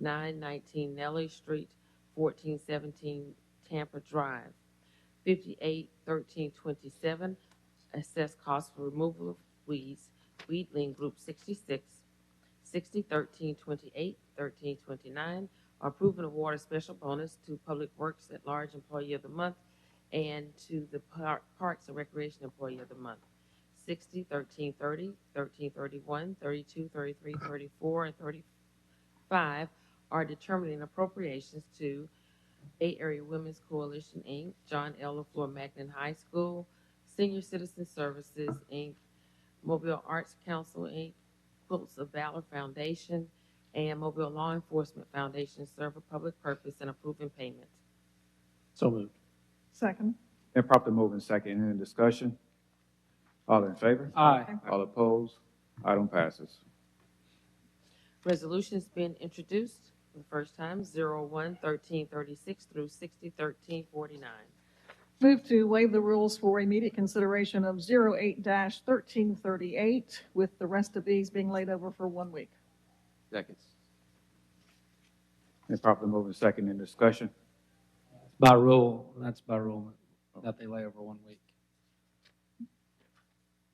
919 Nellie Street, 1417 Tampa Drive. 58-1327, assess cost for removal of weeds, Weedling Group 66, 60-1328, 1329, approving award a special bonus to Public Works at Large Employee of the Month and to the Parks and Recreation Employee of the Month. 60-1330, 1331, 32, 33, 34, and 35 are determining appropriations to Bay Area Women's Coalition, Inc., John L. LaFleur Magnan High School, Senior Citizen Services, Inc., Mobile Arts Council, Inc., Quilts of Valor Foundation, and Mobile Law Enforcement Foundation serve a public purpose and approving payments. So moved. Second. Been properly moved and second. Any discussion? All in favor? Aye. All opposed? Item passes. Resolutions being introduced for the first time, 01-1336 through 60-1349. Move to waive the rules for immediate consideration of 08-1338, with the rest of these being laid over for 1 week. Second. Been properly moved and second. In discussion? By rule, that's by rule, that they lay over 1 week.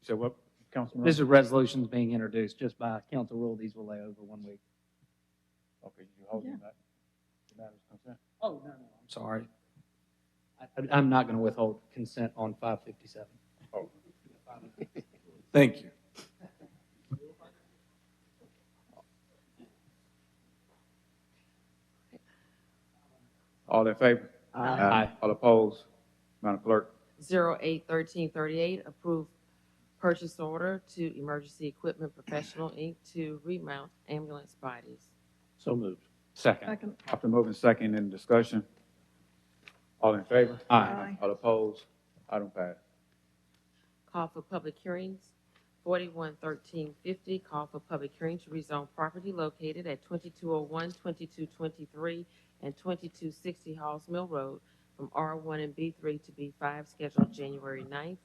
So what, Councilman? This is resolutions being introduced just by council rule. These will lay over 1 week. Okay, you holding that? Matters consent? Oh, no, I'm sorry. I'm not going to withhold consent on 557. Oh. Thank you. All in favor? Aye. All opposed? Madam Clerk? 08-1338, approve purchase order to Emergency Equipment Professional, Inc. to remount ambulance bodies. So moved. Second. Properly moved and second. In discussion? All in favor? Aye. All opposed? Item passed. Call for public hearings. 41-1350, call for public hearing to rezone property located at 2201, 2223, and 2260 Halls Mill Road from R1 and B3 to B5, scheduled January 9th.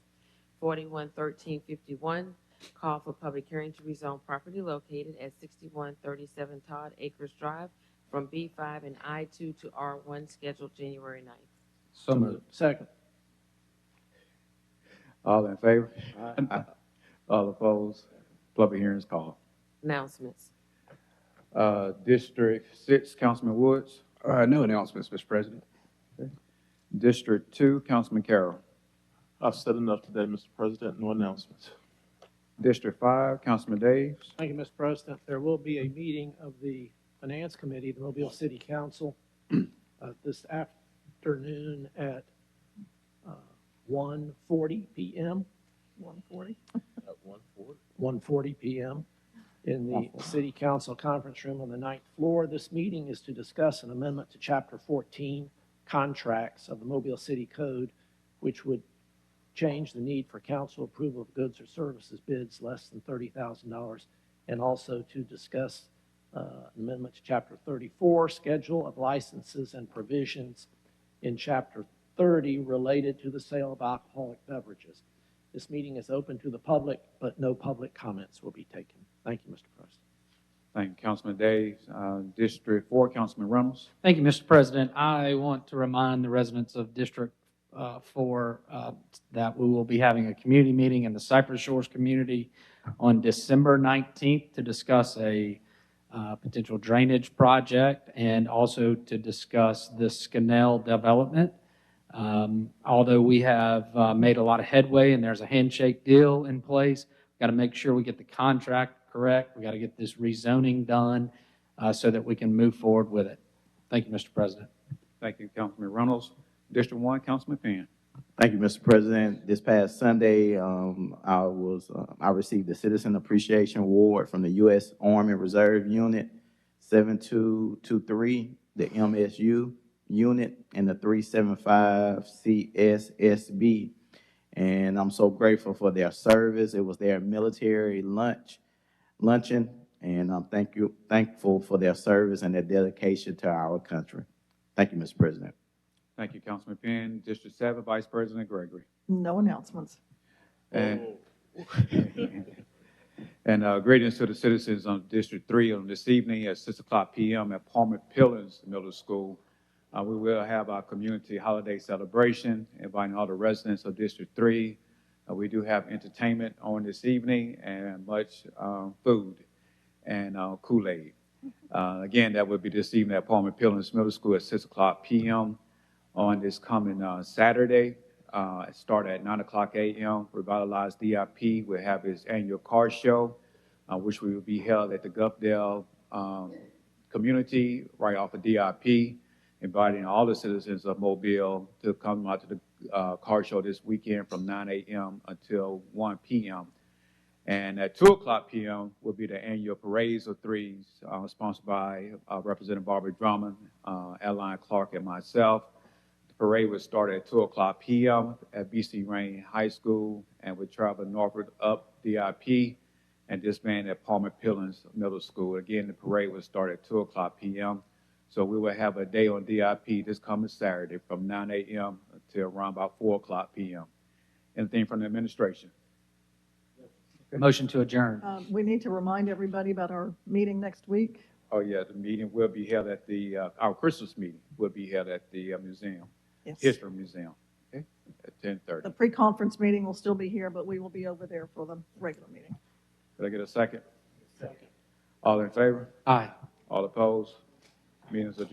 41-1351, call for public hearing to rezone property located at 6137 Todd Acres Drive from B5 and I2 to R1, scheduled January 9th. So moved. Second. All in favor? Aye. All opposed? Public hearing is called. Announcements. District 6, Councilman Woods. No announcements, Mr. President. District 2, Councilman Carroll. I've said enough today, Mr. President. No announcements. District 5, Councilman Daves. Thank you, Mr. President. There will be a meeting of the Finance Committee, the Mobile City Council, this afternoon at 1:40 p.m. 140. At 1:40. 1:40 p.m. in the City Council Conference Room on the 9th floor. This meeting is to discuss an amendment to Chapter 14, Contracts of the Mobile City Code, which would change the need for council approval of goods or services bids less than $30,000, and also to discuss an amendment to Chapter 34, Schedule of Licenses and Provisions in Chapter 30 related to the sale of alcoholic beverages. This meeting is open to the public, but no public comments will be taken. Thank you, Mr. President. Thank you, Councilman Daves. District 4, Councilman Reynolds. Thank you, Mr. President. I want to remind the residents of District 4 that we will be having a community meeting in the Cypress Shores community on December 19th to discuss a potential drainage project and also to discuss the Scannell development. Although we have made a lot of headway and there's a handshake deal in place, we've got to make sure we get the contract correct. We've got to get this rezoning done so that we can move forward with it. Thank you, Mr. President. Thank you, Councilman Reynolds. District 1, Councilman Penn. Thank you, Mr. President. This past Sunday, I received the Citizen Appreciation Award from the U.S. Army Reserve Unit 7223, the MSU unit, and the 375 CSSB. And I'm so grateful for their service. It was their military luncheon, and I'm thankful for their service and their dedication to our country. Thank you, Mr. President. Thank you, Councilman Penn. District 7, Vice President Gregory. No announcements. And, greetings to the citizens on District 3 on this evening at 6 o'clock p.m. at Palmer Pillars Middle School. We will have our community holiday celebration, inviting all the residents of District 3. We do have entertainment on this evening and much food and Kool-Aid. Again, that will be this evening at Palmer Pillars Middle School at 6 o'clock p.m. on this coming Saturday. It started at 9 o'clock a.m. Revitalized DIP will have its annual car show, which will be held at the Gulfdale community right off of DIP, inviting all the citizens of Mobile to come out to the car show this weekend from 9 a.m. until 1 p.m. And at 2:00 p.m. will be the annual Parades of Threes, sponsored by Representative Barbara Drummond, Adeline Clark, and myself. The parade will start at 2:00 p.m. at BC Rain High School and will travel northward up DIP and disband at Palmer Pillins Middle School. Again, the parade will start at 2:00 p.m. So we will have a day on DIP this coming Saturday from 9 a.m. until around about 4:00 p.m. Anything from the administration? Motion to adjourn. We need to remind everybody about our meeting next week. Oh, yeah, the meeting will be held at our Christmas meeting will be held at the museum, Yes. History Museum, okay, at 10:30. The pre-conference meeting will still be here, but we will be over there for the regular meeting. Could I get a second? Second. All in favor? Aye. All opposed? Meeting is adjourned.